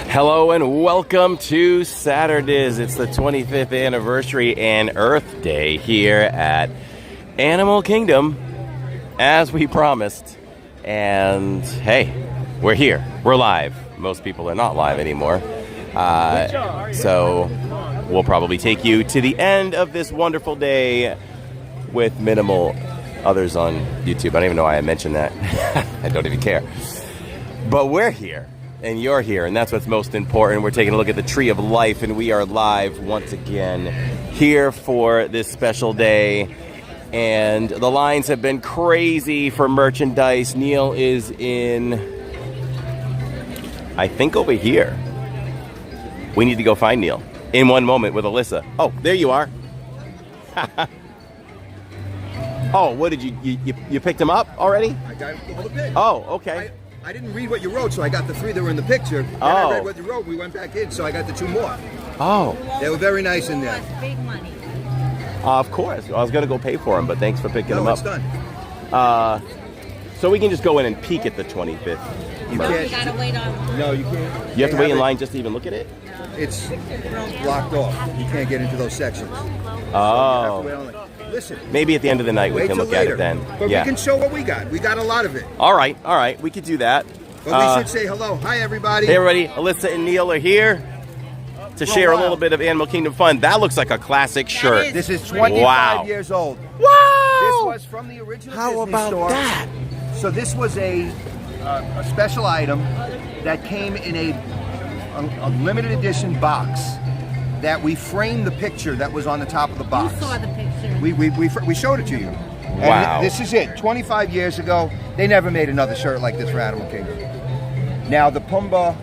Hello and welcome to Saturdays. It's the 25th anniversary and Earth Day here at Animal Kingdom, as we promised. And hey, we're here. We're live. Most people are not live anymore. So we'll probably take you to the end of this wonderful day with minimal others on YouTube. I don't even know why I mentioned that. I don't even care. But we're here. And you're here, and that's what's most important. We're taking a look at the Tree of Life, and we are live once again here for this special day. And the lines have been crazy for merchandise. Neil is in, I think, over here. We need to go find Neil in one moment with Alyssa. Oh, there you are. Oh, what did you picked him up already? I got all the pics. Oh, okay. I didn't read what you wrote, so I got the 3 that were in the picture. Then I read what you wrote. We went back in, so I got the 2 more. Oh. They were very nice in there. Big money. Of course. I was going to go pay for them, but thanks for picking them up. It's done. So we can just go in and peek at the 25th. You You gotta wait on. No, you can't. You have to wait in line just to even look at it? It's blocked off. You can't get into those sections. Oh. Listen. Maybe at the end of the night we Wait can till look at later. it then. But Yeah. we can show what we got. We got a lot of it. All right. We could do that. But we should say hello. Hi, everybody. Hey, everybody. Alyssa and Neil are here to share a little bit of Animal Kingdom fun. That looks like a classic shirt. This is 25 years old. Wow. This was from the original How Disney about store. that? So this was a special item that came in a limited edition box that we framed the picture that was on the top of the box. You saw the picture. We showed it to you. And Wow. This is it. 25 years ago, they never made another shirt like this for Animal Kingdom. Now the Pumbaa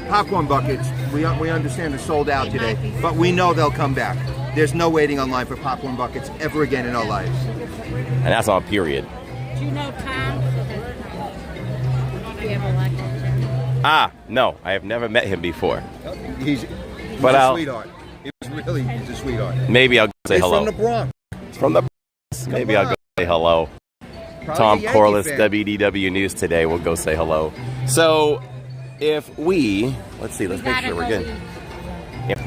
popcorn buckets, we understand are sold out today, but we know they'll come back. There's no waiting online for popcorn buckets ever again in our lives. And that's on period. Do you know Tom? You ever like him? No. I have never met him before. He's a sweetheart. He's a sweetheart. Maybe I'll go say He's hello. from the Bronx. From the Bronx. Maybe I'll go say hello. Probably Tom a Yankee Corliss, fan. WDW News Today. We'll go say hello. So, if we, let's make sure we're good. Yep.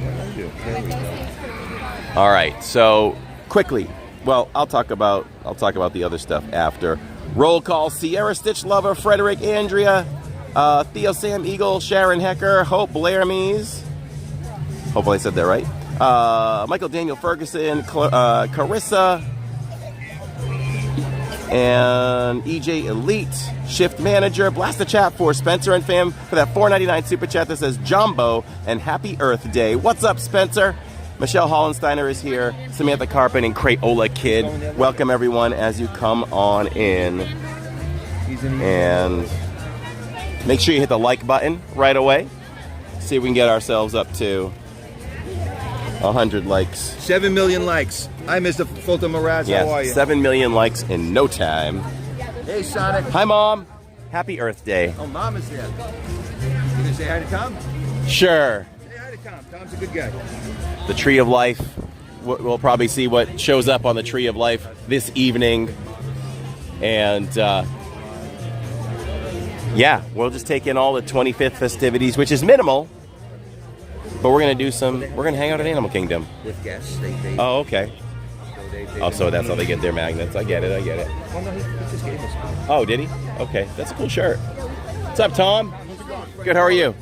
All right. So, quickly. Well, I'll talk about the other stuff after. Roll call: Sierra Stitch Lover, Frederick Andrea, Theo Sam Eagle, Sharon Hecker, Hope Blairmies. Hopefully I said that right. Michael Daniel Ferguson, Carissa, and EJ Elite, Shift Manager. Blast the chat for Spencer and fam for that $4.99 super chat that says Jumbo and Happy Earth Day. What's up, Spencer? Michelle Hollensteiner is here. Samantha Carpin and Crayola Kid. Welcome everyone as you come on in. And make sure you hit the like button right away. See if we can get ourselves up to 100 likes. 7 million likes. Hi, Mr. Fulton Mraz. How are you? 7 million likes in no time. Hey, Sonic. Hi, Mom. Happy Earth Day. Oh, Mom is there. You gonna say hi to Tom? Sure. Say hi to Tom. Tom's a good guy. The Tree of Life. We'll probably see what shows up on the Tree of Life this evening. And, yeah, we'll just take in all the 25th festivities, which is minimal. But we're going to do we're going to hang out at Animal Kingdom. With guests. Oh, okay. So Oh, so that's how they get their magnets. I get it. I get it. Oh, no, he just gave us one. Oh, did he? Okay, that's a cool shirt. What's up, Tom? Good. How are you?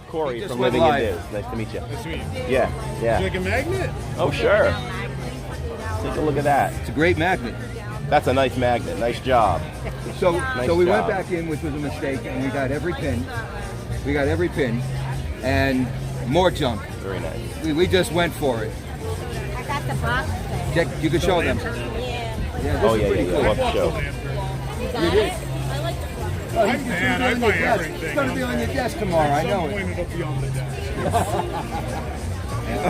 Corey from Living in Diz. Nice to meet you. Nice to meet you. Yeah, yeah. Like a magnet? Oh, sure. Take a look at that. It's a great magnet. That's a nice magnet. Nice job. So, Nice so we went job. back in, which was a mistake, and we got every pin. We got every pin, and more junk. Very nice. We just went for it. I got the box there. Jack, you can show them. Yeah. Yeah, this Oh, is yeah, pretty yeah, cool. yeah. Love the show. You got it? I like the box. Oh, I'm mad. I buy everything. It's going to be on your desk tomorrow. I know At some it. point it'll be on the desk.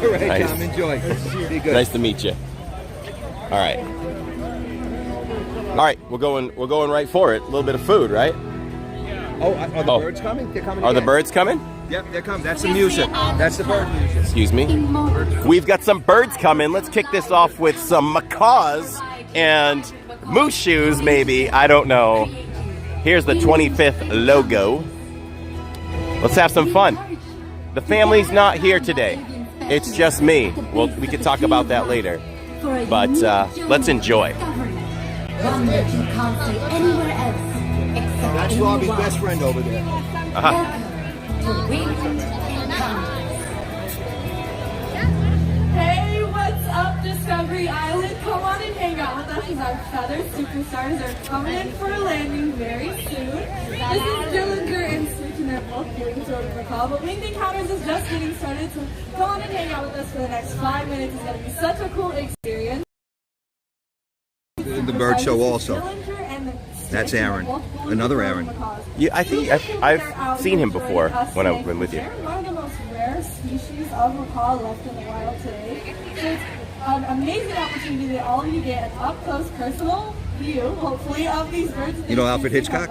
All right, Nice. Tom, enjoy. Be good. Nice to meet you. All right. All right, we're going right for it. A little bit of food, right? Oh, are the Oh. birds coming? They're coming Are the again. birds coming? Yep, they're coming. That's the music. That's the bird music. Excuse me. We've got some birds coming. Let's kick this off with some macaws and moose shoes, maybe. I don't know. Here's the 25th logo. Let's have some fun. The family's not here today. It's just me. Well, we could talk about that later. But let's enjoy. One that you can't say anywhere else except That's in Robbie's the best wild. friend over there. Welcome to Winged Encounters. Hey, what's up, Discovery Island? Come on and hang out with us as our feathered superstars are coming in for a landing very soon. This is Dillinger and Switch, and they're both doing sort of a call, but Winged Encounters is just getting started, so come on and hang out with us for the next 5 minutes. It's going to be such a cool experience. The bird show also. That's Aaron. Another Aaron. Yeah, I think I've seen him before when I've been with you. They're one of the most rare species of macaw left in the wild today. So it's an amazing opportunity that all of you get an up-close personal view, hopefully, of these birds. You know Alfred Hitchcock?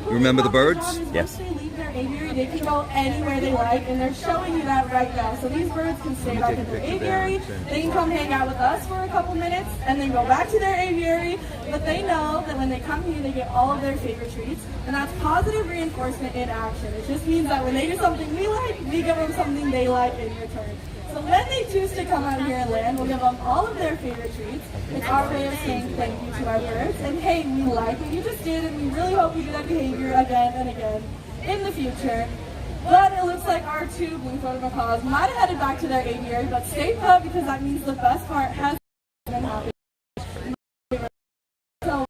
Remember the birds? Yes. Once they leave their aviary, they can go anywhere they like, and they're showing you that right now. So these birds can stay back in their aviary, they can come hang out with us for a couple minutes, and then go back to their aviary, but they know that when they come here, they get all of their favorite treats, and that's positive reinforcement in action. It just means that when they do something we like, we give them something they like in return. So when they choose to come out here and land, we'll give them all of their favorite treats. It's our way of saying thank you to our birds. And hey, we like what you just did, and we really hope you do that behavior again and again in the future. But it looks like our two blue-throated macaws might have headed back to their aviary, but stay put because that means the best part has been happening. So,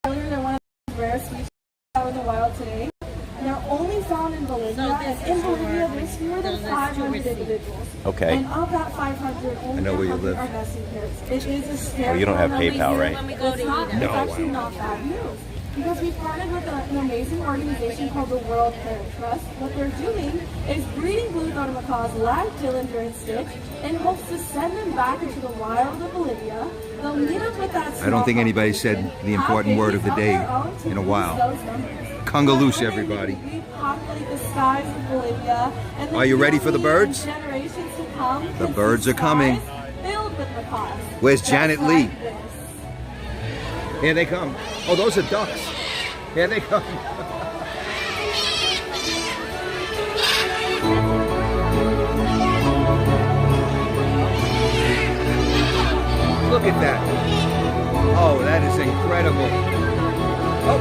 they're one of the rare species out in the wild today. They're only found in Bolivia, and in Bolivia there's fewer than 500 individuals. Okay. And of that 500, only I know where you 100 live. are nesting pairs. It is a scary. Oh, you don't have number. PayPal, right? It's not. It's actually not bad news. Because we've partnered with an amazing organization called the World Parrot Trust. What they're doing is breeding blue-throated macaws like Dillinger and Stitch in hopes to send them back into the wild of Bolivia. They'll meet up with that I don't think small anybody population, said the important word of the day in a while. Congaloosh, everybody. Repopulate the skies of Bolivia, and Are you ready for the birds? Generations to come, The birds are coming. filled with macaws. Where's Just Janet like Lee? this. Here they come. Oh, those are ducks. Here they come. Look at that. Oh, that is incredible. Oh.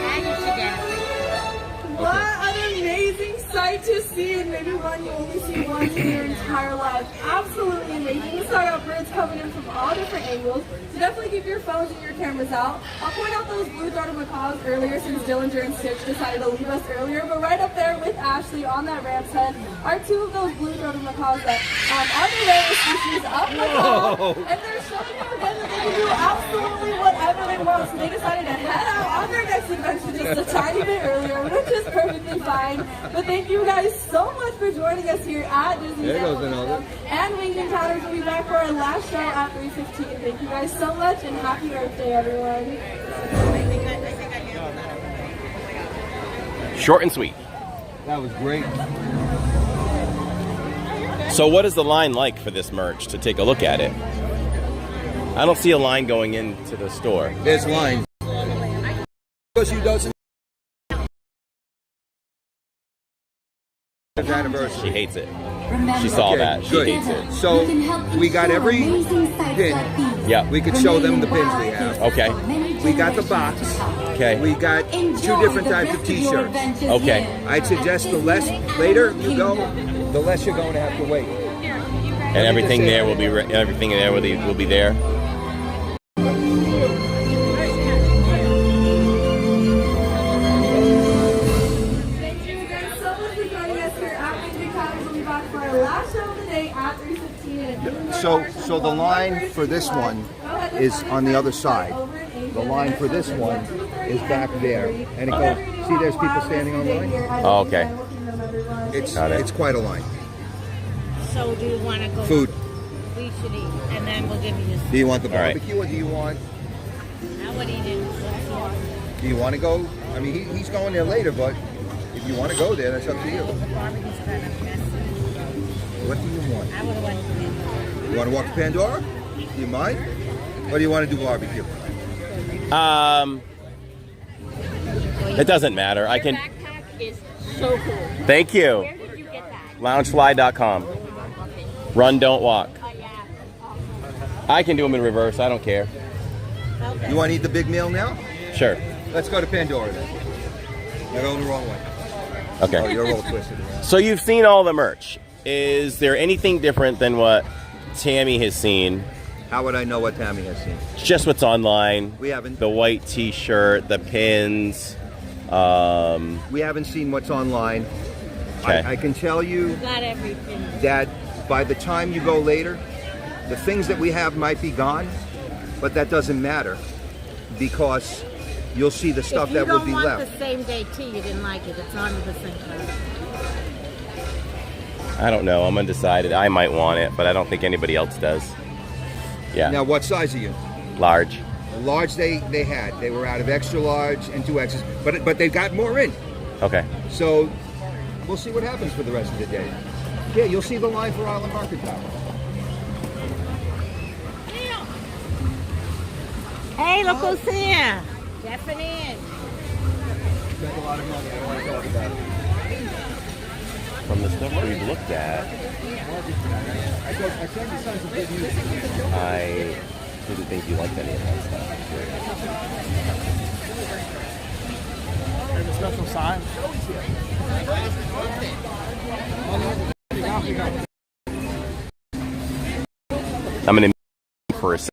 Now you should get it. What an amazing sight to see, and maybe one you only see once in your entire life. Absolutely amazing. We saw our birds coming in from all different angles, so definitely keep your phones and your cameras out. I'll point out those blue-throated macaws earlier since Dillinger and Stitch decided to leave us earlier, but right up there with Ashley on that ramp's head are two of those blue-throated macaws that are the rarest species of macaw, and they're showing you again that they can do absolutely whatever they want, so they decided to head out on their next adventure just a tiny bit earlier, which is perfectly fine. But thank you guys so much for joining us here at Disneyland. And Winged Encounters will be back for our last show at 3:15. Thank you guys so much, and happy Earth Day, everyone. Short and sweet. That was great. So what is the line like for this merch to take a look at it? I don't see a line going into the store. There's lines. Because you doesn't. Anniversary. She hates it. Remember, She saw Okay, that. She good. hates it. So we got every pin. Yeah. We could show them the pins we have. Okay. We got the box. Okay. We got two different types of T-shirts. Okay. I'd suggest the later you go, the less you're going to have to wait. And everything there will be everything there will be there. Thank you again so much for joining us here at Canteen. We'll be back for our last show of the day at 3:15. So the line for this one is on the other side. The line for this one is back there, and it goes. See, there's people standing on the line. Oh, okay. It's quite a line. So do you want to go? Food. We should eat, and then we'll give you. Do you want the All right. barbecue, or do you want? I would eat it. Do you want to go? I mean, he's going there later, but if you want to go there, that's up to you. The barbecue's kind of messy. What do you want? I would have went to Pandora. You want to walk to Pandora? Do you mind? Or do you want to do barbecue? It doesn't matter. I can. Your backpack is so cool. Thank you. Where did you get that? Loungefly.com. Run, don't walk. Oh yeah. I can do them in reverse. I don't care. Okay. You want to eat the big meal now? Sure. Let's go to Pandora then. You're going the wrong way. Oh, Okay. you're all twisted around. So you've seen all the merch. Is there anything different than what Tammy has seen? How would I know what Tammy has seen? Just what's online. We haven't. The white T-shirt, the pins. We haven't seen what's online. Okay. I can tell you Not everything. that by the time you go later, the things that we have might be gone, but that doesn't matter because you'll see the stuff If you that would don't be want left. the same day tea, you didn't like it. It's 100% correct. I don't know. I'm undecided. I might want it, but I don't think anybody else does. Yeah. Now, what size are you? Large. Large they had. They were out of extra large and 2Xs, but they've got more in. Okay. So we'll see what happens for the rest of the day. Yeah, you'll see the line for Island Market Tower. Hey, look who's here. Stephanie. Spent a lot of money. I don't want to talk about it. From the stuff we've looked at, I didn't think you liked any of that stuff. There's a special sign. I'm gonna for a second.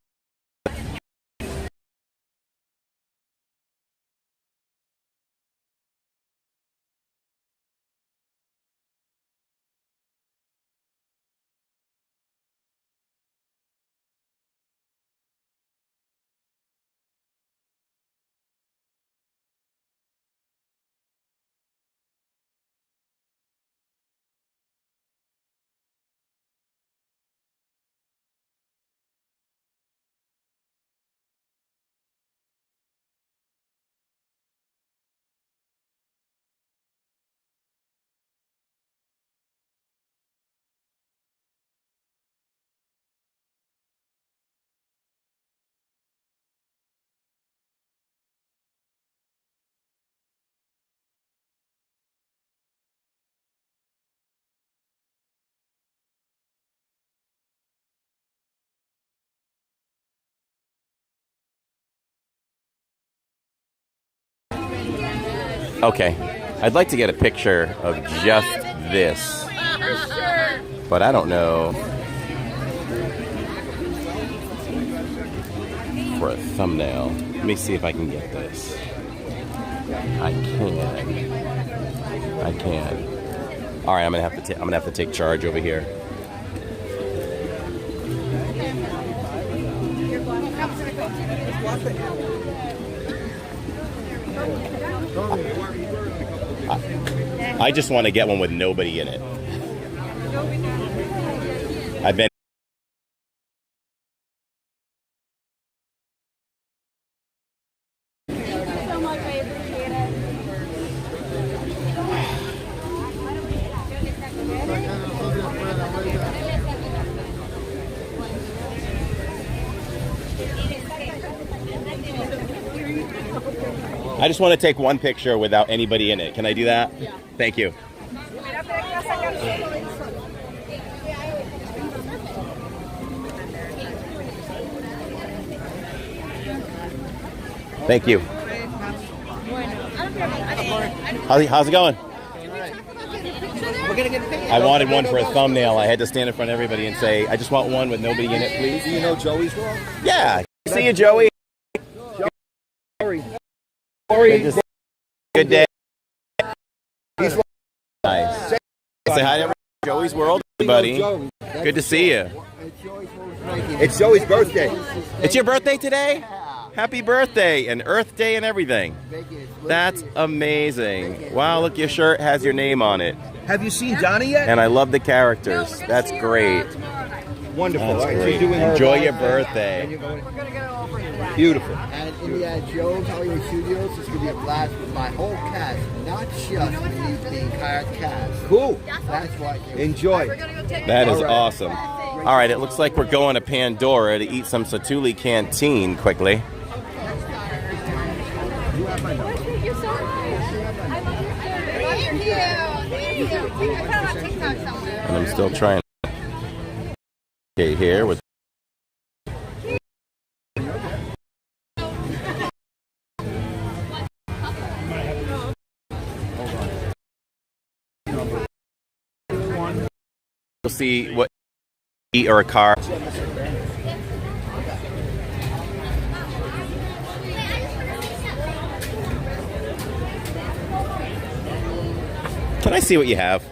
Okay, I'd like to get a picture of just this, but I don't know for a thumbnail. Let me see if I can get this. I can. All right, I'm gonna have to take charge over here. I just want to get one with nobody in it. I've been. I just want to take one picture without anybody in it. Can I do that? Yeah. Thank you. Thank you. How's it going? I wanted one for a thumbnail. I had to stand in front of everybody and say, I just want one with nobody in it, please. Do you know Joey's world? Yeah. See you, Joey. Good day. Nice. Say hi to Joey's World, everybody. Good to see you. It's Joey's birthday. It's your birthday today? Happy birthday and Earth Day and everything. That's amazing. Wow, look, your shirt has your name on it. Have you seen Johnny yet? And I love the characters. That's great. Wonderful. That's great. Enjoy your birthday. Beautiful. And in the Joe's Hollywood Studios, it's going to be a blast with my whole cast, not just the entire cast. Cool. That's why. Enjoy. That is awesome. All right, it looks like we're going to Pandora to eat some Satuli Canteen quickly. And I'm still trying to okay, here with you'll see what eat or a car. Can I see what you have?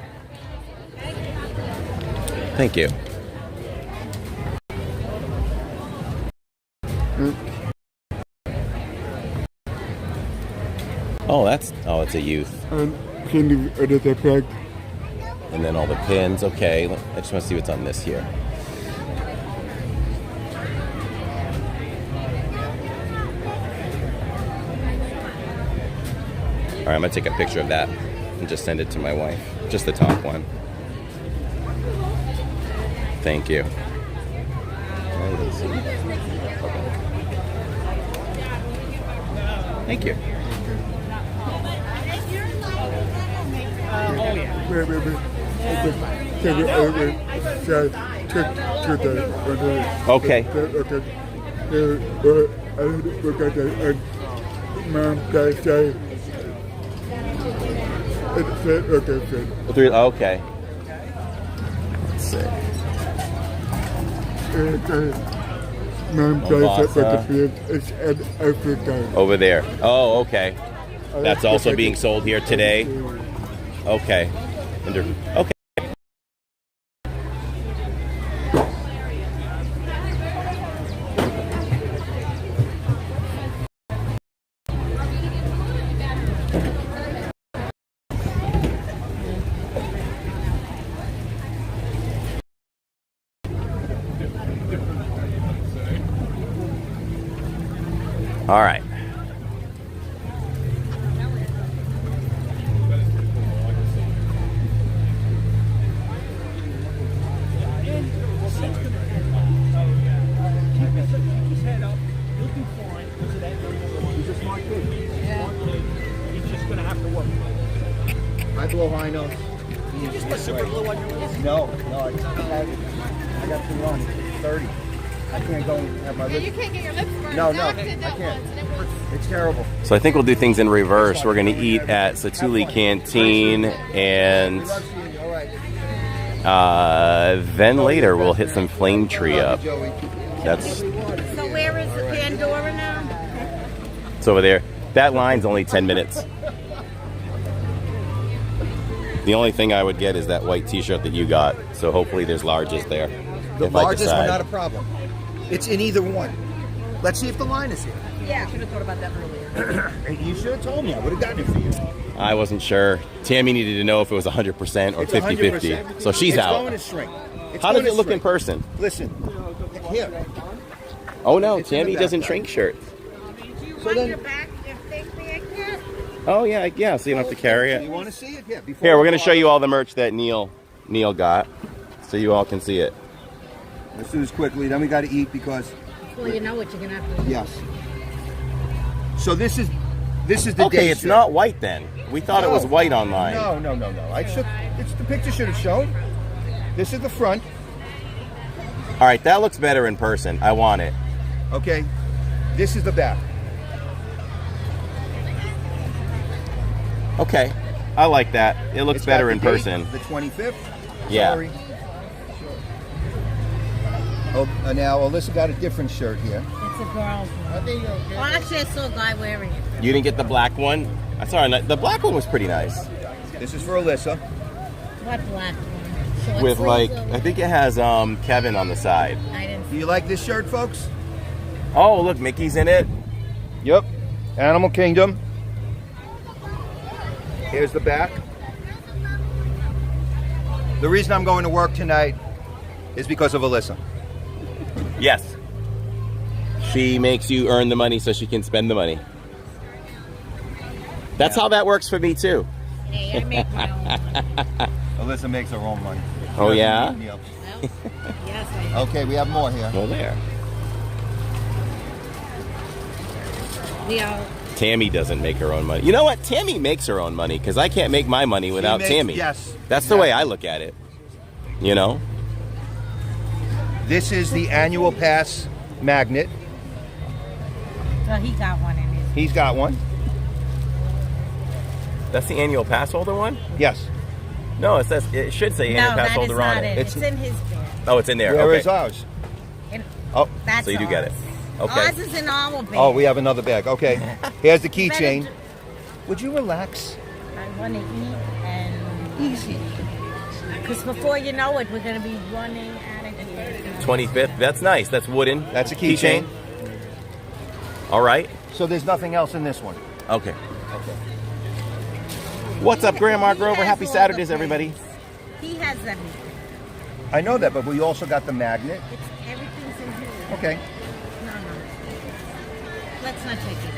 Thank you. Oh, it's a youth. And then all the pins. Okay, I just want to see what's on this here. All right, I'm gonna take a picture of that and just send it to my wife. Just the top one. Thank you. Thank you. Okay. Okay. Let's see. Over there. Oh, okay. That's also being sold here today. Okay. Okay. All right. I blow high notes. You just put super glue on your lips? No, I got to run 30. I can't go and have my lips. You can't get your lips burned. No, I can't. It's terrible. So I think we'll do things in reverse. We're going to eat at Satuli Canteen, and then later we'll hit some Flame Tree up. That's. So where is the Pandora now? It's over there. That line's only 10 minutes. The only thing I would get is that white T-shirt that you got. So hopefully there's larges there. The larges are not a problem. It's in either one. Let's see if the line is here. Yeah. I should have thought about that earlier. You should have told me. I would have gotten it for you. I wasn't sure. Tammy needed to know if it was 100% or 50-50. So she's out. It's going to shrink. How does it look in person? Listen. Here. Oh no, Tammy doesn't shrink shirts. So then, oh yeah, so you don't have to carry it. you want to see it? Yeah. Here, we're going to show you all the merch that Neil got, so you all can see it. Let's do this quickly. Then we got to eat because. Well, you know what you're gonna have to do. Yes. So this is This is the Okay, day it's shirt. not white then. We thought it was No. white online. No. The picture should have shown. This is the front. All right, that looks better in person. I want it. Okay. This is the back. Okay, I like that. It looks It's better got in the date, person. The 25th. Yeah. Sorry. Oh, now Alyssa got a different shirt here. It's a girl's one. Well, actually, I saw a guy wearing it. You didn't get the black one? I saw the black one was pretty nice. This is for Alyssa. What black one? Short With like, sleeves or- I think it has Kevin on the side. I didn't Do you like this shirt, folks? Oh, look, Mickey's in it. Yep. Animal Kingdom. Here's the back. The reason I'm going to work tonight is because of Alyssa. Yes. She makes you earn the money so she can spend the money. That's how that works for me too. Hey, I make my own. Alyssa makes her own money. Oh, yeah? Yes, I do. Okay, we have more here. Well, there. We all. Tammy doesn't make her own money. You know what? Tammy makes her own money because I can't make my money without makes- Tammy. yes, That's the way I look at it. You know? This is the annual pass magnet. So he got one in his. He's got one. That's the annual pass holder one? Yes. No, it should say annual No, pass that is holder on not it. it. It's in his bag. Oh, it's in there. Where okay. is ours? In- Oh, That's So you do ours. get it. Okay. Ours is in our bag. oh, we have another bag. Okay. Here's the keychain. Better- Would you relax? I want to eat and Easy. because before you know it, we're gonna be running out of here. 25th. That's nice. That's wooden. That's a keychain. All right. So there's nothing else in this one. Okay. What's up, Grandma He Grover? has Happy all Saturdays, the everybody. plates. He has everything. I know that, but we also got the magnet. It's everything's in here. Okay. No. Let's not take it.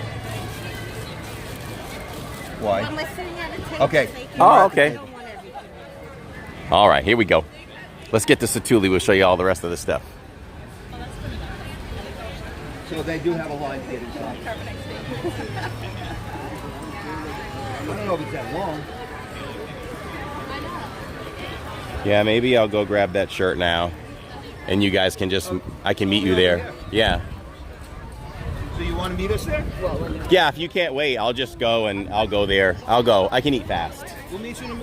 Why? Well, we're sitting at a table. Okay. taking Oh, it. okay. We don't want everything. All right, here we go. Let's get to Satuli. We'll show you all the rest of the stuff. So they do have a line to get inside. I don't know if it's that long. Yeah, maybe I'll go grab that shirt now. And you guys can I can meet you there. Yeah. So you want to meet us there? Yeah, if you can't wait, I'll just go and I'll go there. I'll go. I can eat fast. We'll meet you in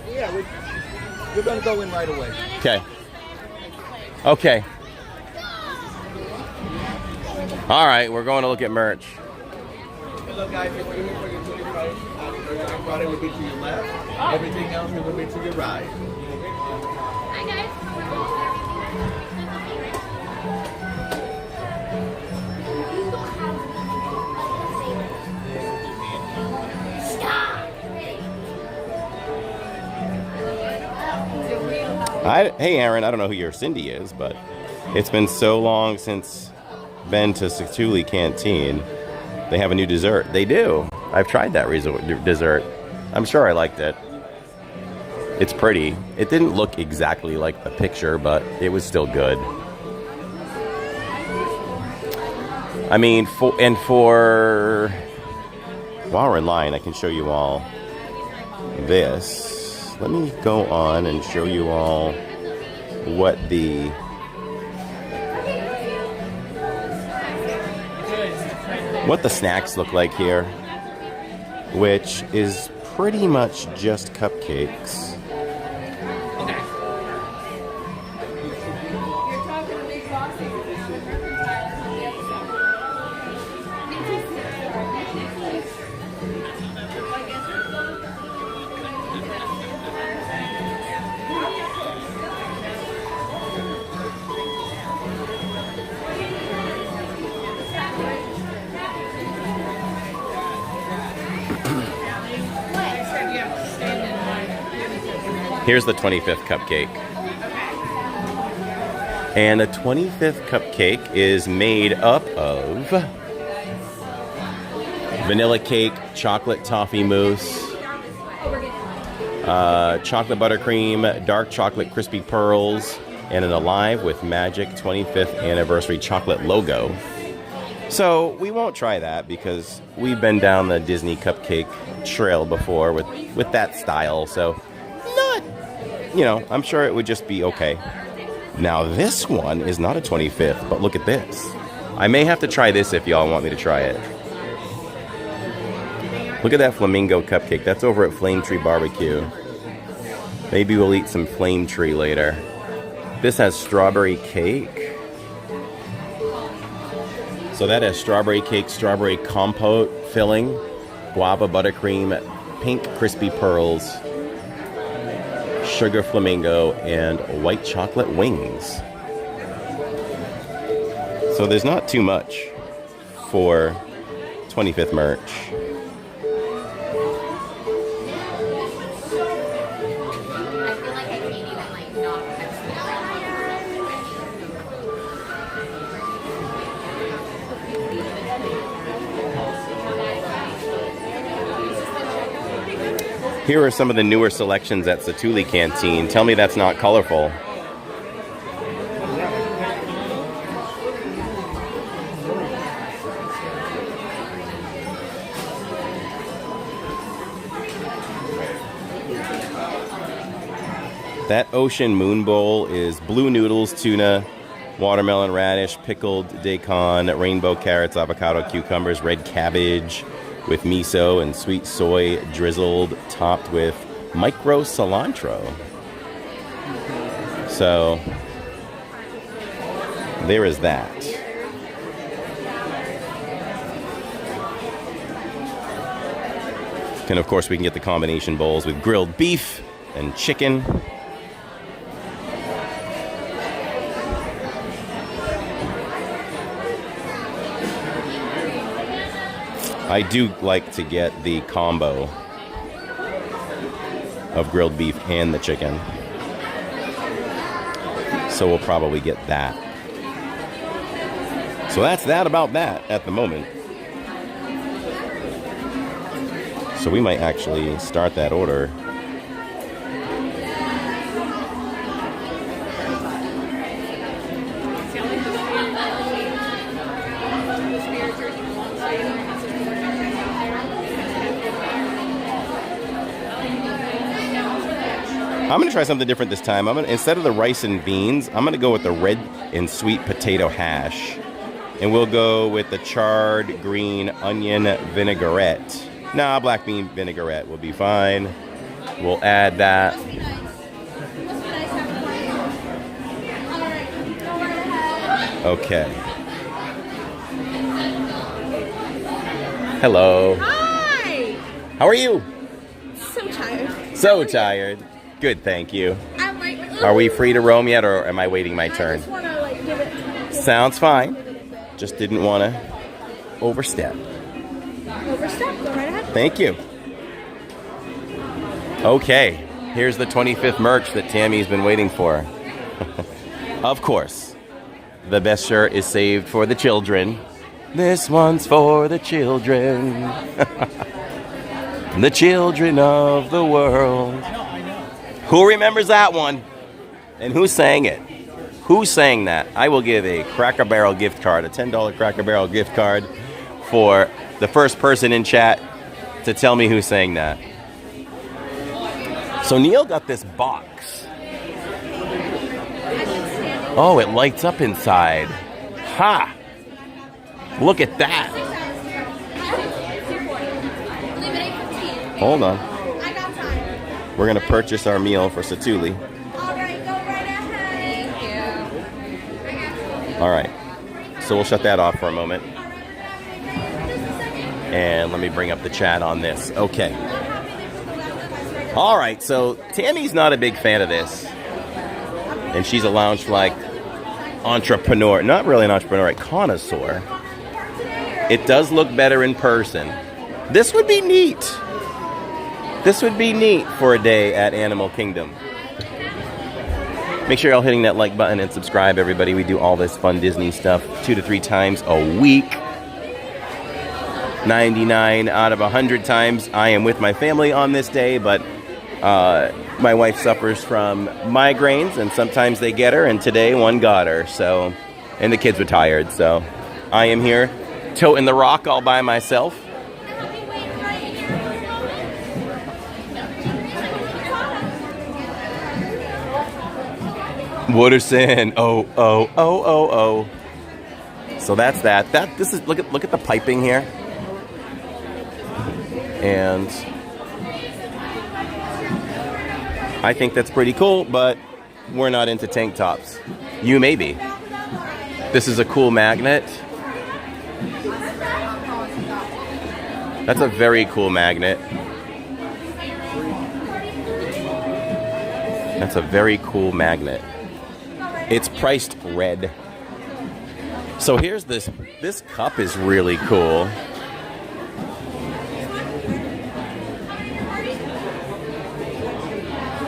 we're going to go in right away. Okay. Okay. All right, we're going to look at merch. Hello guys, if you're here for your 25 product will be to your left. Everything else will be to your right. Hey, Aaron, I don't know who your Cindy is, but it's been so long since been to Satuli Canteen. They have a new dessert. They do. I've tried that dessert. I'm sure I liked it. It's pretty. It didn't look exactly like the picture, but it was still good. I mean, while we're in line, I can show you all this. Let me go on and show you all what the snacks look like here, which is pretty much just cupcakes. Here's the 25th cupcake. And the 25th cupcake is made up of vanilla cake, chocolate toffee mousse, chocolate buttercream, dark chocolate crispy pearls, and an Alive with Magic 25th anniversary chocolate logo. So we won't try that because we've been down the Disney cupcake trail before with that style. So not, you know, I'm sure it would just be okay. Now this one is not a 25th, but look at this. I may have to try this if y'all want me to try it. Look at that flamingo cupcake. That's over at Flame Tree Barbecue. Maybe we'll eat some Flame Tree later. This has strawberry cake. So that has strawberry cake, strawberry compote filling, guava buttercream, pink crispy pearls, sugar flamingo, and white chocolate wings. So there's not too much for 25th merch. Here are some of the newer selections at Satuli Canteen. Tell me that's not colorful. That Ocean Moon Bowl is blue noodles, tuna, watermelon radish, pickled daikon, rainbow carrots, avocado, cucumbers, red cabbage, with miso and sweet soy drizzled, topped with micro cilantro. So there is that. And of course we can get the combination bowls with grilled beef and chicken. I do like to get the combo of grilled beef and the chicken. So we'll probably get that. So that's that about that at the moment. So we might actually start that order. I'm gonna try something different this time. Instead of the rice and beans, I'm gonna go with the red and sweet potato hash. And we'll go with the charred green onion vinaigrette. Nah, black bean vinaigrette will be fine. We'll add that. Okay. Hello. Hi! How are you? So tired. So tired. Good, thank you. I'm right. Are we free to roam yet, or am I waiting my turn? I just want to like give it. Sounds fine. Just didn't want to overstep. Overstep. Go right ahead. Thank you. Okay, here's the 25th merch that Tammy's been waiting for. Of course, the best shirt is saved for the children. This one's for the children. The children of the world. Who remembers that one? And who sang it? Who sang that? I will give a Cracker Barrel gift card, a $10 Cracker Barrel gift card for the first person in chat to tell me who sang that. So Neil got this box. Oh, it lights up inside. Ha! Look at that. Hold on. We're going to purchase our meal for Satuli. Alright, go right ahead. Thank you. All right. So we'll shut that off for a moment. And let me bring up the chat on this. Okay. All right. So Tammy's not a big fan of this. And she's a lounge-like entrepreneur. Not really an entrepreneur, a connoisseur. It does look better in person. This would be neat. This would be neat for a day at Animal Kingdom. Make sure you're all hitting that like button and subscribe, everybody. We do all this fun Disney stuff 2 to 3 times a week. 99 out of 100 times I am with my family on this day, but my wife suffers from migraines, and sometimes they get her, and today one got her. So, and the kids were tired, so I am here toting the rock all by myself. Wooderson. Oh, oh, oh, oh, oh. So that's that. This is look at the piping here. And I think that's pretty cool, but we're not into tank tops. You may be. This is a cool magnet. That's a very cool magnet. That's a very cool magnet. It's priced red. So here's this cup is really cool.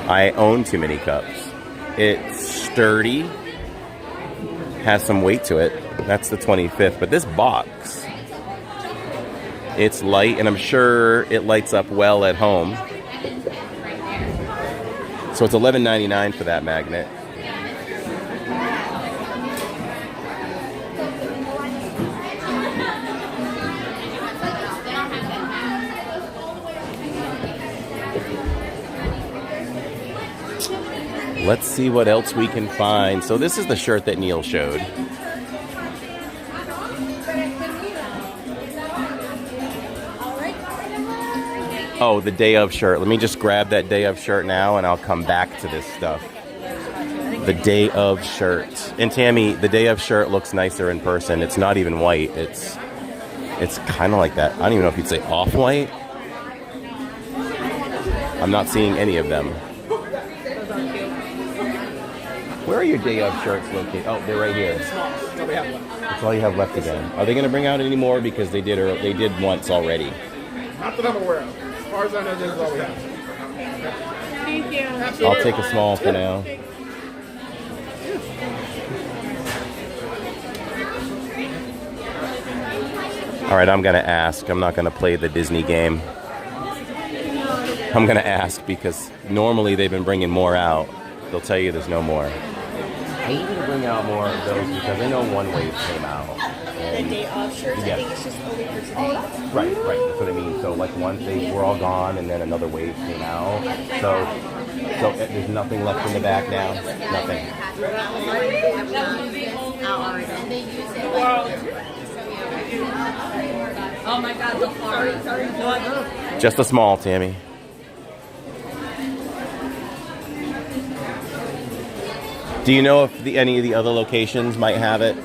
I own too many cups. It's sturdy, has some weight to it. That's the 25th, but this box, it's light, and I'm sure it lights up well at home. So it's $11.99 for that magnet. Let's see what else we can find. So this is the shirt that Neil showed. Oh, the day of shirt. Let me just grab that day of shirt now and I'll come back to this stuff. The day of shirt. And Tammy, the day of shirt looks nicer in person. It's not even white. It's kind of like that. I don't even know if you'd say off-white. I'm not seeing any of them. Where are your day of shirts located? Oh, they're right here. That's all you have left again. Are they going to bring out any more? Because they did once already. Not that I'm aware of. As far as I know, this is all we have. Thank you. I'll take a small for now. All right, I'm going to ask. I'm not going to play the Disney game. I'm going to ask because normally they've been bringing more out. They'll tell you there's no more. I need to bring out more of those because I know one wave came out. The day of shirts, Yeah. I think it's just only for today. Right, that's what I mean. So like once they were all gone and then another wave came out. So there's nothing left in the back now? Nothing. Oh my God, the heart. Just a small, Tammy. Do you know if any of the other locations might have it?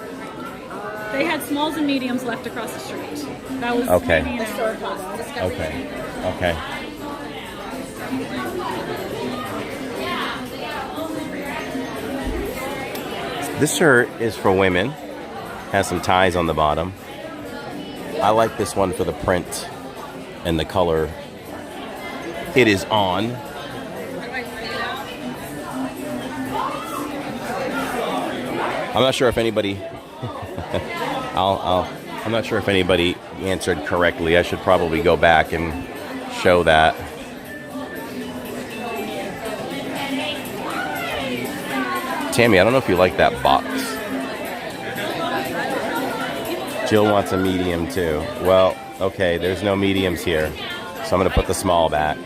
They had smalls and mediums left across the street. That was Okay. the store cost. Okay. Okay. This shirt is for women. Has some ties on the bottom. I like this one for the print and the color it is on. I'm not sure if anybody I'm not sure if anybody answered correctly. I should probably go back and show that. Tammy, I don't know if you like that box. Jill wants a medium too. Well, okay, there's no mediums here. So I'm going to put the small back.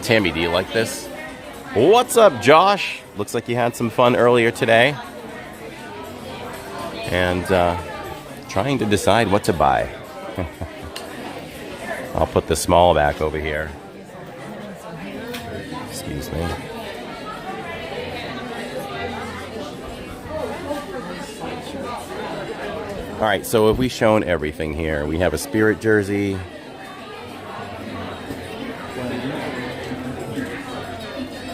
Tammy, do you like this? What's up, Josh? Looks like you had some fun earlier today. And trying to decide what to buy. I'll put the small back over here. Excuse me. All right, so have we shown everything here? We have a Spirit jersey.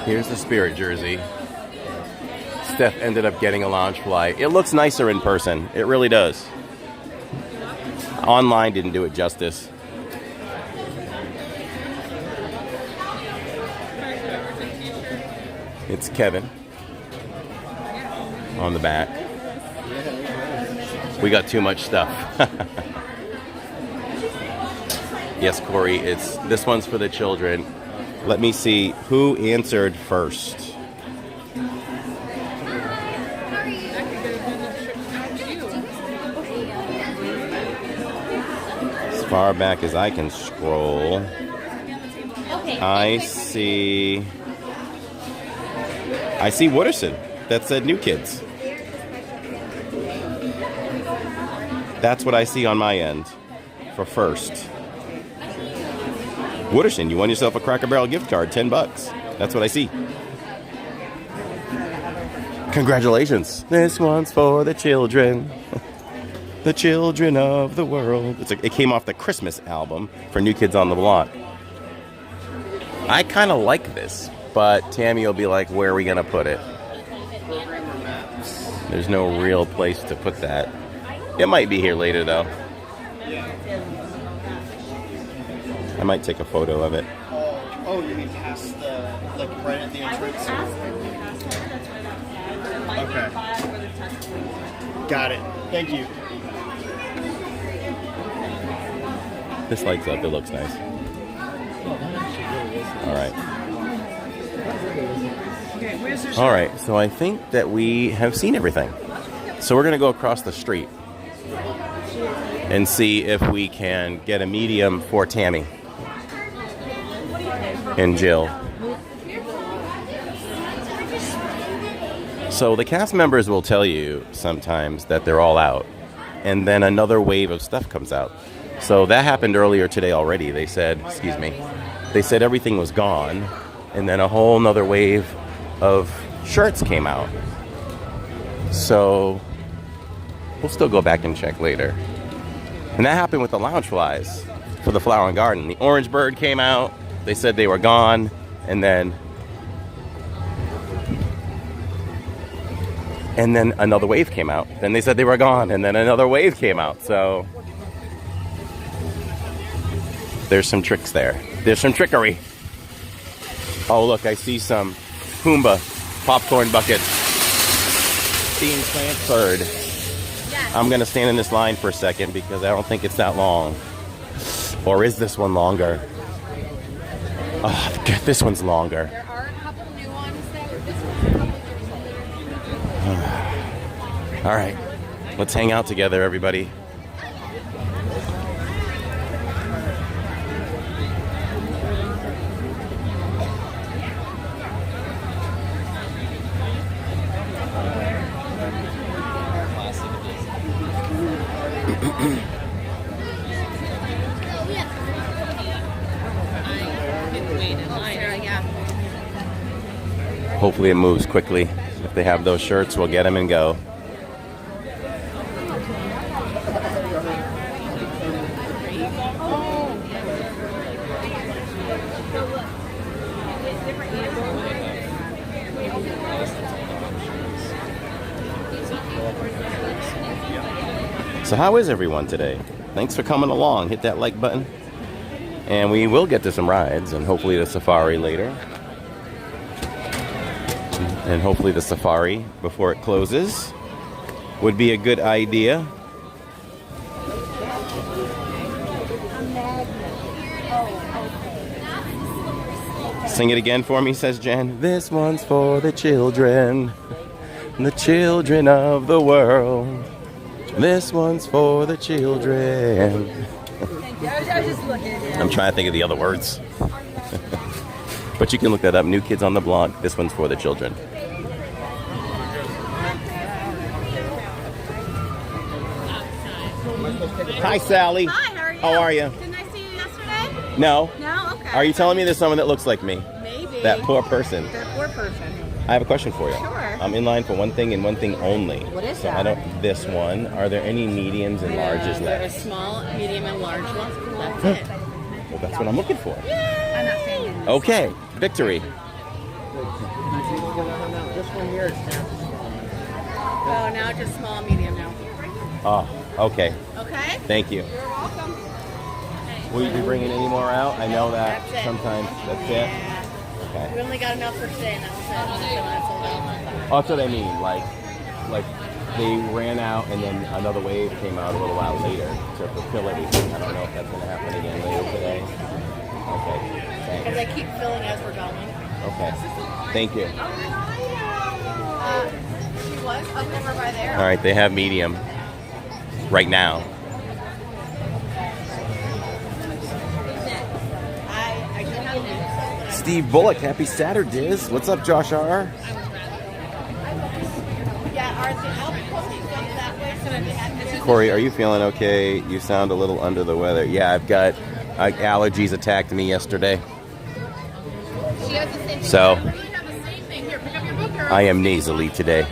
Here's the Spirit jersey. Steph ended up getting a lounge fly. It looks nicer in person. It really does. Online didn't do it justice. It's Kevin on the back. We got too much stuff. Yes, Corey, this one's for the children. Let me see who answered first. far back as I can scroll, I see Wooderson. That said New Kids. That's what I see on my end for first. Wooderson, you won yourself a Cracker Barrel gift card, $10. That's what I see. Congratulations. This one's for the children. The children of the world. It came off the Christmas album for New Kids on the Block. I kind of like this, but Tammy will be like, where are we going to put it? There's no real place to put that. It might be here later, though. I might take a photo of it. Oh, you mean past the, like, right at the entrance? Okay. Got it. Thank you. This lights up. It looks nice. All right. All right. So I think that we have seen everything. So we're going to go across the street and see if we can get a medium for Tammy and Jill. So the cast members will tell you sometimes that they're all out, and then another wave of stuff comes out. So that happened earlier today already. They said, excuse me, they said everything was gone, and then a whole nother wave of shirts came out. So we'll still go back and check later. And that happened with the Loungeflies for the Flower and Garden. The Orange Bird came out. They said they were gone, and then another wave came out. Then they said they were gone, and then another wave came out. So there's some tricks there. There's some trickery. Oh, look, I see some Pumbaa popcorn buckets being transferred. I'm going to stand in this line for a second because I don't think it's that long. Or is this one longer? Oh, this one's longer. There are a couple new ones that this one's a couple years old. All right, let's hang out together, everybody. Hopefully it moves quickly. If they have those shirts, we'll get them and go. So how is everyone today? Thanks for coming along. Hit that like button. And we will get to some rides and hopefully the safari later. And hopefully the safari before it closes would be a good idea. Sing it again for me, says Jen. This one's for the children of the world. This one's for the children. I'm trying to think of the other words. But you can look that up. New Kids on the Block. This one's for the children. Hi, Sally. Hi, how are you? How are you? Didn't I see you yesterday? No. No? Okay. Are you telling me there's someone that looks like me? Maybe. That poor person. That poor person. I have a question for you. Sure. I'm in line for one thing and one thing only. What is so that? I don't. This one. Are there any mediums and larges There are left? small, medium, and large ones. That's it. Well, that's what I'm looking for. I'm not saying it. Okay. Victory. This one here is Oh, now just small, medium now. Oh, okay. Okay? Thank you. You're welcome. Will you be bringing any more out? I know that That's it. sometimes that's it. Okay. We only got enough for today, and that's it. Oh, that's what I mean. Like they ran out, and then another wave came out a little while later to fulfill everything. I don't know if that's going to happen again later today. Okay. Because Thanks. I keep filling as we're going. Okay. Thank you. She was up over by there. All right. They have medium right now. Steve Bullock. Happy Saturday, Diz. What's up, Josh R? Corey, are you feeling okay? You sound a little under the weather. Yeah, I've got allergies attacked me yesterday. So I am nasally today.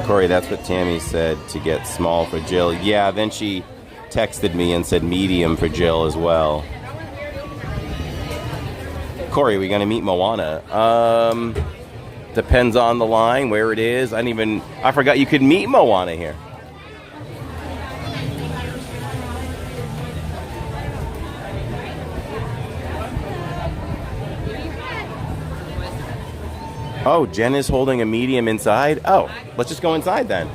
Corey, that's what Tammy said, to get small for Jill. Yeah, then she texted me and said medium for Jill as well. Corey, we gonna meet Moana? Depends on the line, where it is. I forgot you could meet Moana here. Oh, Jen is holding a medium inside? Oh, let's just go inside then.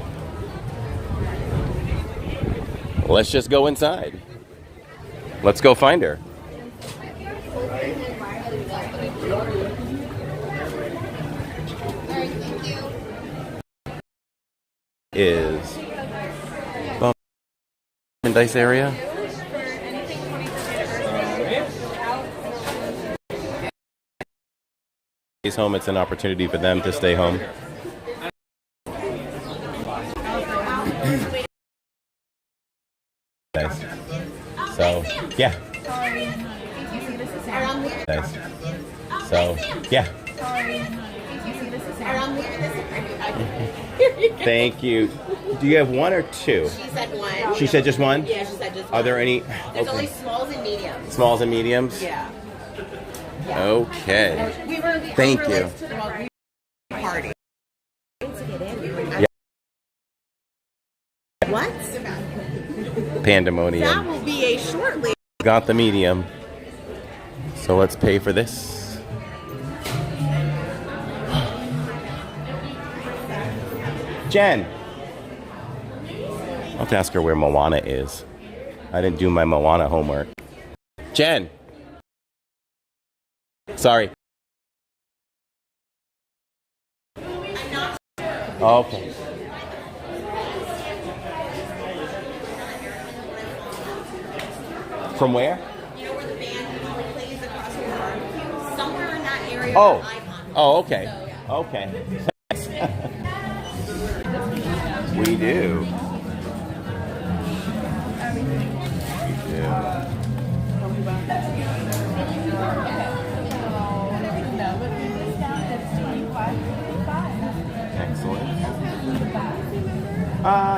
Let's just go inside. Let's go find her. Is merchandise area? Home, it's an opportunity for them to stay home. Nice. So, yeah. Nice. So, yeah. Thank you. Do you have one or two? She said one. She said just one? Yeah, she said just one. Are there any? There's only smalls and mediums. Smalls and mediums? Yeah. Okay. Thank you. Party. Yeah. What? Pandemonium. That will be a short lead. Got the medium. So let's pay for this. Jen. I'll have to ask her where Moana is. I didn't do my Moana homework. Jen. Sorry. Okay. From where? You know where the band normally plays across from the barbecue? Somewhere in that area. Oh. Oh, okay. Okay. We do. Excellent.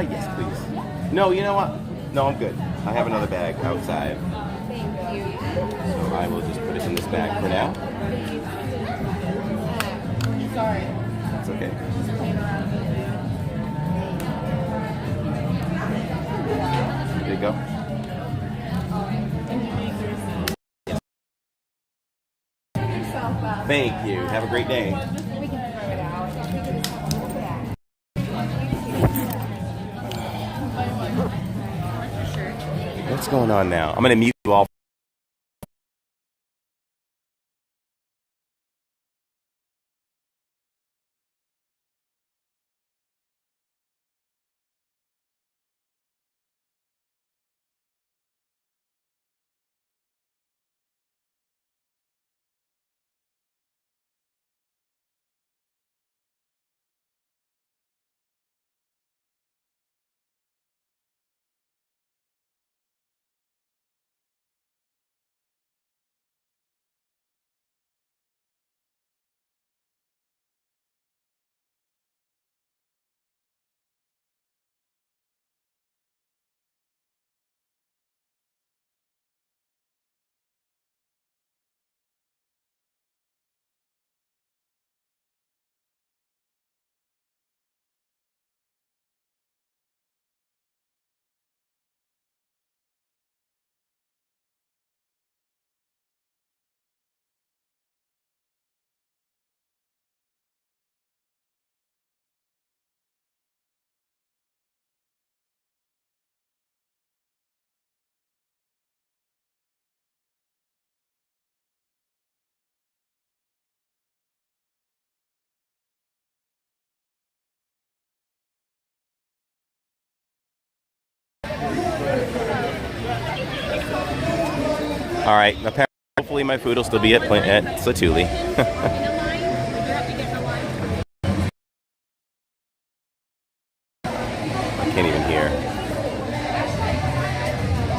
Yes, please. No, you know what? No, I'm good. I have another bag outside. So I will just put it in this bag for now. Sorry. That's okay. There you go. Thank you. Have a great day. What's going on now? I'm going to mute you all. All right. Apparently, hopefully my food will still be at Satuli. I can't even hear.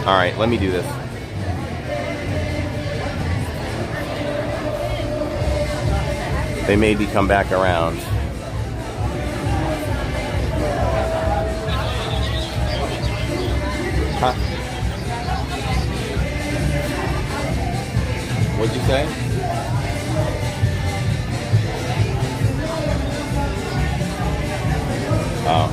All right, let me do this. They made me come back around. Huh? What'd you say? Oh.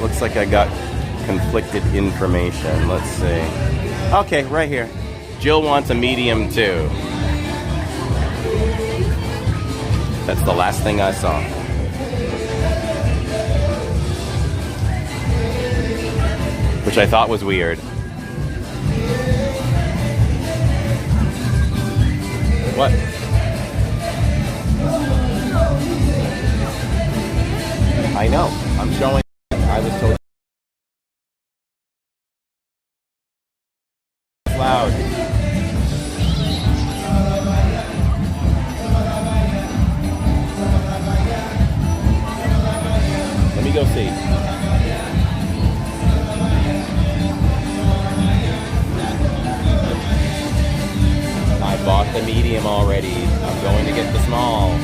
Looks like I got conflicted information. Let's see. Okay, right here. Jill wants a medium too. That's the last thing I saw. Which I thought was weird. What? I know. I'm showing. I was told. Loud. Let me go see. I bought the medium already. I'm going to get the small.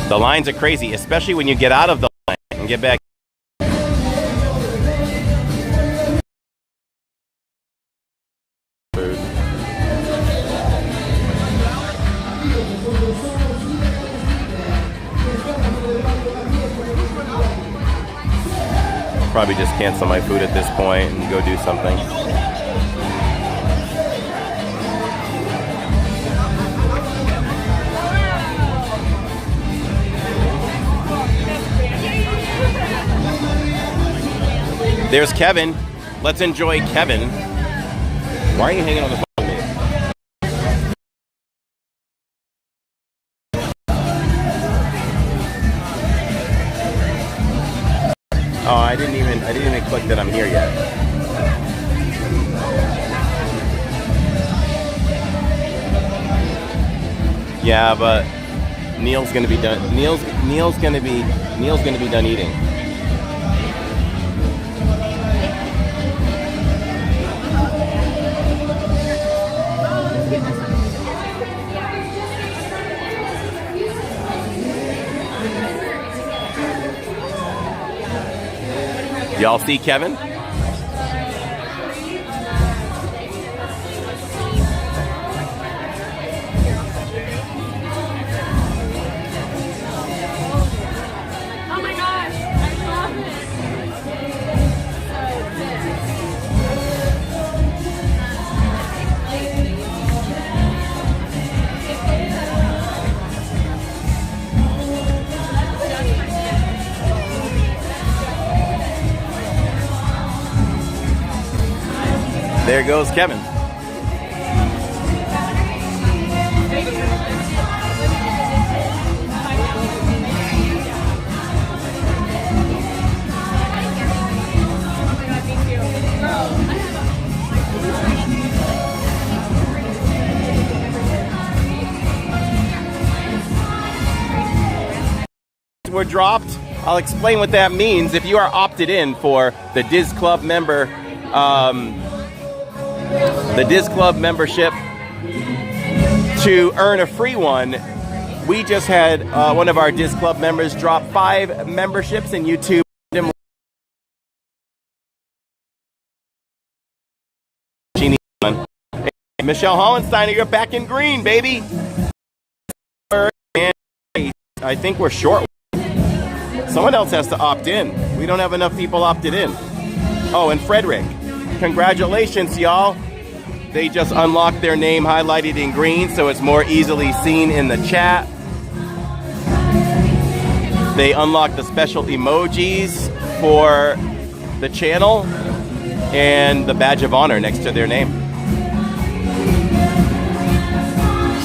The lines are crazy, especially when you get out of the line and get back. Probably just cancel my food at this point and go do something. There's Kevin. Let's enjoy Kevin. Why are you hanging on the phone with me? Oh, I didn't even click that I'm here yet. Yeah, but Neil's gonna be done. Neil's gonna be done eating. Y'all see Kevin? Oh my gosh, I love it. There goes Kevin. Were dropped. I'll explain what that means. If you are opted in for the Diz Club member, the Diz Club membership to earn a free one, we just had one of our Diz Club members drop 5 memberships in YouTube. Hey, Michelle Hollensteiner, you're back in green, baby. I think we're short. Someone else has to opt in. We don't have enough people opted in. Oh, and Frederick. Congratulations, y'all. They just unlocked their name highlighted in green so it's more easily seen in the chat. They unlocked the special emojis for the channel and the badge of honor next to their name.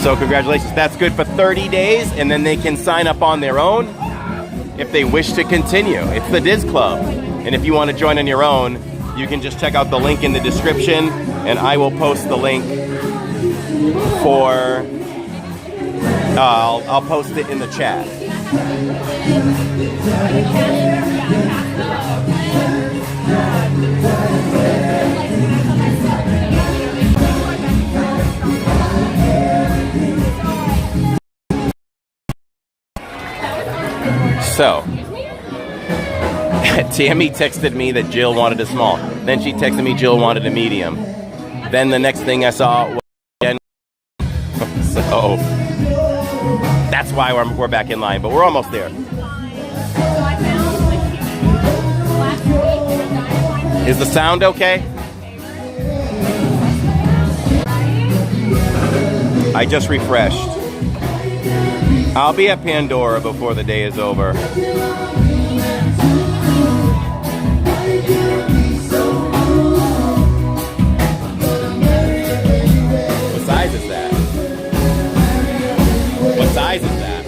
So congratulations. That's good for 30 days, and then they can sign up on their own if they wish to continue. It's the Diz Club. And if you want to join on your own, you can just check out the link in the description, and I will post the link for, I'll post it in the chat. So, Tammy texted me that Jill wanted a small. Then she texted me Jill wanted a medium. Then the next thing I saw was again. So that's why we're back in line, but we're almost there. Is the sound okay? I just refreshed. I'll be at Pandora before the day is over. What size is that? What size is that?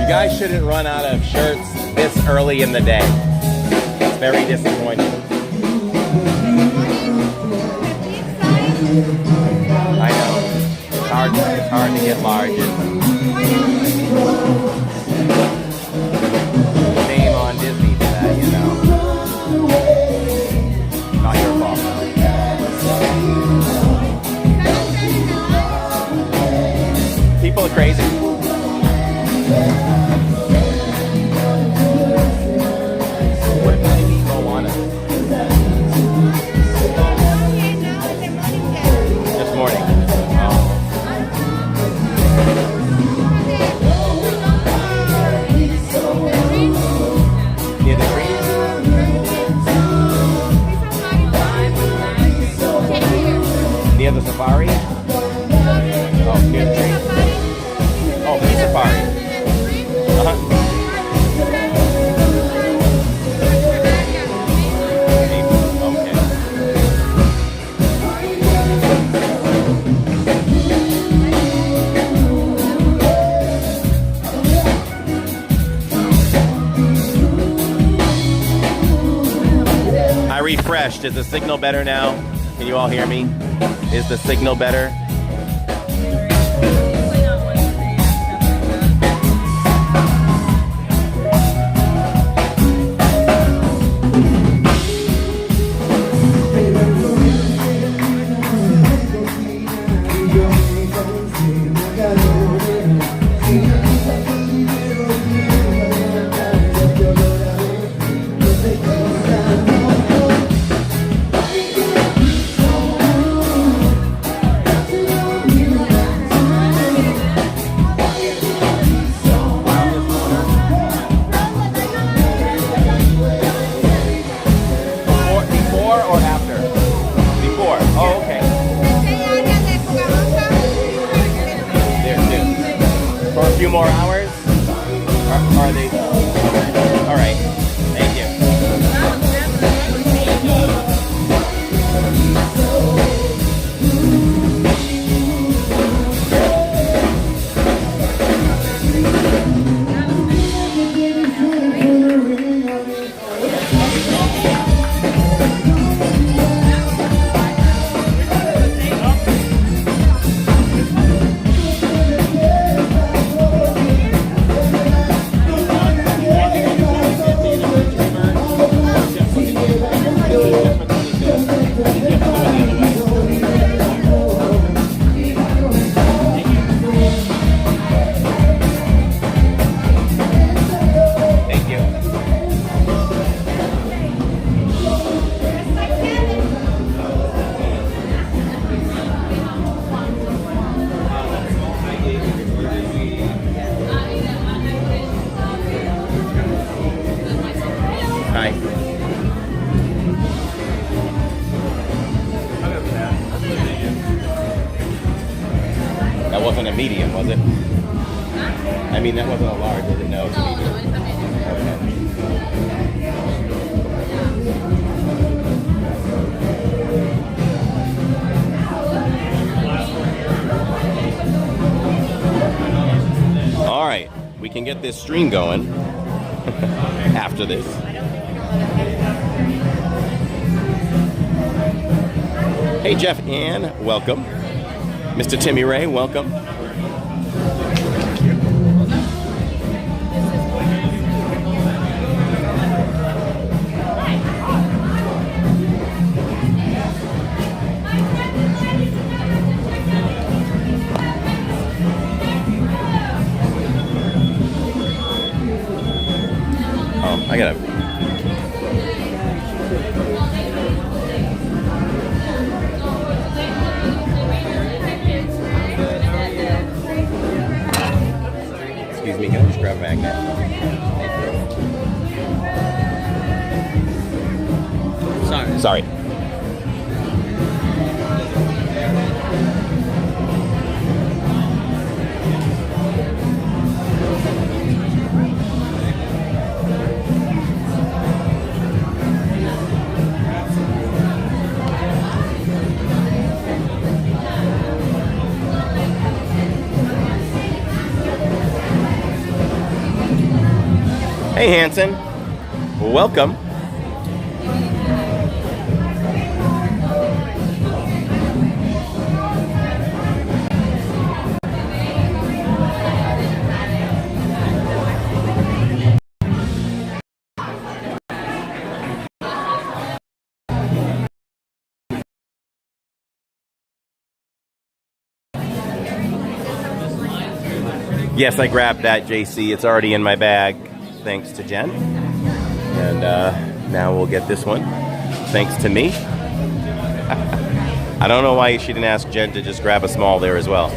You guys shouldn't run out of shirts this early in the day. It's very disappointing. I know. It's hard to get larges. Shame on Disney for that, you know. Not your fault, though. People are crazy. What if I eat Aulani? This morning. Oh. Near the tree? Near the safari? Oh, near the tree? Oh, the safari. Uh-huh. I refreshed. Is the signal better now? Can you all hear me? Is the signal better? More hours? Or are they? All right. Thank you. That wasn't a medium, was it? I mean, that wasn't a large, was it? No, it's a medium. Okay. All right, we can get this stream going after this. Hey, Jeff Ann, welcome. Mr. Timmy Ray, welcome. Oh, I gotta. Excuse me, can I just grab a magnet? Sorry. Hey, Hanson. Welcome. Yes, I grabbed that, JC. It's already in my bag, thanks to Jen. And now we'll get this one, thanks to me. I don't know why she didn't ask Jen to just grab a small there as well.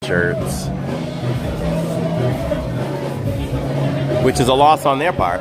Shirts, which is a loss on their part.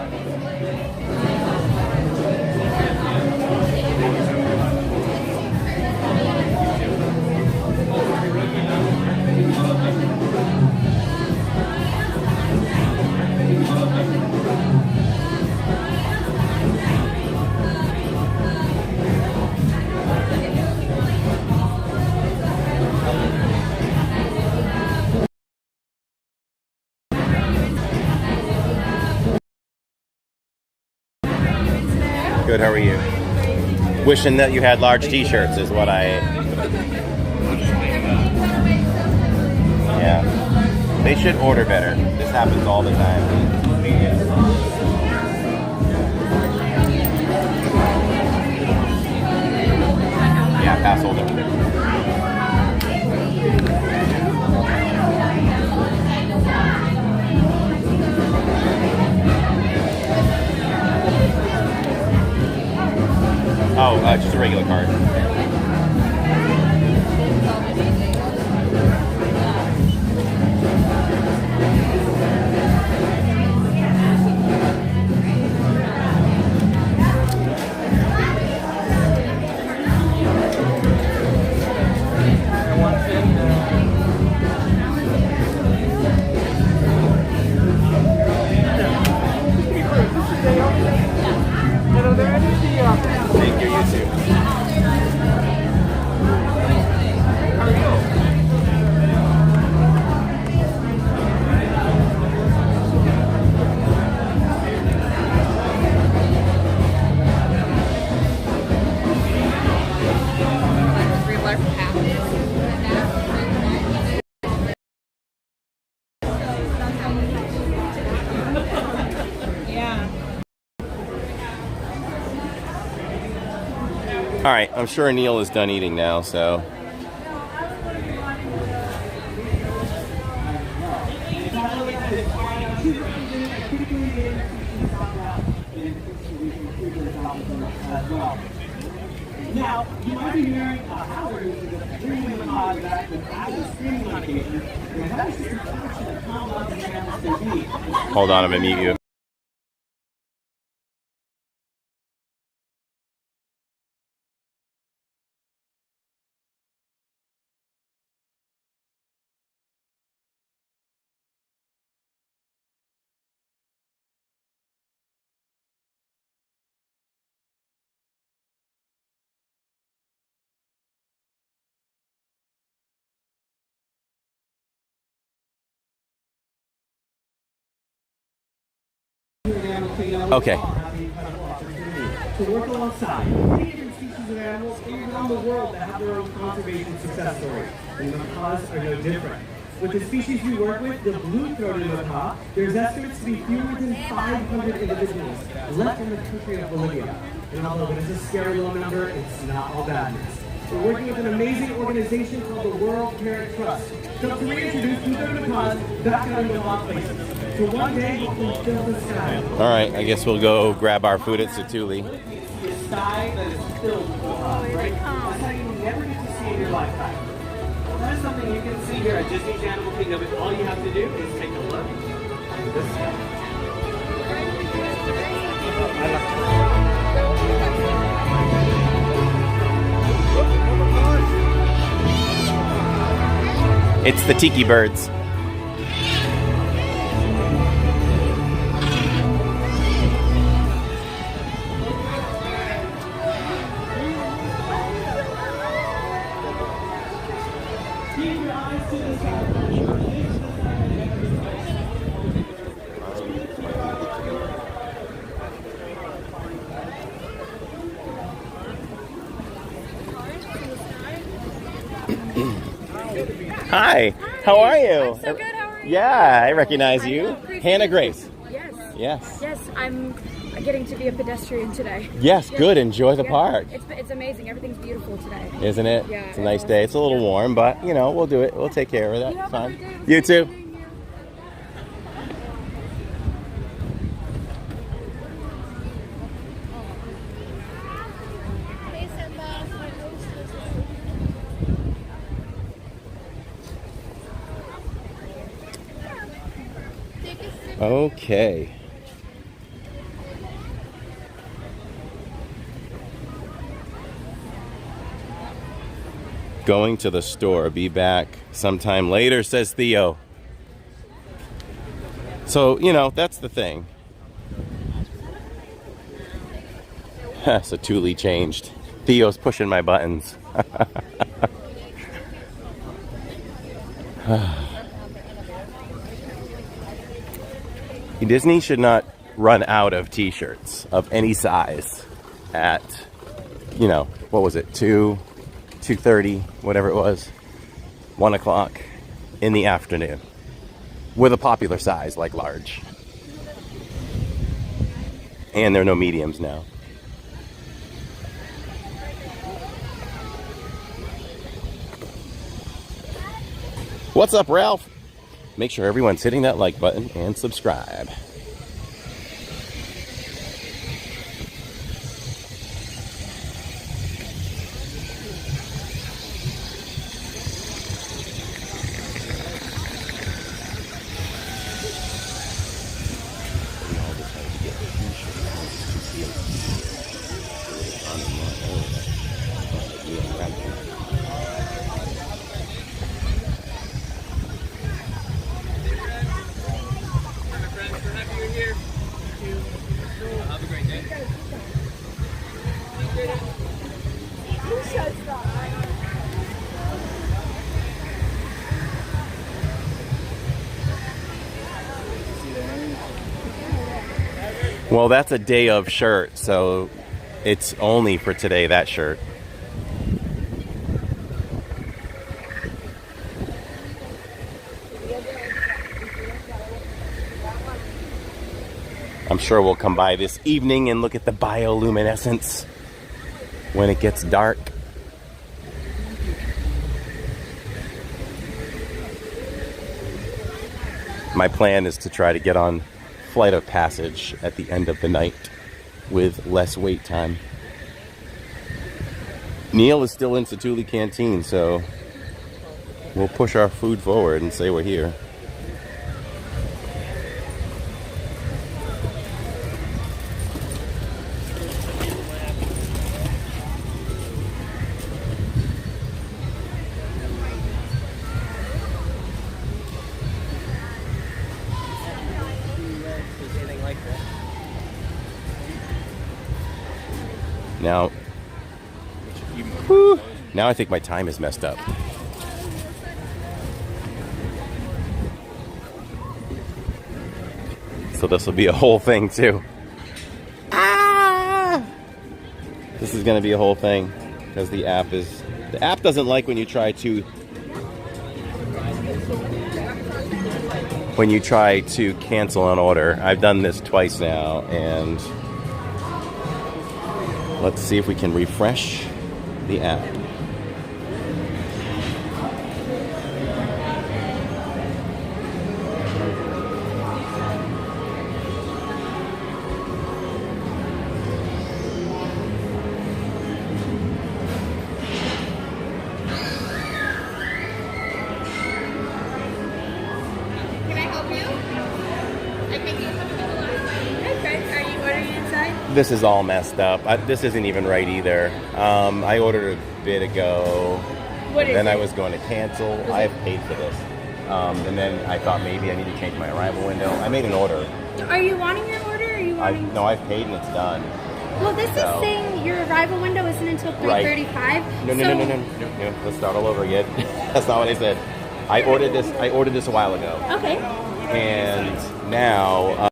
Good, how are you? Wishing that you had large t-shirts is what I... Yeah. They should order better. This happens all the time. Yeah, pass holder. Oh, just a regular card. Thank you, you too. All right, I'm sure Neil is done eating now, so. Now, you might be hearing Howard, who's a dreaming macabre that was actually screaming on occasion. And that is just a fraction of how much the animals can be. Hold on, I'm gonna mute you. Okay. To work alongside many different species of animals around the world that have their own conservation success stories. And the macaques are no different. With the species we work with, the blue-throated macaque, there's estimates to be fewer than 500 individuals left in the country of Bolivia. And although it is a scary low number, it's not all badness. We're working with an amazing organization called the World Parrot Trust to reintroduce blue-throated macaques back out into wild places. So one day, we'll fill the sky. All right, I guess we'll go grab our food at Satuli. The sky that is filled with macaques, right? That's how you never get to see in your lifetime. Well, that is something you can see here at Disney's Animal Kingdom, and all you have to do is take a look at the sky. It's the tiki birds. Hi, how are you? I'm so good, how are you? Yeah, I recognize you. Hannah Grace. Yes. Yes. Yes, I'm getting to be a pedestrian today. Yes, good. Enjoy the park. It's amazing. Everything's beautiful today. Isn't it? Yeah. It's a nice day. It's a little warm, but you know, we'll do it. We'll take care of that. It's fine. You too. Okay. Going to the store. Be back sometime later, says Theo. So, you know, that's the thing. Satuli changed. Theo's pushing my buttons. Disney should not run out of t-shirts of any size at, you know, what was it, 2:30, whatever it was, 1 o'clock in the afternoon, with a popular size like large. And there are no mediums now. What's up, Ralph? Make sure everyone's hitting that like button and subscribe. Well, that's a day of shirt, so it's only for today, that shirt. I'm sure we'll come by this evening and look at the bioluminescence. when it gets dark. My plan is to try to get on Flight of Passage at the end of the night with less wait time. Neil is still in Satuli Canteen, so we'll push our food forward and say we're here. Now, now I think my time is messed up. So this will be a whole thing too. Ah! This is going to be a whole thing because the app doesn't like when you try to cancel an order. I've done this twice now, and let's see if we can refresh the app. This is all messed up. This isn't even right either. I ordered a bit ago. What is then it? I was going to cancel. I've paid for this. And then I thought maybe I need to change my arrival window. I made an order. Are you wanting your order? Or are you wanting? No, I've paid and it's done. Well, this is saying your arrival window isn't until 3:35. Right. No. Let's start all over again. That's not what I said. I ordered this a while ago. Okay. And now.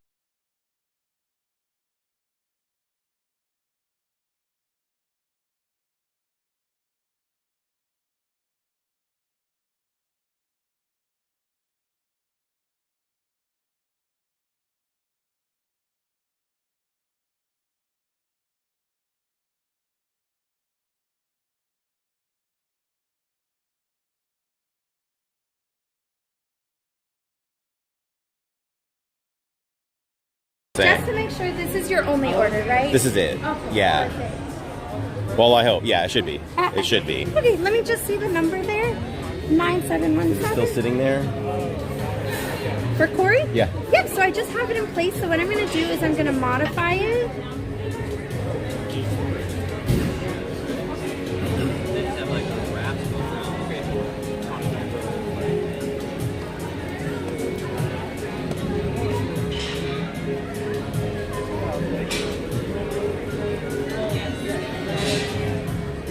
Just to make sure this is your only order, right? This is it. Okay. Yeah. Perfect. Well, I hope. Yeah, it should be. It should be. Okay, let me just see the number there. 9717. Is it still sitting there? For Corey? Yeah. Yep, so I just have it in place. So what I'm going to do is I'm going to modify it.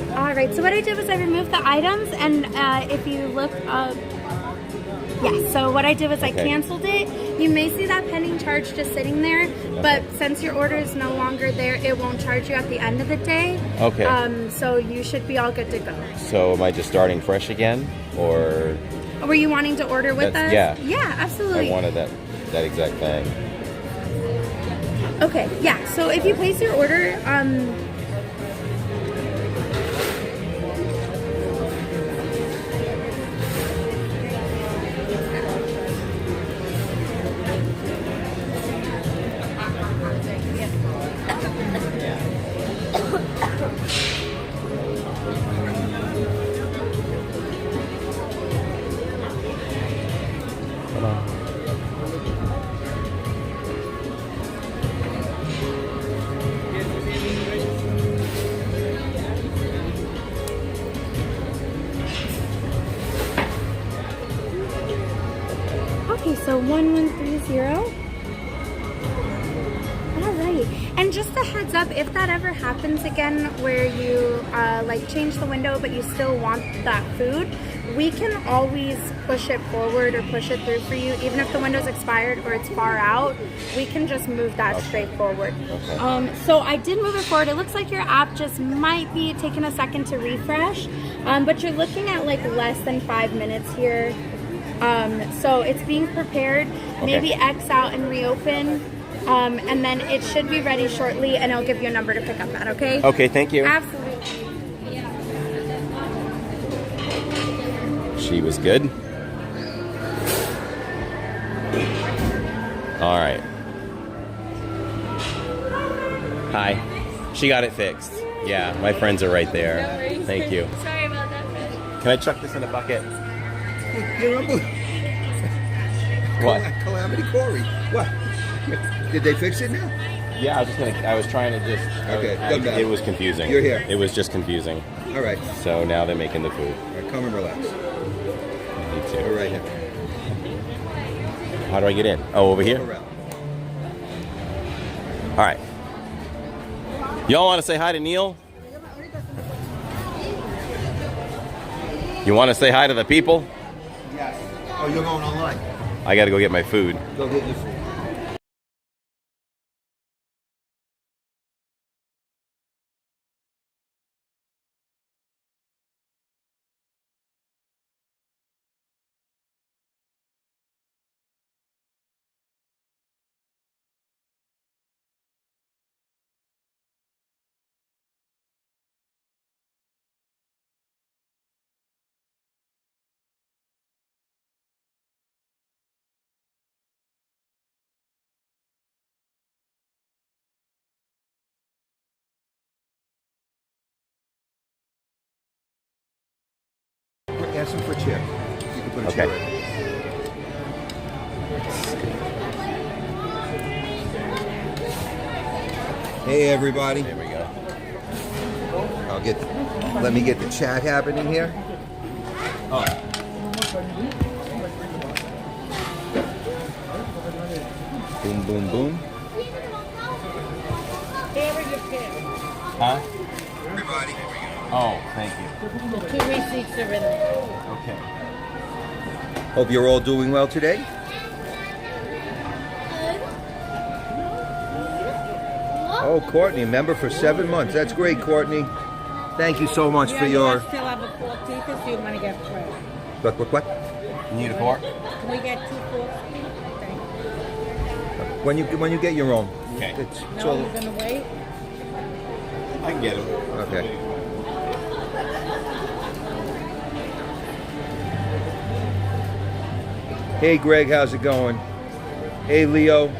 Alright, so what I did was I removed the items, and if you look up, yeah, so what I did was I canceled it. You may see that pending charge just sitting there, but since your order is no longer there, it won't charge you at the end of the day. Okay. So you should be all good to go. So am I just starting fresh again, or? Were you wanting to order with us? Yeah. Yeah, absolutely. I wanted that exact thing. Okay, yeah, so if you place your order, okay, so 1130. Alright, and just a heads up, if that ever happens again where you like change the window but you still want that food, we can always push it forward or push it through for you. Even if the window's expired or it's far out, we can just move that straight forward. Okay. So I did move it forward. It looks like your app just might be taking a second to refresh, but you're looking at like less than 5 minutes here. So it's being prepared. Maybe X out and reopen, and then it should be ready shortly, and I'll give you a number to pick up at, okay? Okay, thank you. Absolutely. she was good. All right. Hi. She got it fixed. Yeah, my friends are right there. No worries. Thank you. Sorry about that. Can I chuck this in a bucket? What? Calamity Corey. What? Did they fix it now? Yeah, I was trying to just. Okay, it was confusing. You're here. It was just confusing. All right. So now they're making the food. All right, come and relax. Me too. All right here. How do I get in? Oh, over here? All right. Y'all want to say hi to Neil? You want to say hi to the people? Yes. Oh, you're going online. I got to go get my food. Go get your food. Ask him for a chair. You can put a chair right there. Hey everybody. There we go. Let me get the chat happening here. Oh. Boom, boom, boom. Huh? Everybody. Oh, thank you. The 2 receipts are in there. Okay. Hope you're all doing well today. Oh, Courtney, member for 7 months. That's great, Courtney. Thank you so much for your... You still have a fork teeth, or do you want to get four? What? You need a fork? Can we get 2 forks? When you get your own. Okay. No, you're going to wait? I can get them. Okay. Hey, Greg, how's it going? Hey, Leo.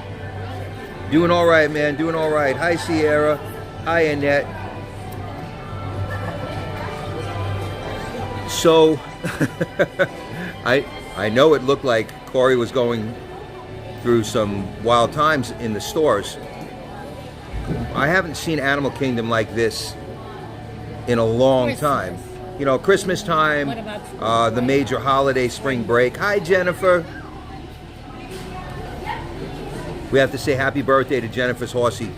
Doing all right, man. Doing all right. Hi, Sierra. Hi, Annette. So, I know it looked like Corey was going through some wild times in the stores. I haven't seen Animal Kingdom like this in a long time. You know, Christmas time, the major holiday, spring break. Hi, Jennifer. We have to say happy birthday to Jennifer's horsey.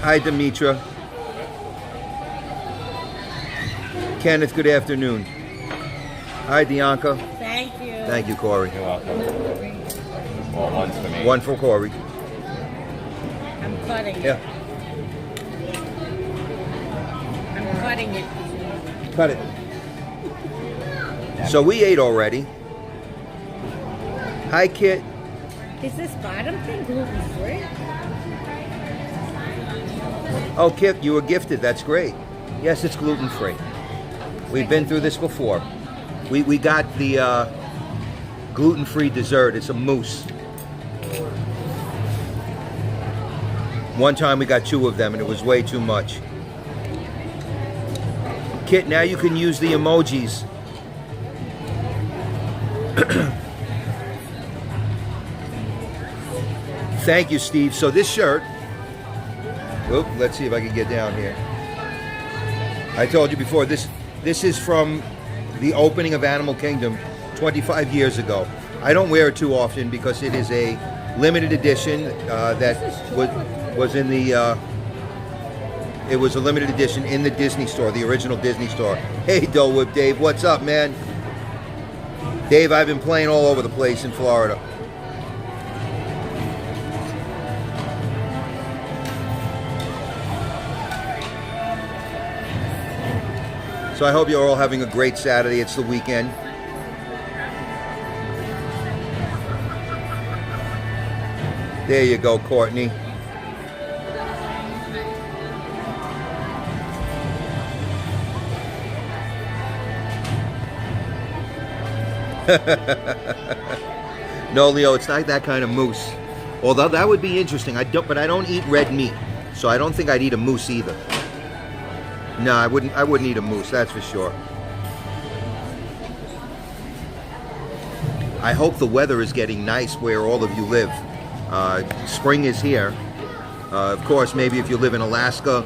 Hi, Demetra. Kenneth, good afternoon. Hi, Dianca. Thank you. Thank you, Corey. You're welcome. Well, one's for me. One for Corey. I'm cutting it. Yeah. I'm cutting it. Cut it. So we ate already. Hi, Kit. Is this bottom thing gluten-free? Oh, Kit, you were gifted. That's great. Yes, it's gluten-free. We've been through this before. We got the gluten-free dessert. It's a mousse. One time we got 2 of them and it was way too much. Kit, now you can use the emojis. Thank you, Steve. So this shirt, let's see if I can get down here. I told you before, this is from the opening of Animal Kingdom 25 years ago. I don't wear it too often because it is a limited edition that was in the it was a limited edition in the Disney store, the original Disney store. Hey, Dole Whip Dave, what's up, man? Dave, I've been playing all over the place in Florida. So I hope you're all having a great Saturday. It's the weekend. There you go, Courtney. No, Leo, it's not that kind of moose. Although that would be interesting. But I don't eat red meat, so I don't think I'd eat a moose either. No, I wouldn't eat a moose. That's for sure. I hope the weather is getting nice where all of you live. Spring is here. Of course, maybe if you live in Alaska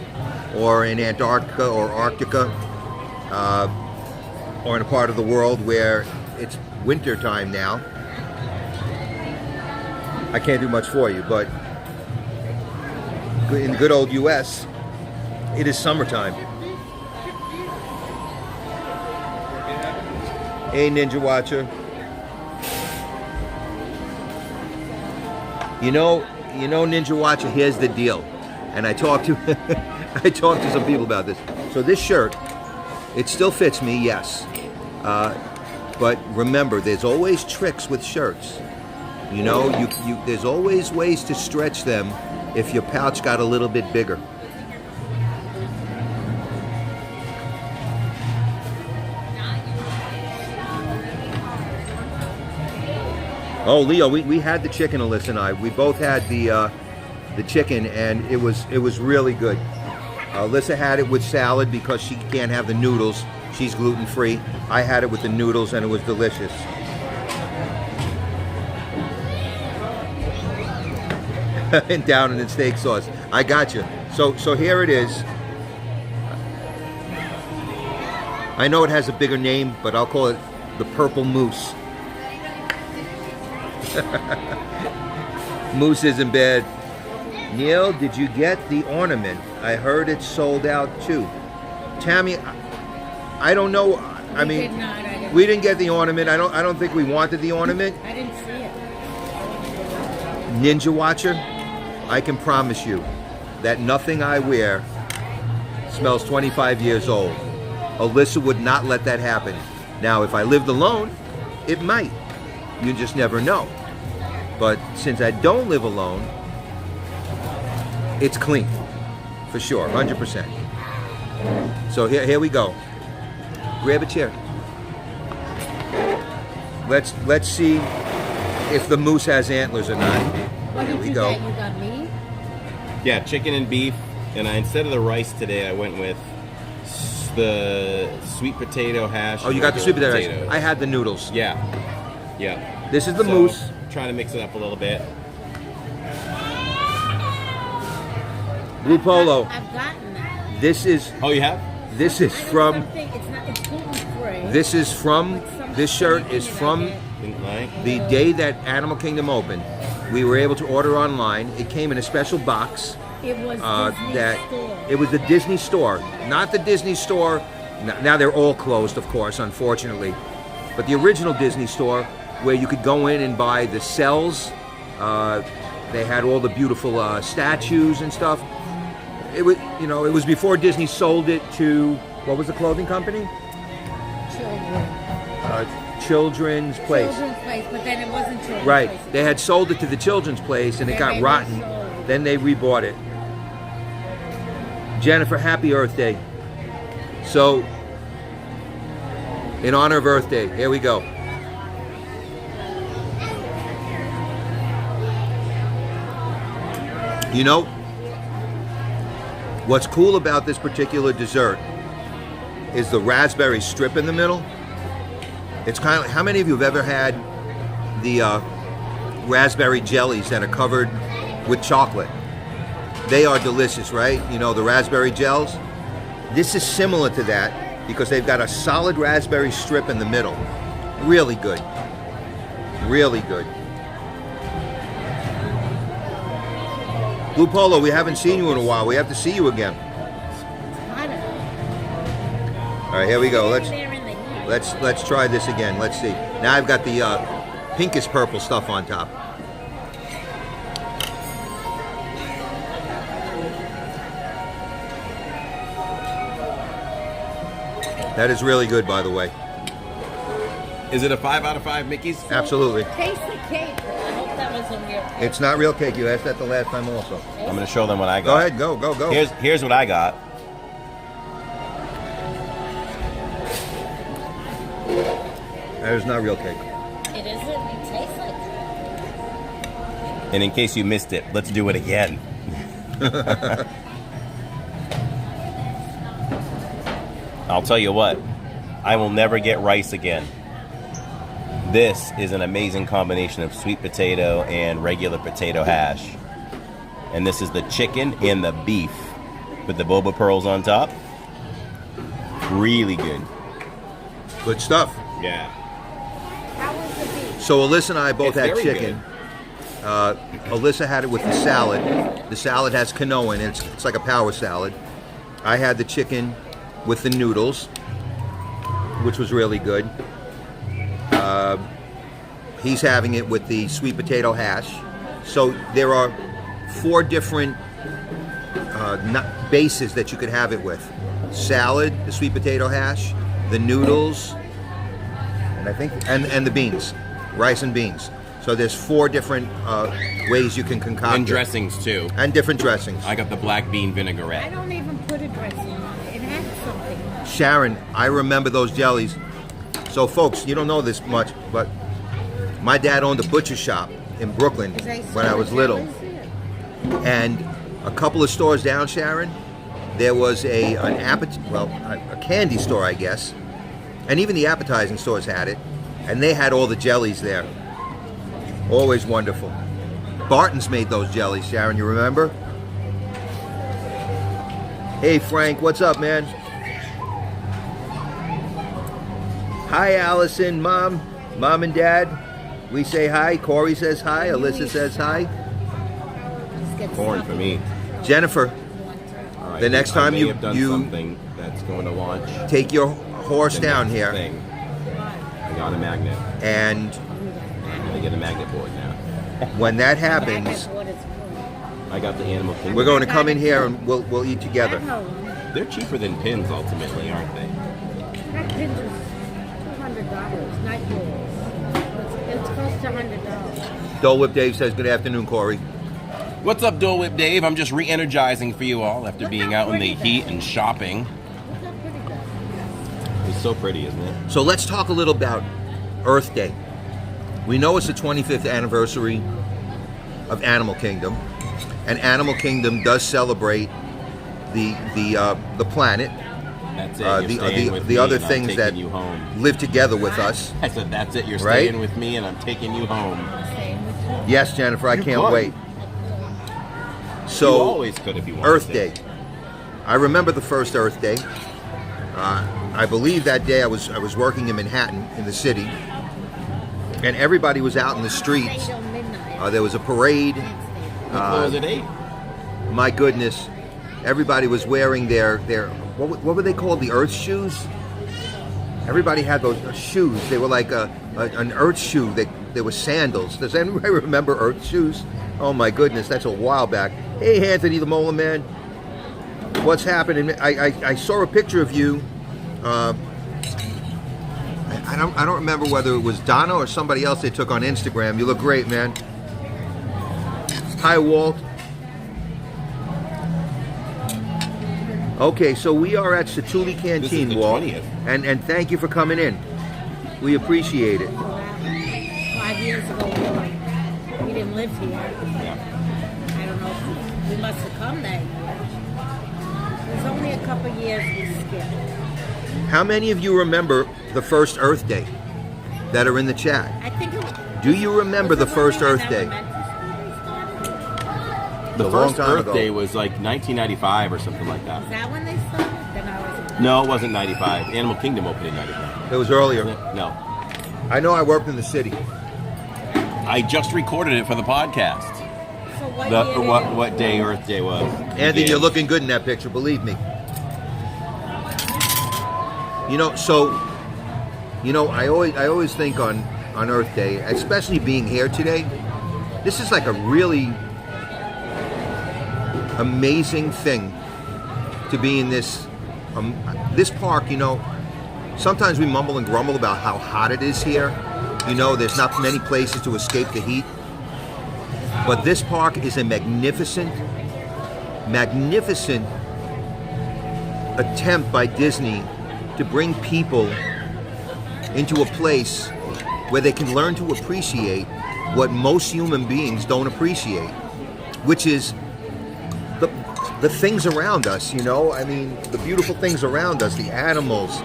or in Antarctica or Arctica, or in a part of the world where it's winter time now, I can't do much for you, but in the good old US, it is summertime. Hey, Ninja Watcher. You know, Ninja Watcher, here's the deal. And I talked to some people about this. So this shirt, it still fits me, yes. But remember, there's always tricks with shirts. You know, there's always ways to stretch them if your pouch got a little bit bigger. Oh, Leo, we had the chicken, Alyssa and I. We both had the chicken, and it was really good. Alyssa had it with salad because she can't have the noodles. She's gluten-free. I had it with the noodles, and it was delicious. And down in steak sauce. I got you. So here it is. I know it has a bigger name, but I'll call it the Purple Moose. Moose isn't bad. Neil, did you get the ornament? I heard it's sold out too. Tammy, I don't know. I mean, we didn't get the ornament. I don't think we wanted the ornament. I didn't see it. Ninja Watcher, I can promise you that nothing I wear smells 25 years old. Alyssa would not let that happen. Now, if I lived alone, it might. You just never know. But since I don't live alone, it's clean, for sure, 100%. So here we go. Grab a chair. Let's see if the moose has antlers or not. What Here did we you go. get? You got meat? Yeah, chicken and beef. And instead of the rice today, I went with the sweet potato hash. Oh, you got the sweet potato rice. potatoes. I had the noodles. Yeah. This is the moose. Trying to mix it up a little bit. Blue Polo. I've gotten that. This is. Oh, you have? This is from. It's gluten-free. This is from. This shirt is from the day that Animal Kingdom opened. We were able to order online. It came in a special box. It was That it was the Disney store, not the Disney store. Now they're all closed, of course, unfortunately. But the original Disney store, where you could go in and buy the cells. They had all the beautiful statues and stuff. It was, it was before Disney sold it to, what was the clothing company? Children's Place. Children's Place, but then it wasn't Children's Right. Place. They had sold it to the Children's Place, and it got rotten. Then they rebought it. Jennifer, happy Earth Day. So, in honor of Earth Day, here we go. You know, what's cool about this particular dessert is the raspberry strip in the middle. It's kind of, how many of you have ever had the raspberry jellies that are covered with chocolate? They are delicious, right? You know, the raspberry gels. This is similar to that because they've got a solid raspberry strip in the middle. Really good. Really good. Blue Polo, we haven't seen you in a while. We have to see you again. All right, here we go. Let's try this again. Let's see. Now I've got the pinkish purple stuff on top. That is really good, by the way. Is it a 5 out of 5 Mickey's? Absolutely. Taste the cake. I hope that wasn't real cake. It's not real cake. You asked that the last time also. I'm going to show them what I got. Go ahead. Go. Here's what I got. That is not real cake. It isn't. It tastes like. And in case you missed it, let's do it again. I'll tell you what, I will never get rice again. This is an amazing combination of sweet potato and regular potato hash. And this is the chicken and the beef with the boba pearls on top. Really good. Good stuff. Yeah. How was the beef? So Alyssa and I both It's had very chicken. Alyssa had it with the salad. The salad has quinoa in it. It's like a power salad. I had the chicken with the noodles, which was really good. He's having it with the sweet potato hash. So there are 4 different bases that you could have it with. Salad, the sweet potato hash, the noodles, and I think and the beans, rice and beans. So there's 4 different ways you can concoct And it. dressings too. And different dressings. I got the black bean I vinaigrette. don't even put a dressing on it. It has something. Sharon, I remember those jellies. So folks, you don't know this much, but my dad owned a butcher shop in Brooklyn when I was little. And a couple of stores down, Sharon, there was a candy store, I guess. And even the appetizing stores had it. And they had all the jellies there. Always wonderful. Barton's made those jellies, Sharon, you remember? Hey Frank, what's up, man? Hi Allison, Mom and Dad. We say hi. Corey says hi. Alyssa says hi. Corn for me. Jennifer, All right, the next I time may you have done something that's going to launch. take your horse the down next here, thing. I got a magnet. and I'm gonna get a magnet board now. when that happens, I got the animal kingdom. we're going to come in here and we'll eat together. They're cheaper than pins ultimately, aren't they? That pins is $200, not yours. It's close to $100. Dole Whip Dave says, good afternoon, Corey. What's up, Dole Whip Dave? I'm just re-energizing for you all after being out in the heat and shopping. It's so pretty, isn't it? So let's talk a little about Earth Day. We know it's the 25th anniversary of Animal Kingdom, and Animal Kingdom does celebrate the planet. That's it. You're staying with the me other and I'm things taking that you home. live together with us. I said, that's it. You're Right? staying with me and I'm taking you home. Yes, Jennifer, I You can't could. wait. So You always could if you wanted Earth to. Day. I remember the first Earth Day. I believe that day I was working in Manhattan in the city, and everybody was out in the streets. There was a parade. We close at 8. My goodness, everybody was wearing their what were they called? The Earth shoes. Everybody had those shoes. They were like an Earth shoe. They were sandals. Does anybody remember Earth shoes? Oh my goodness, that's a while back. Hey, Anthony the Mola Man, what's happening? I saw a picture of you. I don't remember whether it was Donna or somebody else they took on Instagram. You look great, man. Hi, Walt. Okay, so we are at Satuli Canteen, This is the Walt, 20th. and thank you for coming in. We appreciate it. 5 years ago, we didn't live here. I don't know if we must have come that year. There's only a couple years we skipped. How many of you remember the first Earth Day that are in the chat? I think it Do you remember the first Earth Day? The A long first time Earth ago. Day was like 1995 or something like that. Is that when they started? Then I was No, it wasn't 95. Animal Kingdom opened in 95. It was earlier. No. I know I worked in the city. I just recorded it for the podcast. So what The, year what day Earth Day was. Anthony, you're looking good in that picture, believe me. You know, I always think on Earth Day, especially being here today, this is like a really amazing thing to be in this park. You know, sometimes we mumble and grumble about how hot it is here. You know, there's not many places to escape the heat. But this park is a magnificent attempt by Disney to bring people into a place where they can learn to appreciate what most human beings don't appreciate, which is the things around us, you know? I mean, the beautiful things around us, the animals,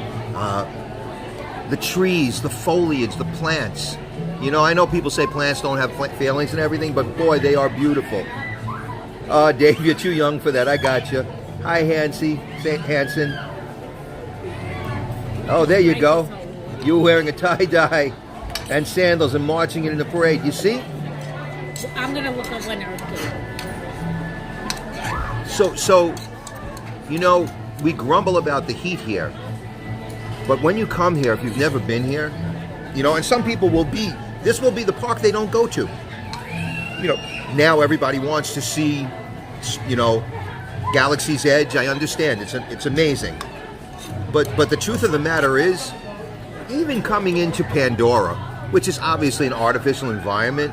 the trees, the foliage, the plants. You know, I know people say plants don't have feelings and everything, but boy, they are beautiful. Dave, you're too young for that. I got you. Hi, Hanson. Oh, there you go. You were wearing a tie-dye and sandals and marching in the parade. You see? I'm going to look up when Earth Day. So, you know, we grumble about the heat here. But when you come here, if you've never been here, you know, and some people this will be the park they don't go to. You know, now everybody wants to see, you know, Galaxy's Edge. I understand, it's amazing. But the truth of the matter is, even coming into Pandora, which is obviously an artificial environment,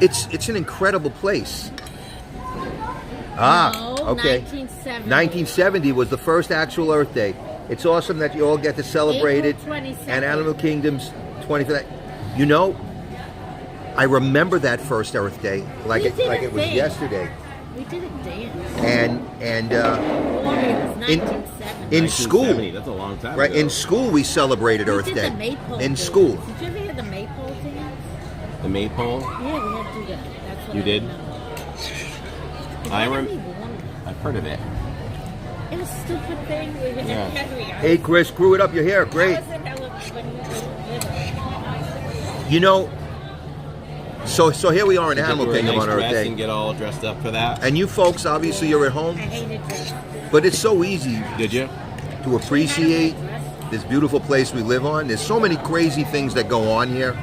it's an incredible place. Okay. 1970 was the first actual Earth Day. It's awesome that you all get to celebrate it. And Animal Kingdom's 25th. You know, I remember that first Earth Day like it was yesterday. We did a dance. And in school, that's a long time right? ago. In school, we celebrated Earth Day. In school. Did you ever hear the maypole dance? The maypole? Yeah, we had to do that. That's what You did? Remember. I've heard of it. It was a stupid thing. We were Hey, Chris, screw it up your hair. Great. You know, so here we are in Animal Kingdom on Earth Day. And get all dressed up for that. And you folks, obviously, you're at home. I hated dress. But it's so easy. Did you? To appreciate this beautiful place we live on. There's so many crazy things that go on here.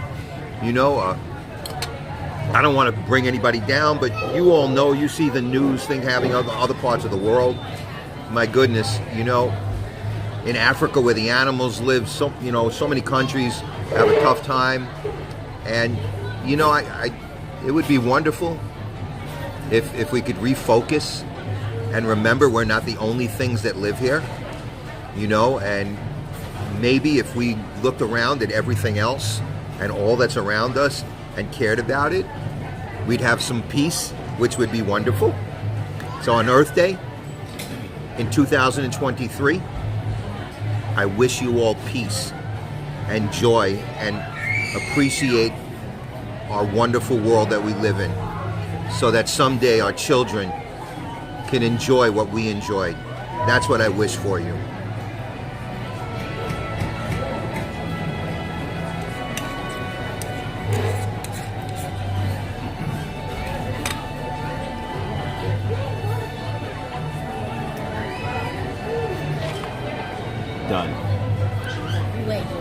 You know, I don't want to bring anybody down, but you all know, you see the news thing happening in other parts of the world. My goodness, you know, in Africa where the animals live, so many countries have a tough time. And, you know, it would be wonderful if we could refocus and remember we're not the only things that live here, you know, and maybe if we looked around at everything else and all that's around us and cared about it, we'd have some peace, which would be wonderful. So on Earth Day in 2023, I wish you all peace and joy and appreciate our wonderful world that we live in, so that someday our children can enjoy what we enjoyed. That's what I wish for you. Done.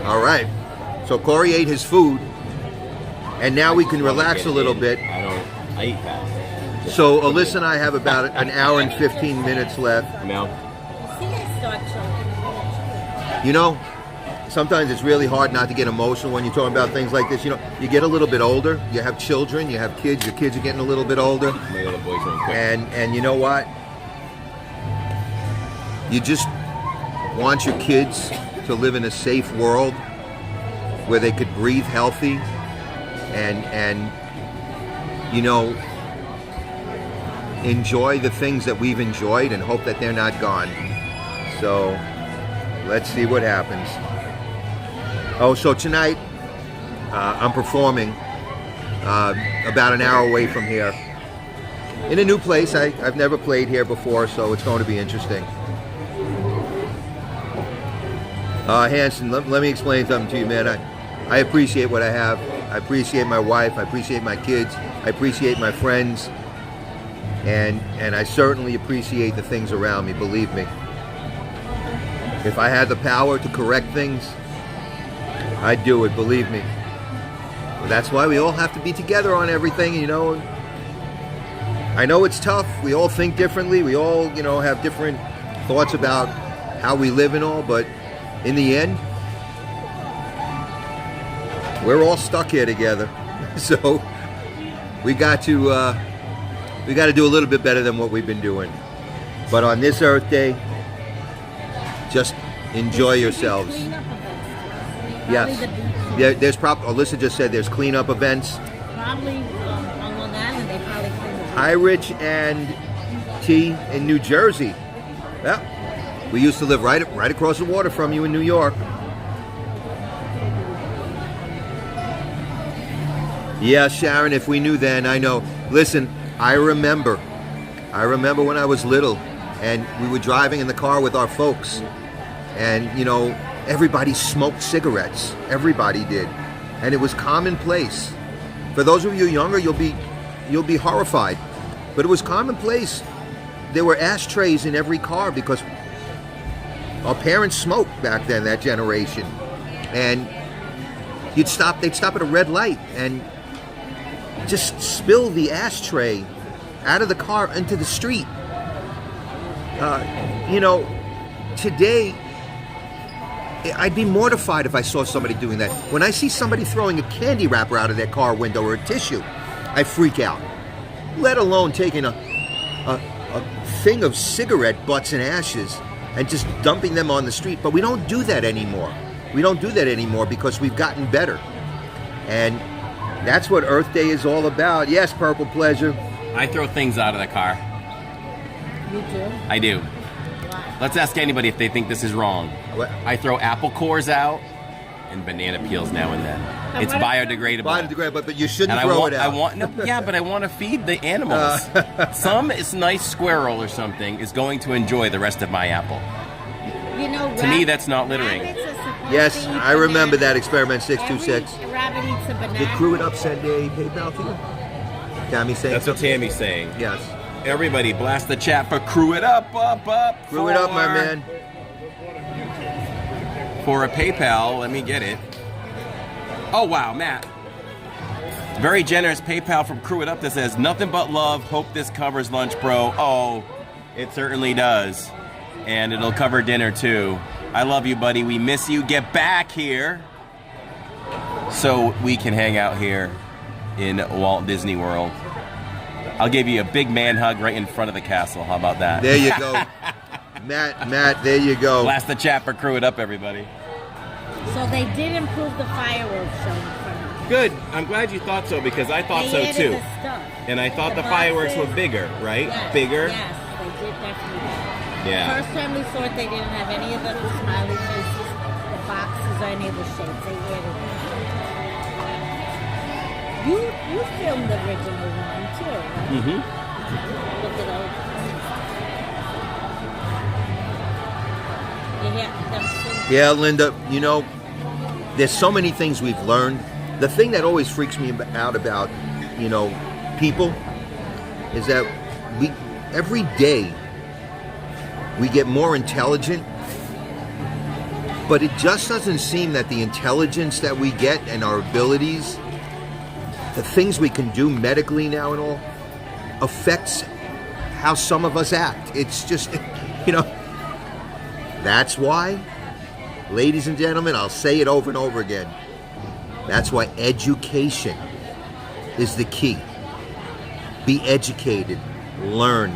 All right. So Corey ate his food, and now we can relax a little bit. I eat fast. So Alyssa and I have about an hour and 15 minutes left. Mel? You know, sometimes it's really hard not to get emotional when you're talking about things like this. You know, you get a little bit older, you have children, you have kids, your kids are getting a little bit older. My little boy's going quick. And you know what? You just want your kids to live in a safe world where they could breathe healthy and you know, enjoy the things that we've enjoyed and hope that they're not gone. So let's see what happens. Oh, so tonight I'm performing about an hour away from here in a new place. I've never played here before, so it's going to be interesting. Hanson, let me explain something to you, man. I appreciate what I have. I appreciate my wife. I appreciate my kids. I appreciate my friends. And I certainly appreciate the things around me, believe me. If I had the power to correct things, I'd do it, believe me. But that's why we all have to be together on everything, you know. I know it's tough. We all think differently. We all, you know, have different thoughts about how we live and all, but in the end, we're all stuck here together. So we got to do a little bit better than what we've been doing. But on this Earth Day, just enjoy yourselves. Yes. There's Alyssa just said there's cleanup events. Probably on Long Island, they probably clean the High Ridge and T in New Jersey. Yeah, we used to live right across the water from you in New York. Yeah, Sharon, if we knew then, I know. Listen, I remember when I was little and we were driving in the car with our folks and, you know, everybody smoked cigarettes. Everybody did. And it was commonplace. For those of you younger, you'll be horrified. But it was commonplace. There were ashtrays in every car because our parents smoked back then, that generation. And they'd stop at a red light and just spill the ashtray out of the car into the street. You know, today, I'd be mortified if I saw somebody doing that. When I see somebody throwing a candy wrapper out of their car window or a tissue, I freak out. Let alone taking a thing of cigarette butts and ashes and just dumping them on the street. But we don't do that anymore. We don't do that anymore because we've gotten better. And that's what Earth Day is all about. Yes, Purple Pleasure. I throw things out of the car. You do? I do. Why? Let's ask anybody if they think this is wrong. What? I throw apple cores out and banana peels now and then. It's biodegradable. Biodegradable, but you shouldn't throw it out. But I want to feed the animals. Some nice squirrel or something is going to enjoy the rest of my apple. You know, to me, that's not littering. Yes, I remember that experiment 626. A rabbit eats a banana. Did Crew It Up send a PayPal to you? Tammy's saying. That's what Tammy's saying. Yes. Everybody blast the chat for Crew It Up, up. Crew It Up, my man. For a PayPal, let me get it. Oh, wow, Matt. Very generous PayPal from Crew It Up that says, nothing but love. Hope this covers lunch, bro. Oh, it certainly does. And it'll cover dinner, too. I love you, buddy. We miss you. Get back here so we can hang out here in Walt Disney World. I'll give you a big man hug right in front of the castle. How about that? There you go. Matt, there you go. Blast the chat for Crew It Up, everybody. So they did improve the fireworks show in front of Good. I'm glad you thought so because I thought so added too. the stuff. And I thought the boxes. fireworks were bigger, right? Yes, Bigger. Yes, they did definitely. Yeah. First time we saw it, they didn't have any of the smiley faces, the boxes, or any of the shapes. They added them. You filmed the original one too, right? Mm-hmm. Look at all. Yeah, Linda, you know, there's so many things we've learned. The thing that always freaks me out about, you know, people is that every day we get more intelligent, but it just doesn't seem that the intelligence that we get and our abilities, the things we can do medically now and all, affects how some of us act. It's just, you know, that's why, ladies and gentlemen, I'll say it over and over again. That's why education is the key. Be educated. Learn.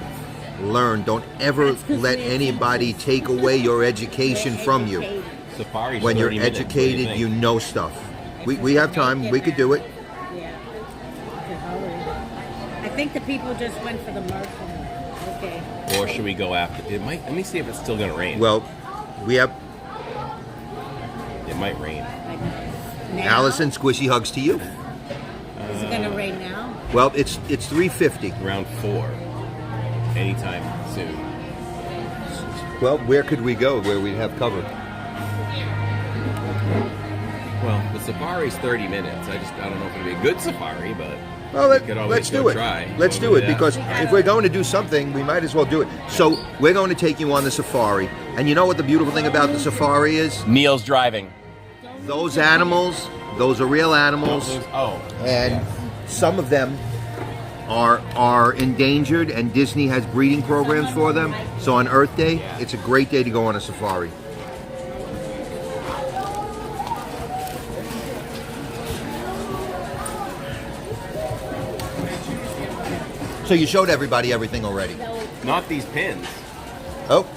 Don't ever let anybody take away your education from you. Safari's when you're 30 minutes. educated, you know stuff. We have time. We could do it. Yeah. I think the people just went for the Murphy. Okay. Or should we go after? It might. Let me see if it's still gonna rain. Well, we have. It might rain. Now? Allison, squishy hugs to you. Is it gonna rain now? Well, it's 3:50. Round 4. Anytime soon. Well, where could we go where we'd have cover? Well, the safari's 30 minutes. I don't know if it'll be a good safari, but well, we could always let's do go it. try. Let's do it because if we're going to do something, we might as well do it. So we're going to take you on the safari, and you know what the beautiful thing about the safari is? Neil's driving. Those animals, those are real animals, and some of them are endangered, and Disney has breeding programs for them. So on Earth Day, it's a great day to go on a safari. So you showed everybody everything already. Not these pins. Oh.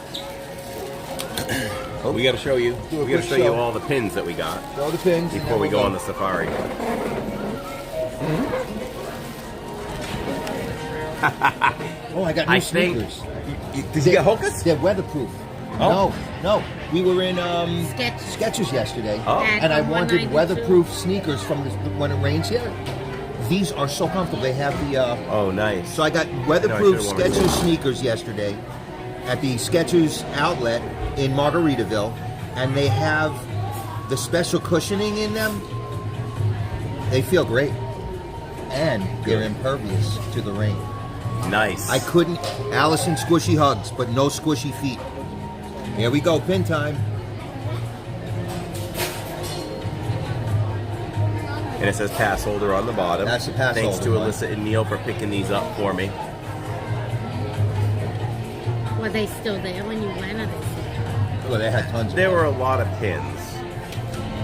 We got to show you. Do a We got to quick show you show. all the pins that we got All the pins. and before then we we'll go on the safari. Oh, I got new I think- sneakers. Did you get Hokas? They're weatherproof. Oh. No. We were in Skechers. Skechers yesterday, Oh. and I From wanted 192. weatherproof sneakers from when it rains here. These are so comfortable. They have the. Oh, nice. So I got No, weatherproof I should've worn Skechers sneakers yesterday at the Skechers outlet in Margaritaville, and they have the special cushioning in them. They feel great, and they're impervious to the rain. Nice. I couldn't. Allison squishy hugs, but no squishy feet. Here we go, pin time. And it says pass holder on the bottom. That's the pass Thanks holder to one. Alyssa and Neil for picking these up for me. Were they still there when you went? Or they still? Well, they had tons of There them. were a lot of pins.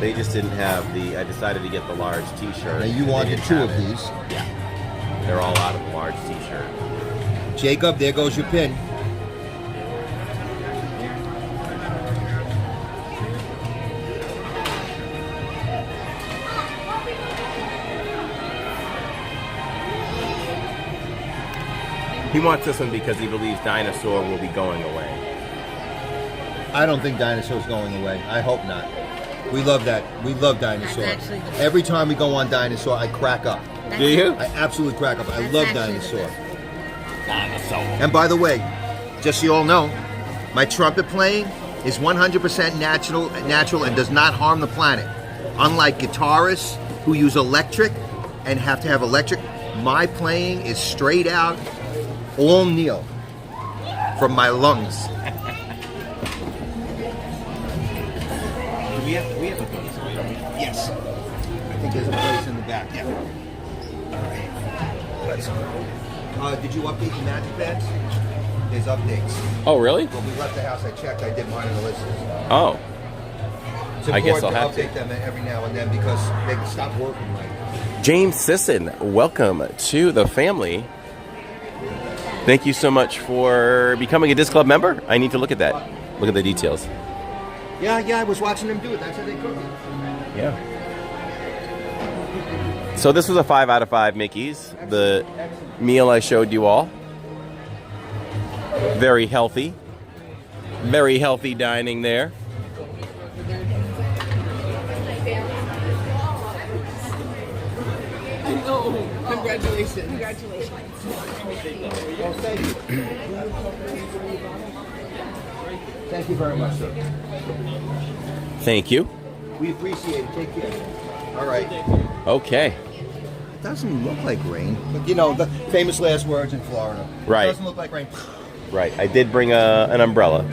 They just didn't have the. I decided to get the large T-shirt. Now you They wanted didn't two have of it. these. Yeah. They're all out of the large T-shirt. Jacob, there goes your pin. He wants this one because he believes dinosaur will be going away. I don't think Dinosaur's going away. I hope not. We love that. We love Dinosaur. That's actually the- Every time we go on Dinosaur, I crack up. That's- Do you? I absolutely crack up. I That's love actually the Dinosaur. best. Dinosaur. And by the way, just so you all know, my trumpet playing is 100% natural and does not harm the planet. Unlike guitarists who use electric and have to have electric, my playing is straight out, all Neil, from my lungs. We have a place. Yes. I think there's a place in the back. Yeah. All right. Let's go. Did you update the magic bands? There's updates. Oh, really? When we left the house, I checked. I did mine on the list. Oh. It's I guess important I'll have to update them every now and then because they can stop working right. James Sisson, welcome to the family. Thank you so much for becoming a Diz Club member. I need to look at that. Look at the details. Yeah, I was watching them do it. That's how they cook it. Yeah. So this was a 5 out of 5 Mickey's. The meal I showed you all. Very healthy. Very healthy dining there. Oh, congratulations. Congratulations. Well, thank you. Thank you very much, sir. Thank you. We appreciate it. Take care. All right. Okay. It doesn't look like rain, but you know the famous last words in Florida. Right. It doesn't look like rain. Right. I did bring an umbrella.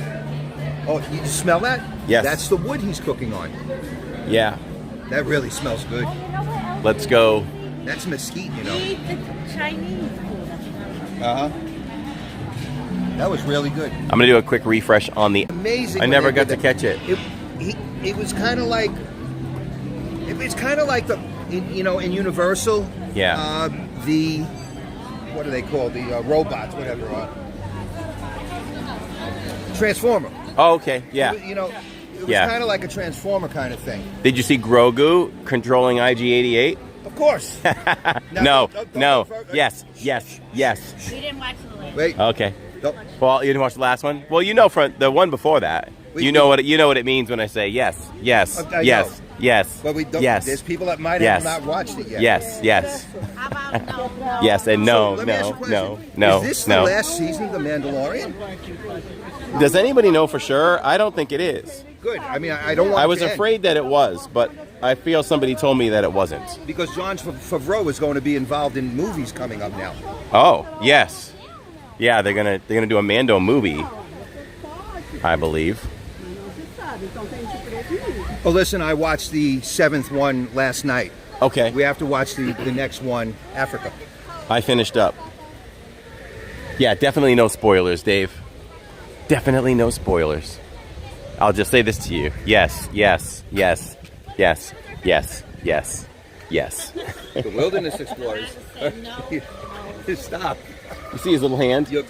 Oh, you smell that? Yes. That's the wood he's cooking on. Yeah. That really smells good. Let's go. That's mesquite, you know. Eat the Chinese food. Uh huh. That was really good. I'm gonna do a quick refresh on the. Amazing. I when never they got did to that. catch it. It was kind of like. It's kind of like in Universal. Yeah. The what are they called? The robots, whatever. Transformer. Oh, okay. Yeah. It was Yeah. kind of like a Transformer kind of thing. Did you see Grogu controlling IG-88? Of course. No. don't- Yes. We didn't watch the last. Wait. Okay. Nope. Well, you didn't watch the last one. Well, you know from the one before that. You know what it means when I say yes, yes, I yes, know. yes, But we don't. yes. There's people that might Yes. have not watched it yet. Yes. How about no? Yes, and no, So, let me ask you a no, question. no, Is this no. the last season of The Mandalorian? Does anybody know for sure? I don't think it is. Good. I mean, I don't want. I was to end, afraid that it was, but I feel somebody told me that it wasn't. because Jon Favreau is going to be involved in movies coming up now. Oh, yes. Yeah, they're gonna do a Mando movie, I believe. Well, listen, I watched the 7th one last night. Okay. We have to watch the next one, Africa. I finished up. Yeah, definitely no spoilers, Dave. Definitely no spoilers. I'll just say this to you. Yes. The Wilderness Explorers. Stop. You see his little hand? Yep.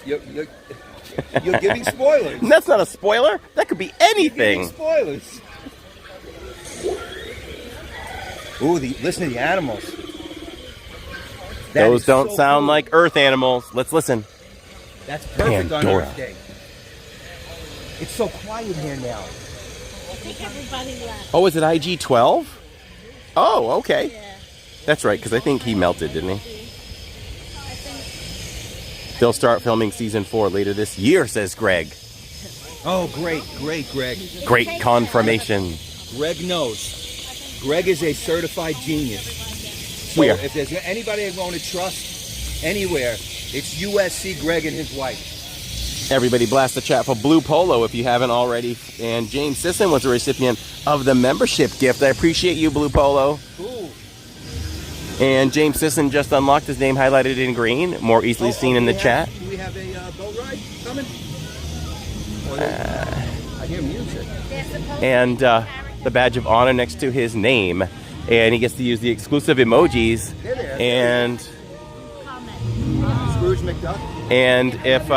You're giving spoilers. That's not a spoiler. That could be You're anything. giving spoilers. Ooh, listen to the animals. That Those is don't so sound cool. like Earth animals. Let's listen. That's perfect on Pandora. Earth Day. It's so quiet here now. I think everybody left. Oh, is it IG-12? Oh, okay. That's right, because I think he melted, didn't he? They'll start filming season 4 later this year, says Greg. Oh, great, Greg. Great confirmation. Greg knows. Greg is a certified genius. So We are. if there's anybody I'm going to trust anywhere, it's USC Greg and his wife. Everybody blast the chat for Blue Polo if you haven't already. And James Sisson was a recipient of the membership gift. I appreciate you, Blue Polo. Cool. And James Sisson just unlocked his name highlighted in green, more easily seen in the chat. Do we have a boat ride coming? I hear music. And the badge of honor next to his name. And he gets to use the exclusive emojis. Hey there. And Scrooge McDuck. And if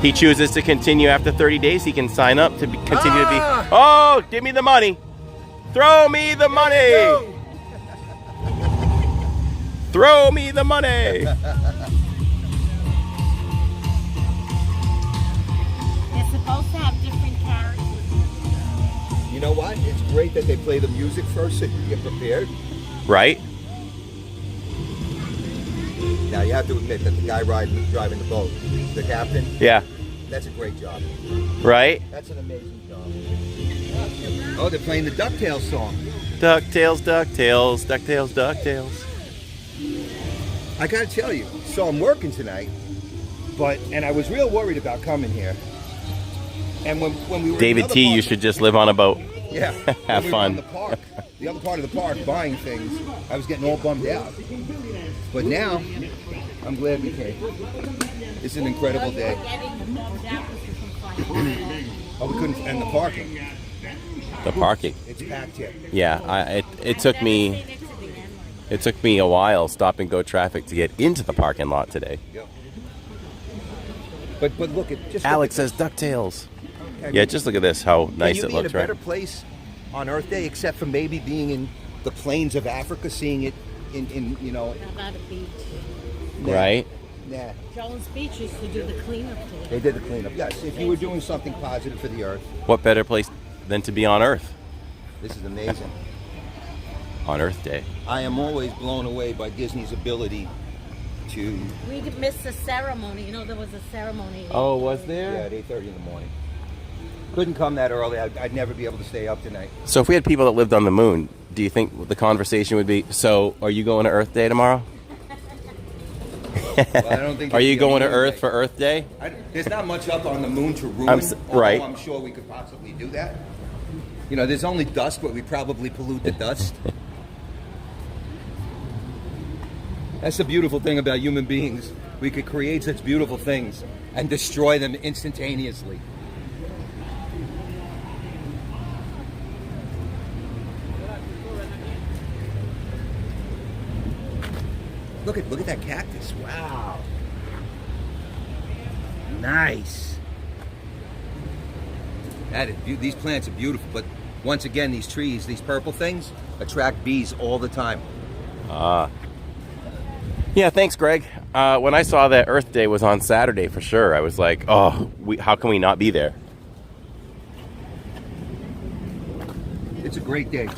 he chooses to continue after 30 days, he can sign up to continue to be. Oh, give me the money. Throw me the money. Throw me the money. They're supposed to have different characters. You know what? It's great that they play the music first so you get prepared. Right? Now you have to admit that the guy driving the boat, the captain, Yeah. that's a great job. Right? That's an amazing job. Oh, they're playing the DuckTales song. DuckTales, DuckTales, DuckTales, DuckTales. I gotta tell you, so I'm working tonight, and I was real worried about coming here. And when we were David in the T, other you part- should just live on a boat. Yeah, Have when we were fun. in the park, the other part of the park, buying things, I was getting all bummed out. But now, I'm glad we came. It's an incredible day. Oh, we couldn't end the parking. The parking. It's packed here. Yeah, it took me a while stop and go traffic to get into the parking lot today. Yep. But look at just Alex says DuckTales. Yeah, just look at this, how nice it Can you be in looks, a better right? place on Earth Day, except for maybe being in the plains of Africa, seeing it in you know. About a beach. Right? Nah. Jones Beach used to do the cleanup today. They did the cleanup. Yes, if you were doing something positive for the Earth, What better place than to be on Earth this is amazing. on Earth Day? I am always blown away by Disney's ability to. We missed the ceremony. You know, there was a ceremony. Oh, was there? Yeah, at 8:30 in the morning. Couldn't come that early. I'd never be able to stay up tonight. So if we had people that lived on the moon, do you think the conversation would be, so are you going to Earth Day tomorrow? Well, I don't think Are you there'd be a going to moon Earth day. for Earth Day? There's not much up on the moon to ruin. Right. I'm sure we could possibly do that. You know, there's only dust, but we probably pollute the dust. That's the beautiful thing about human beings. We could create such beautiful things and destroy them instantaneously. Look at that cactus. Wow. Nice. These plants are beautiful, but once again, these trees, these purple things, attract bees all the time. Yeah, thanks, Greg. When I saw that Earth Day was on Saturday for sure, I was like, oh, how can we not be there? It's a great day.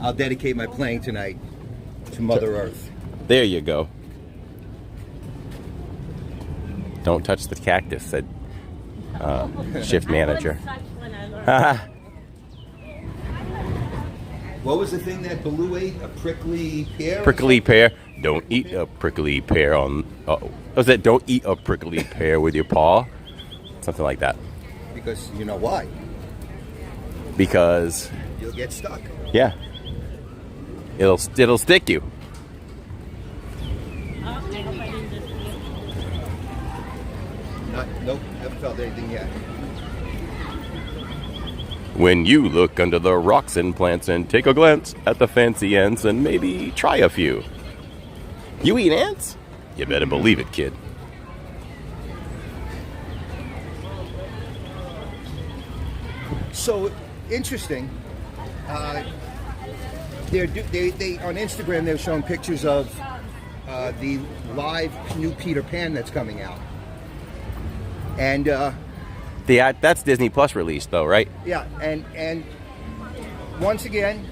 I'll dedicate my playing tonight to Mother Earth. There you go. Don't touch the cactus, said shift manager. What was the thing that Baloo ate? A prickly pear? Prickly pear. Don't eat a prickly pear on... was that don't eat a prickly pear with your paw? Something like that. Because you know why? Because... You'll get stuck. Yeah. It'll stick you. Nope, haven't felt anything yet. When you look under the rocks and plants and take a glance at the fancy ants and maybe try a few. You eat ants? You better believe it, kid. So interesting. They on Instagram they're showing pictures of the live new Peter Pan that's coming out, and that's Disney Plus release though, right? yeah, and once again,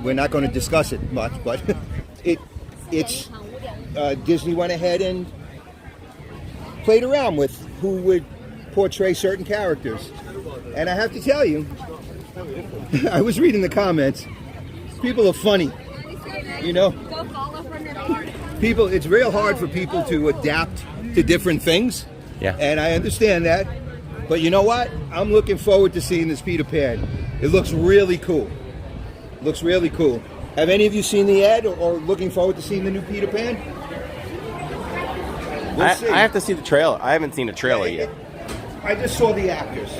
we're not going to discuss it much, but it's Disney went ahead and played around with who would portray certain characters, and I have to tell you, I was reading the comments. People are funny, you know. People, it's real hard for people to adapt to different things. Yeah. And I understand that, but you know what? I'm looking forward to seeing this Peter Pan. It looks really cool. Looks really cool. Have any of you seen the ad or looking forward to seeing the new Peter Pan? We'll see. I have to see the trailer. I haven't seen a trailer yet. I just saw the actors.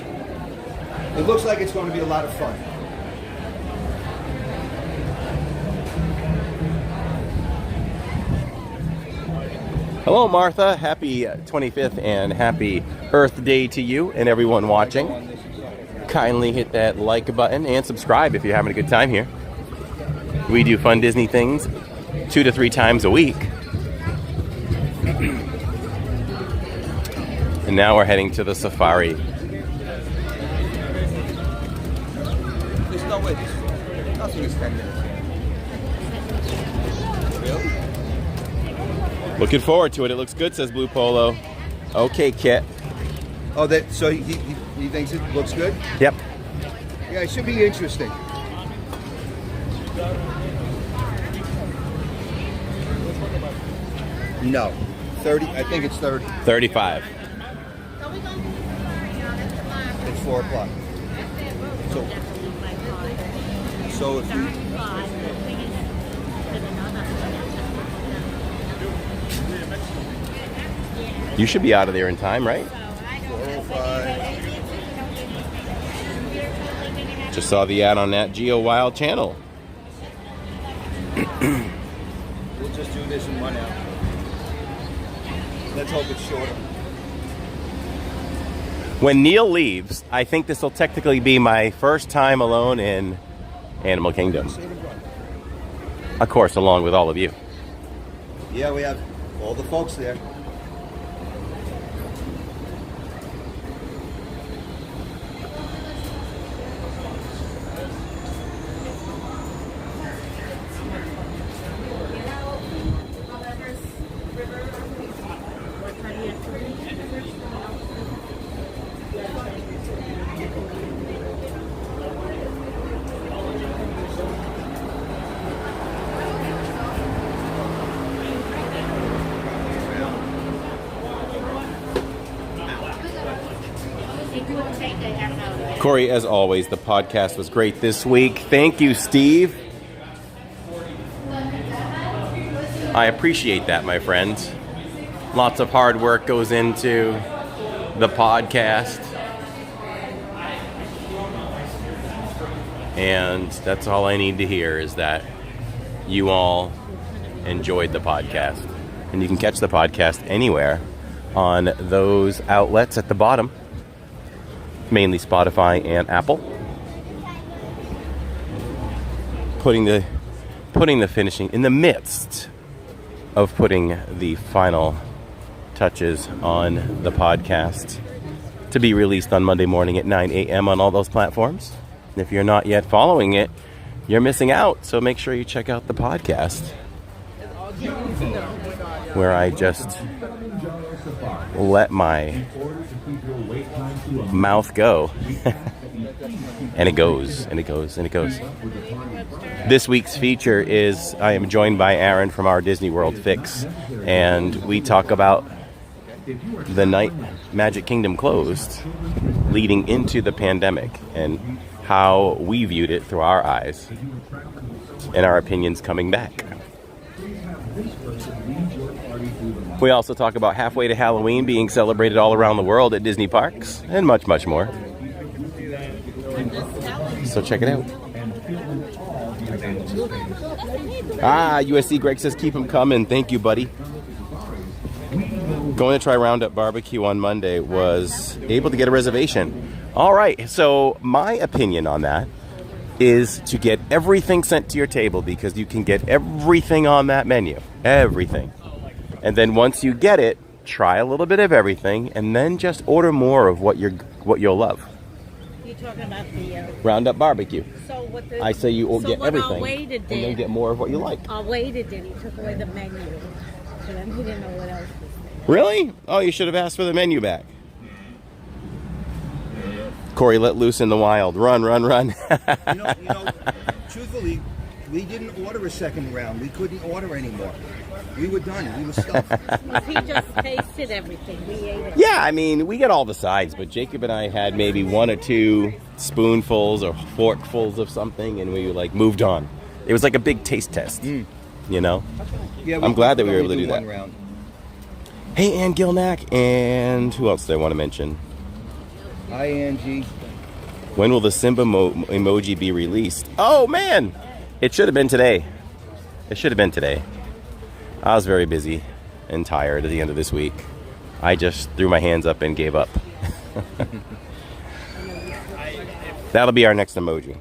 It looks like it's going to be a lot of fun. Hello, Martha. Happy 25th and happy Earth Day to you and everyone watching. Kindly hit that like button and subscribe if you're having a good time here. We do fun Disney things 2 to 3 times a week. And now we're heading to the safari. There's no way. Nothing is 10 minutes. Really? Looking forward to it. It looks good, says Blue Polo. Okay, Kit. Oh, so he thinks it looks good? Yep. Yeah, it should be interesting. No. 30, I think it's 30. 35. It's 4 o'clock. So if you... You should be out of there in time, right? 405. Just saw the ad on Nat Geo Wild Channel. We'll just do this in 1 hour. Let's hope it's shorter. When Neil leaves, I think this will technically be my first time alone in Animal Kingdom. Of course, along with all of you. Yeah, we have all the folks there. Corey, as always, the podcast was great this week. Thank you, Steve. I appreciate that, my friend. Lots of hard work goes into the podcast. And that's all I need to hear is that you all enjoyed the podcast. And you can catch the podcast anywhere on those outlets at the bottom. Mainly Spotify and Apple. Putting the finishing in the midst of putting the final touches on the podcast to be released on Monday morning at 9 a.m. on all those platforms. And if you're not yet following it, you're missing out. So make sure you check out the podcast where I just let my mouth go. And it goes, and it goes, and it goes. This week's feature is I am joined by Aaron from our Disney World Fix, and we talk about the night Magic Kingdom closed leading into the pandemic and how we viewed it through our eyes and our opinions coming back. We also talk about halfway to Halloween being celebrated all around the world at Disney parks and much, much more. So check it out. USC Greg says keep them coming. Thank you, buddy. Going to try Roundup Barbecue on Monday. Was able to get a reservation. All right. So my opinion on that is to get everything sent to your table because you can get everything on that menu. Everything. And then once you get it, try a little bit of everything and then just order more of what you'll love. You're talking about the Roundup Barbecue. So what the, I say you will so get what everything Wade and then get more of what you like. Our waiter did. He took away the menu. So then he didn't know what else was there. Really? Oh, you should have asked for the menu back. Corey, let loose in the wild. Run, run, run. you know, truthfully, we didn't order a second round. We couldn't order anymore. We were done. We were stuffed. He just tasted everything. We ate it. Yeah, I mean, we get all the sides, but Jacob and I had maybe 1 or 2 spoonfuls or forkfuls of something, and we like moved on. It was like a big taste test, you know? Yeah, I'm glad that we were able to do that. One round. Hey, Ann Gilnack, and who else do I want to mention? Hi, Angie. When will the Simba emoji be released? Oh, man! It should have been today. It should have been today. I was very busy and tired at the end of this week. I just threw my hands up and gave up. That'll be our next emoji.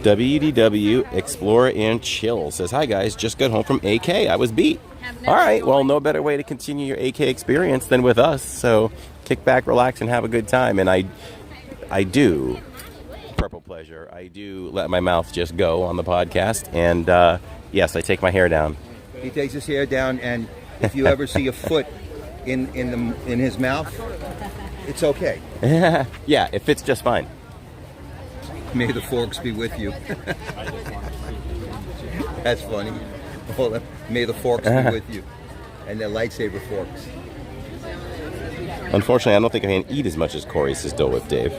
WDW Explore and Chill says, hi guys, just got home from AK. I was beat. All right, well, no better way to continue your AK experience than with us. So kick back, relax, and have a good time. And I do, purple pleasure, I do let my mouth just go on the podcast. And yes, I take my hair down. He takes his hair down, and if you ever see a foot in his mouth, it's okay. Yeah, it fits just fine. May the forks be with you. That's funny. Hold on. May the forks be with you. And the lightsaber forks. Unfortunately, I don't think I can eat as much as Corey says Dole Whip Dave.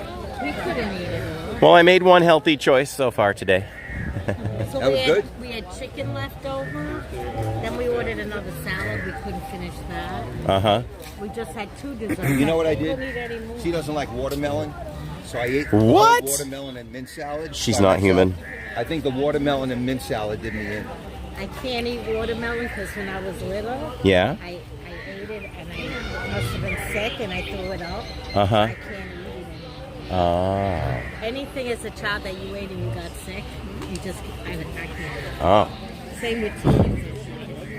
We couldn't eat it. Well, I made one healthy choice so far today. So that was good. We had chicken left over. Then we ordered another salad. We couldn't finish that. Uh-huh. We just had 2 desserts. You know what I We did? couldn't eat any more. She doesn't like watermelon, so I ate What? watermelon and mint salad. She's by not myself. human. I think the watermelon and mint salad did me in. I can't eat watermelon because when I was little, Yeah? I ate it and I must have been sick and I threw it up. Uh-huh. I can't eat it anymore. Oh. Anything as a child that you ate and you got sick, you just, I can't. Oh. Same with cheese.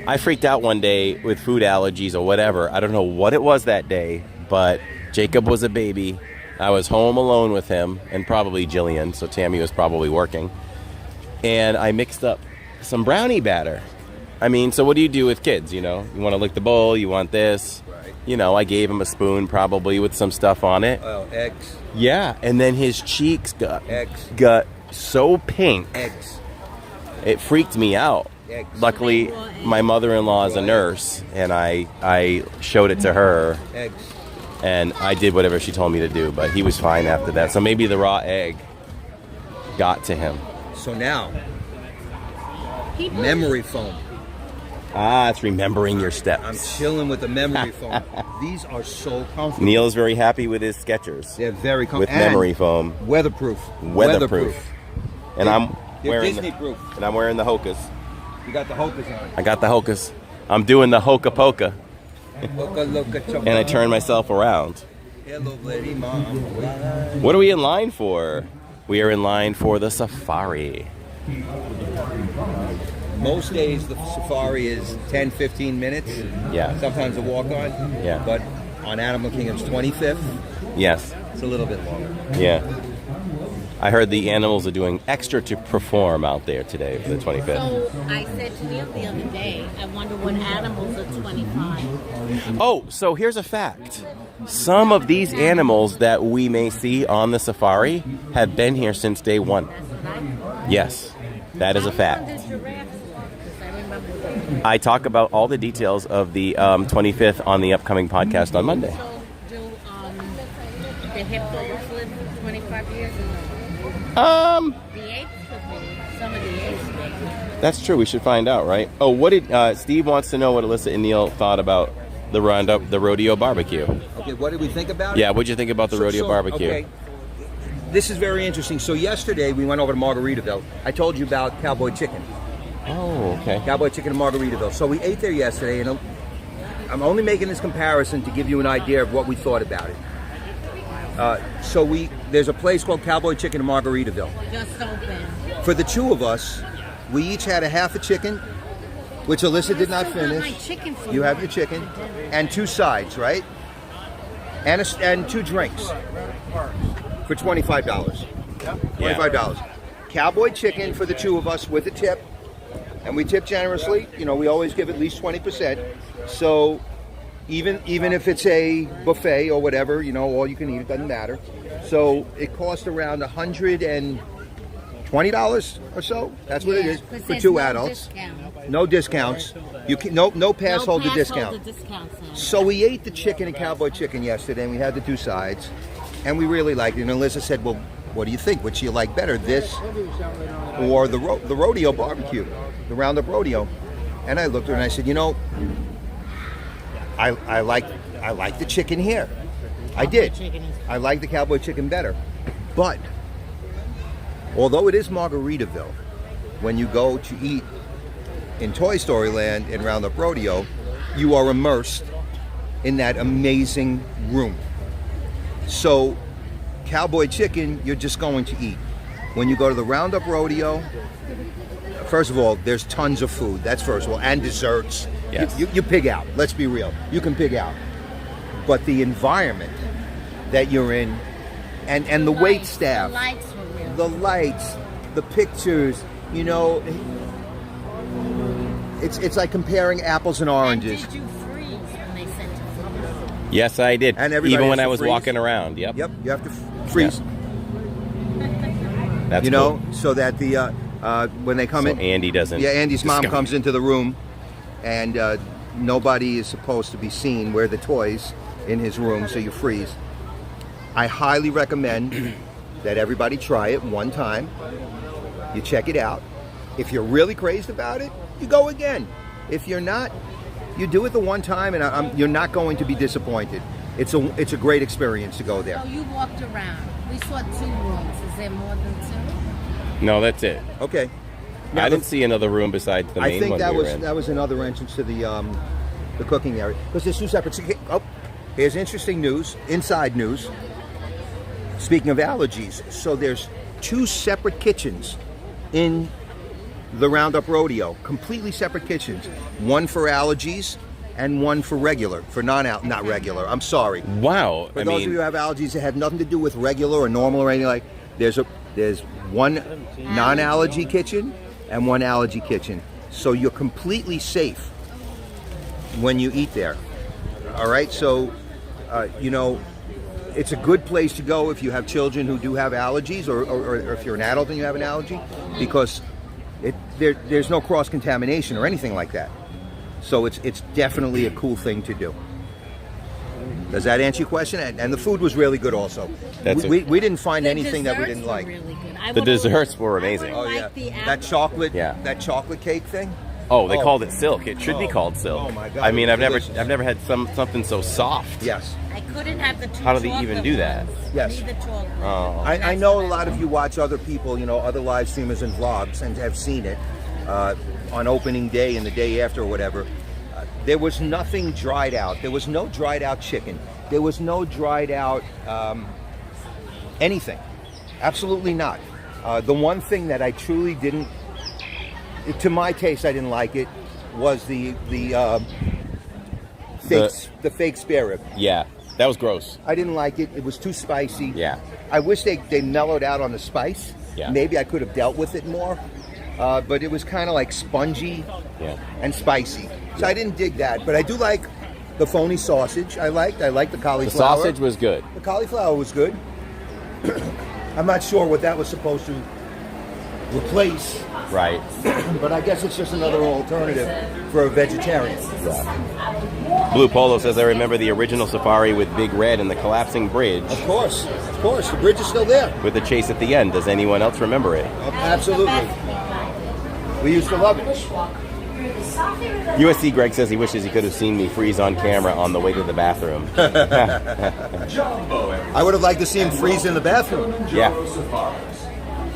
I freaked out one day with food allergies or whatever. I don't know what it was that day, but Jacob was a baby. I was home alone with him and probably Jillian, so Tammy was probably working. And I mixed up some brownie batter. I mean, so what do you do with kids, you know? You want to lick the bowl, you want this. Right. You know, I gave him a spoon probably with some stuff on it. Oh, eggs. Yeah, and then his cheeks got so pink. Eggs. It freaked me out. Eggs. Luckily, my mother-in-law is a nurse, and I showed it to her. Eggs. And I did whatever she told me to do, but he was fine after that. So maybe the raw egg got to him. So now, memory foam. Ah, it's remembering your steps. I'm chilling with the memory foam. These are so comfortable. Neil is very happy with his Skechers. They're very comfortable. With memory foam. Weatherproof. Weatherproof. And I'm They're wearing Disney-proof. And I'm wearing the Hokas. You got the Hokas on. I got the Hokas. I'm doing the Hoka Poka. And I turn myself around. Hello, lady mom. What are we in line for? We are in line for the safari. Most days the safari is 10, 15 minutes. Yeah. Sometimes a walk-on. Yeah. But on Animal Kingdom's 25th, Yes. it's a little bit longer. Yeah. I heard the animals are doing extra to perform out there today for the 25th. So I said to Neil the other day, I wonder what animals are 25. Oh, so here's a fact. Some of these animals that we may see on the safari have been here since day one. Yes, that is a fact. I talk about all the details of the 25th on the upcoming podcast on Monday. So do the hippos live 25 years? Um, The apes could be. Some of the apes maybe. That's true. We should find out, right? Oh, what did Steve wants to know what Alyssa and Neil thought about the roundup, the rodeo barbecue. Okay, what did we think about it? Yeah, what'd you think about the rodeo barbecue? Okay. This is very interesting. So yesterday we went over to Margaritaville. I told you about Cowboy Chicken. Oh, okay. Cowboy Chicken in Margaritaville. So we ate there yesterday, and I'm only making this comparison to give you an idea of what we thought about it. There's a place called Cowboy Chicken in Margaritaville. Just open. For the two of us, we each had a half a chicken, which Alyssa did not finish. You have your chicken, and 2 sides, right? And 2 drinks for $25. $25. Cowboy Chicken for the two of us with a tip, and we tip generously. You know, we always give at least 20%. So even if it's a buffet or whatever, you know, all you can eat, it doesn't matter. So it cost around $120 or so. That's what it is for 2 adults. No discounts. You can, no pass holder discount. So we ate the chicken and Cowboy Chicken yesterday, and we had the 2 sides, and we really liked it. And Alyssa said, "Well, what do you think? Which do you like better, this or the rodeo barbecue, the roundup rodeo?" And I looked at her and I said, "You know, I like the chicken here. I did. I like the Cowboy Chicken better, but although it is Margaritaville, when you go to eat in Toy Story Land and Roundup Rodeo, you are immersed in that amazing room. So Cowboy Chicken, you're just going to eat. When you go to the Roundup Rodeo, first of all, there's tons of food. That's first of all, and desserts. Yes. You pig out. Let's be real. You can pig out. But the environment that you're in, and the wait staff, the lights, the pictures, you know, it's like comparing apples and oranges. And did you freeze when they sent you food? Yes, I did. And everybody even when has I to was freeze. walking around. Yep. Yep. You have to freeze. Yep. That's you know, cool. so that the when they come so in, Andy doesn't. Yeah, Andy's mom discover. comes into the room, and nobody is supposed to be seen where the toys in his room, so you freeze. I highly recommend that everybody try it one time. You check it out. If you're really crazed about it, you go again. If you're not, you do it the one time, and you're not going to be disappointed. It's a great experience to go there. So you walked around. We saw 2 rooms. Is there more than 2? No, that's it. Okay. I didn't see another room besides the main I think one that we were in. that was another entrance to the cooking area. Because there's 2 separate. Oh, here's interesting news. Inside news. Speaking of allergies, so there's 2 separate kitchens in the Roundup Rodeo. Completely separate kitchens. One for allergies and one for regular, for not regular. I'm sorry. Wow. For those of you who have allergies that have nothing to do with regular or normal or anything like, there's one non-allergy kitchen and one allergy kitchen. So you're completely safe when you eat there. All right, so you know, it's a good place to go if you have children who do have allergies, or if you're an adult and you have an allergy, because there's no cross-contamination or anything like that. So it's definitely a cool thing to do. Does that answer your question? And the food was really good also. We didn't find anything that we didn't like. Really good. The desserts were amazing. Oh yeah, that chocolate cake thing. Oh, they called it silk. It should be called silk. Oh my God! I mean, I've never had something so soft. Yes. I couldn't have the 2 How do they even do that? Yes. Need the chocolate. Oh. I know a lot of you watch other people, you know, other live streamers and vlogs, and have seen it on opening day and the day after or whatever. There was nothing dried out. There was no dried out chicken. There was no dried out anything. Absolutely not. The one thing that I truly didn't, to my taste, I didn't like it, was the fake spare rib. Yeah, that was gross. I didn't like it. It was too spicy. Yeah. I wish they mellowed out on the spice. Yeah. Maybe I could have dealt with it more. But it was kind of like spongy and spicy. So I didn't dig that. But I do like the phony sausage. I liked the cauliflower. The sausage was good. The cauliflower was good. I'm not sure what that was supposed to replace. Right. But I guess it's just another alternative for a vegetarian. Yeah. Blue Polo says, I remember the original safari with Big Red and the collapsing bridge. Of course. The bridge is still there. With the chase at the end. Does anyone else remember it? Absolutely. We used to love it. USC Greg says he wishes he could have seen me freeze on camera on the way to the bathroom. I would have liked to see him freeze in the bathroom. Yeah.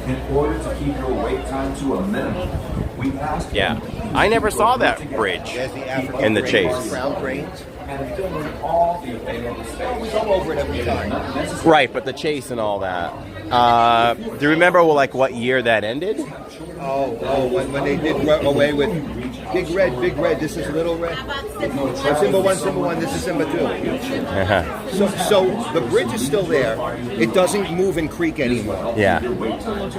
In order to keep your wait time to a minimum, we asked. Yeah. I never saw that bridge in the Chase. Crown cranes. And filling all the available space. We go over it every time. Right, but the Chase and all that. Do you remember like what year that ended? When they did away with Big Red. This is Little Red. Simba 1, this is Simba 2. So the bridge is still there. It doesn't move and creak anymore. Yeah.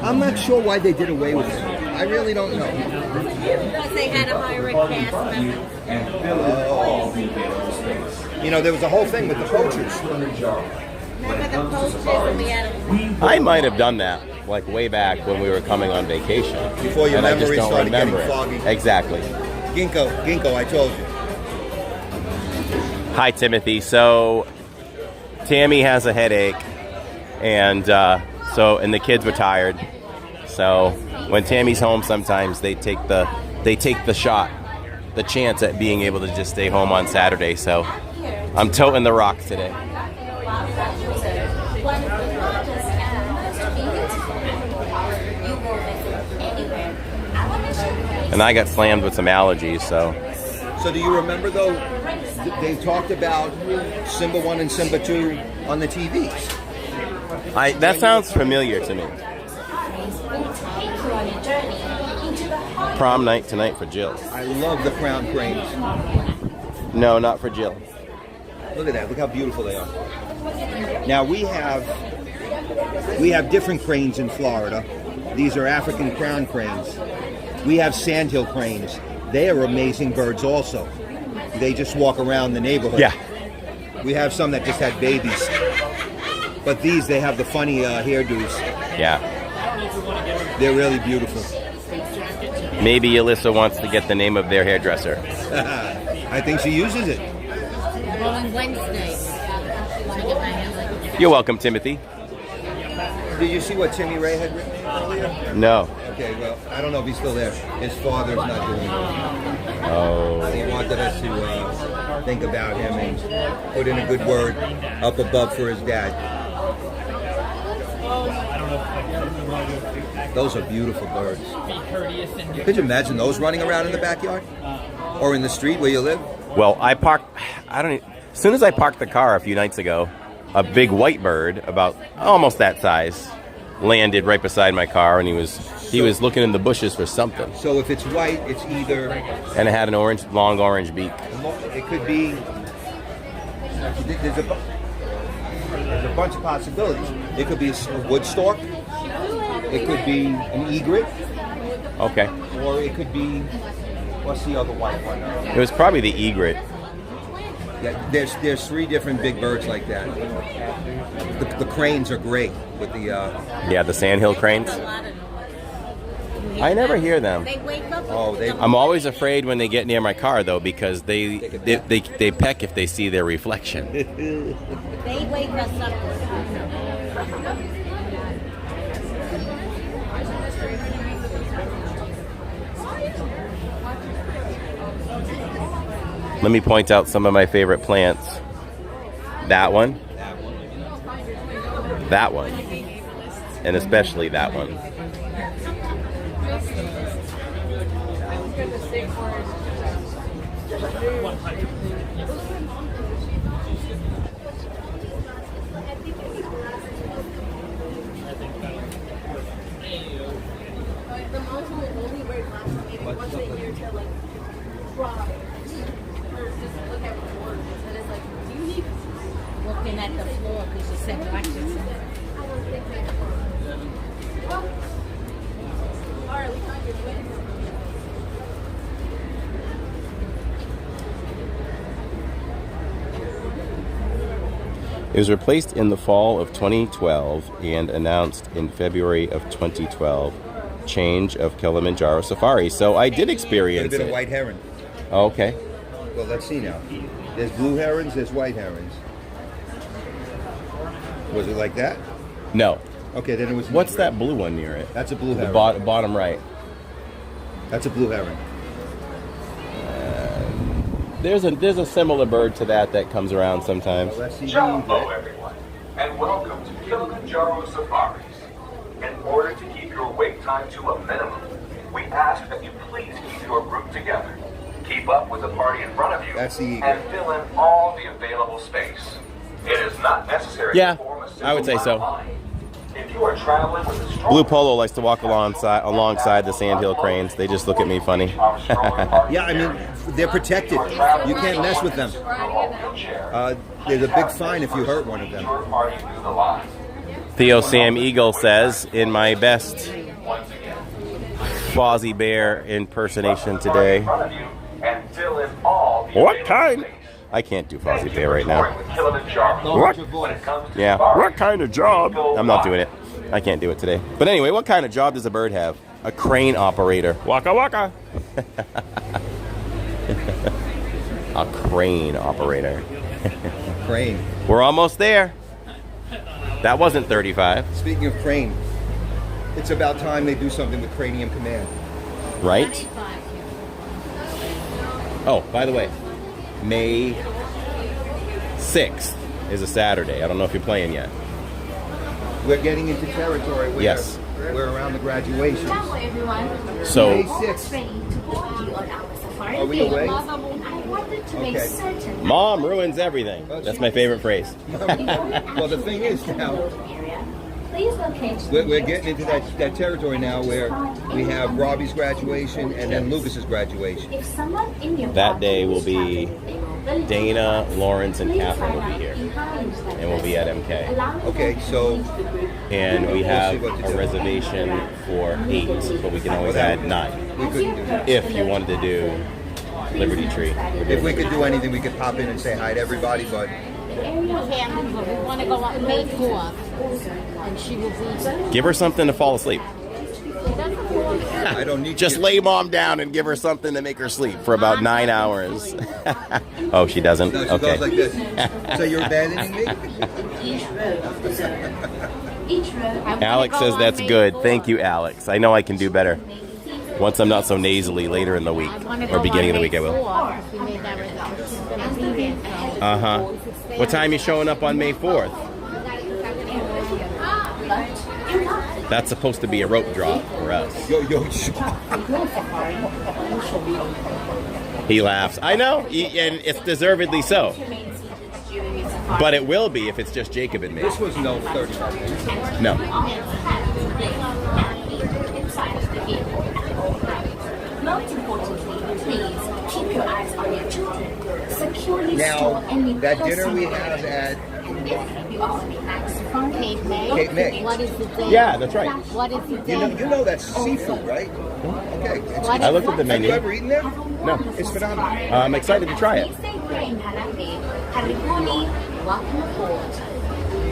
I'm not sure why they did away with it. I really don't know. Because they had a higher cast member. You know, there was a whole thing with the poachers. Remember the poachers and we had a... I might have done that, like way back when we were coming on vacation. Before your and I just memory don't started remember getting it. foggy. Exactly. Ginkgo, I told you. Hi, Timothy. So, Tammy has a headache, and the kids were tired. So, when Tammy's home, sometimes they take the shot, the chance at being able to just stay home on Saturday. So, I'm toting the rock today. And I got slammed with some allergies, so. So do you remember, though, they talked about Simba 1 and Simba 2 on the TVs? That sounds familiar to me. Prom night tonight for Jill. I love the crown cranes. No, not for Jill. Look at that. Look how beautiful they are. Now, we have different cranes in Florida. These are African crown cranes. We have sandhill cranes. They are amazing birds also. They just walk around the neighborhood. Yeah. We have some that just had babies. But these, they have the funny hairdos. Yeah. They're really beautiful. Maybe Alyssa wants to get the name of their hairdresser. I think she uses it. On Wednesday. You're welcome, Timothy. Did you see what Timmy Ray had written earlier? No. Okay, well, I don't know if he's still there. His father's not doing it. Oh. He wanted us to think about him and put in a good word up above for his dad. Those are beautiful birds. Could you imagine those running around in the backyard? Or in the street where you live? Well, as soon as I parked the car a few nights ago, a big white bird, about almost that size, landed right beside my car, and he was looking in the bushes for something. So if it's white, it's either... And it had an long orange beak. It could be... There's a bunch of possibilities. It could be a wood stork. It could be an egret. Okay. Or it could be... What's the other white one? It was probably the egret. Yeah, there's three different big birds like that. The cranes are great with the... Yeah, the sandhill cranes. I never hear them. They wake up. I'm always afraid when they get near my car, though, because they peck if they see their reflection. They wake us up. Let me point out some of my favorite plants. That one. That one. And especially that one. Looking at the floor because you said watch it. It was replaced in the fall of 2012 and announced in February of 2012. Change of Kilimanjaro Safari. So I did experience Could have been it. a white heron. Oh, okay. Well, let's see now. There's blue herons, there's white herons. Was it like that? No. Okay, then it was... What's that blue one near it? That's a blue The heron. bottom right. That's a blue heron. There's a similar bird to that comes around sometimes. Jumbo, everyone, and welcome to Kilimanjaro Safaris. In order to keep your wait time to a minimum, we ask that you please keep your group together. Keep up with the party in front of you and fill in all the available space. It is not necessary to form a I would say so. line. If you are traveling with a strong Blue Polo likes to walk alongside the sandhill cranes. They just look at me funny. Yeah, I mean, they're protected. You can't mess with them. There's a big fine if you hurt one of them. Theo Sam Eagle says, in my best Fozzie Bear impersonation today. What kind? I can't do Fozzie Bear right now. What? Yeah. What kind of job? I'm not doing it. I can't do it today. But anyway, what kind of job does a bird have? A crane operator. Waka waka. A crane operator. Crane. We're almost there. That wasn't 35. Speaking of crane, it's about time they do something with Cranium Command. Right? Oh, by the way, May 6th is a Saturday. I don't know if you're playing yet. We're getting into territory where Yes. we're around the graduations. So- May 6th. Are we away? Okay. Mom ruins everything. That's my favorite phrase. Well, the thing is now, we're getting into that territory now where we have Robbie's graduation and then Lucas's graduation. That day will be Dana, Lawrence, and Catherine will be here. And we'll be at MK. Okay, so... And we have a reservation for 8, but we can always add 9. We couldn't do that. If you wanted to do Liberty Tree. If we could do anything, we could pop in and say hi to everybody, but... We want to go on May 4th, and she will be... Give her something to fall asleep. I don't need Just lay Mom down and give her something to make her sleep for about 9 hours. Oh, she doesn't? No, she Okay. goes like this. So you're abandoning me? Alex says that's good. Thank you, Alex. I know I can do better. Once I'm not so nasally later in the week. Or beginning of the week, I will. Uh-huh. What time are you showing up on May 4th? That's supposed to be a rope drop for us. He laughs. I know, and it's deservedly so. But it will be if it's just Jacob and me. This was no 35 minutes. No. Now, that dinner we have at Cape May. What is the day? Yeah, that's right. What is the day? You know that's seafood, right? Okay. I looked at the menu. Have you ever eaten there? No. It's phenomenal. I'm excited to try it.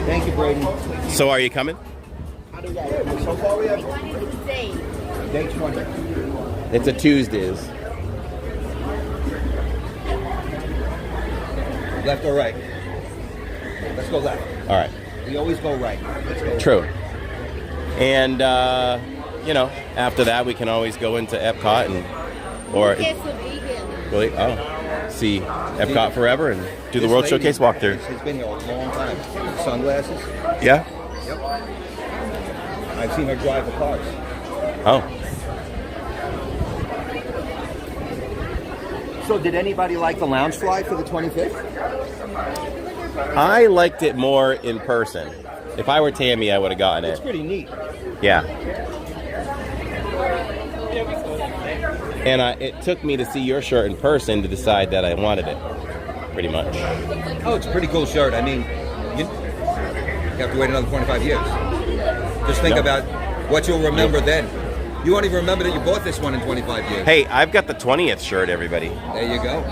Thank you, Brady. So are you coming? So far we have day 20. It's a Tuesdays. Left or right? Let's go left. All right. We always go right. Let's go. True. And, you know, after that we can always go into Epcot really? Oh. See Epcot forever and do the World Showcase walkthrough. She's been here a long time. Sunglasses? Yeah? Yep. I've seen her drive the cars. Oh. So did anybody like the lounge fly for the 25th? I liked it more in person. If I were Tammy, I would have gotten it. It's pretty neat. Yeah. And it took me to see your shirt in person to decide that I wanted it, pretty much. Oh, it's a pretty cool shirt. I mean, you have to wait another 25 years. Just think about what you'll remember then. You won't even remember that you bought this one in 25 years. Hey, I've got the 20th shirt, everybody. There you go.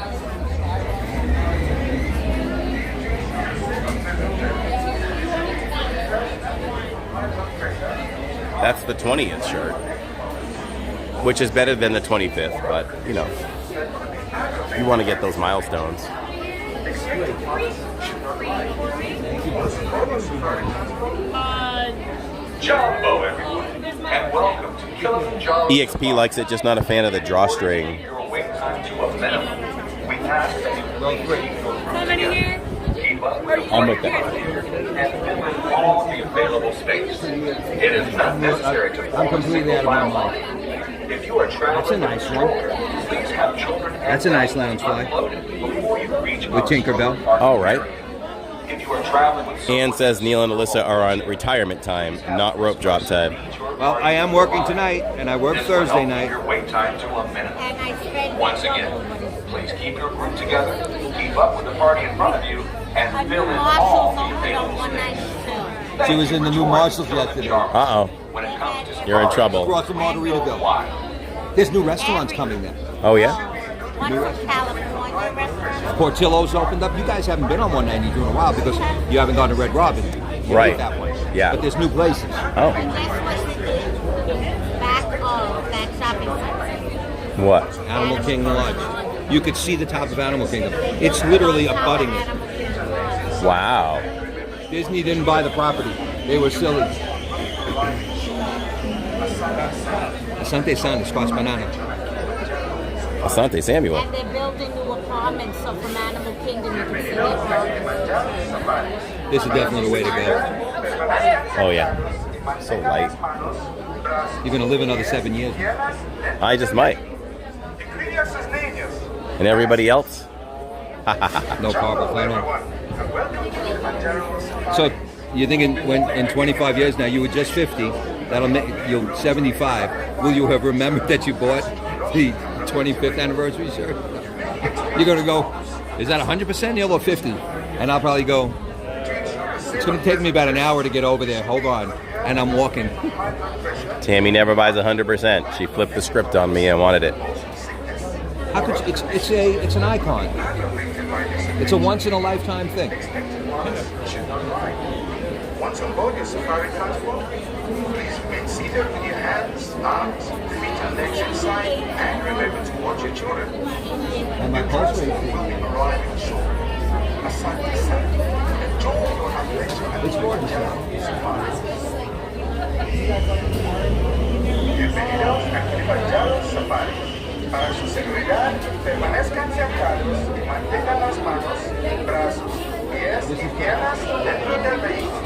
That's the 20th shirt, which is better than the 25th, but, you know, you want to get those milestones. Jumbo, everyone, and welcome to Kilimanjaro EXP likes it, just not a fan of the drawstring. your wait time to a minimum. We ask that you please keep your group together. Keep up with I'm with that. and fill in all the available space. It is not necessary to I'm completely out of my mind. If you are traveling That's a nice with one. children, please have children That's a nice lounge fly. unloaded before you reach With Tinkerbell. All right. If you are traveling with Ann says Neil and Alyssa are on retirement time, not rope drop time. Well, I am working tonight, and I work Thursday night. your wait time to a minimum. And I spent Once again, please keep your group together, keep up with the party in front of you, and fill in all the available space. She was in the new Marshalls yesterday. Uh-oh. When it comes to You're in trouble. Brought some Margaritaville. There's new restaurants coming there. Oh, yeah? one from California restaurant. Portillo's opened up. You guys haven't been on 192 in a while because you haven't gone to Red Robin. You Right. hate that one. Yeah. But there's new places. Oh. And guess what's the back of that shopping center? What? Animal Kingdom Lodge. You could see the top of Animal Kingdom. It's literally abutting it. Wow. Disney didn't buy the property. They were silly. Asante San, Squash Banana. Asante Samuel. And they're building new apartments, so from Animal Kingdom you can see it. This is definitely the way to go. Oh, yeah. So light. You're going to live another 7 years. I just might. And everybody else? No carpal tunnel. So you're thinking when in 25 years now you were just 50, that'll make you 75. Will you have remembered that you bought the 25th anniversary shirt? You're gonna go, is that 100% Neil or 50? And I'll probably go, it's gonna take me about an hour to get over there. Hold on, and I'm walking. Tammy never buys 100%. She flipped the script on me and wanted it. How could you, it's an icon. It's a once in a lifetime thing. Once on board your safari transport, please remain seated with your hands, arms, feet and legs inside, and remember to watch your children. And my pulse rate Arriving shore, Asante San. Enjoy your adventure. It's gorgeous. Bienvenidos a Kilimanjaro Safari. Para su seguridad, permanezcan sentados y mantengan las manos, brazos, pies y piernas dentro del vehículo.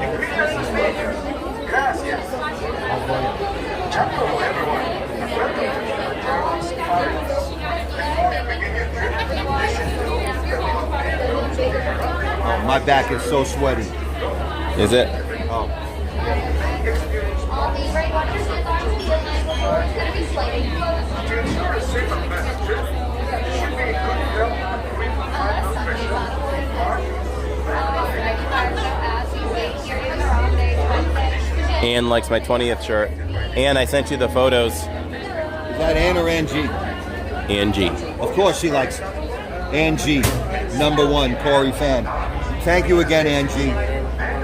Incluyan sus niños. Gracias. Chapter everyone. Welcome to Kilimanjaro Safari. Before you begin your trip, listen to Oh, my back is so sweaty. Is it? Oh. To ensure a safe and pleasant trip, you should be in good health, free from high blood pressure, Ann likes my 20th shirt. Ann, I sent you the photos. Is that Ann or Angie? Angie. Of course she likes Angie, #1 Corey fan. Thank you again, Angie.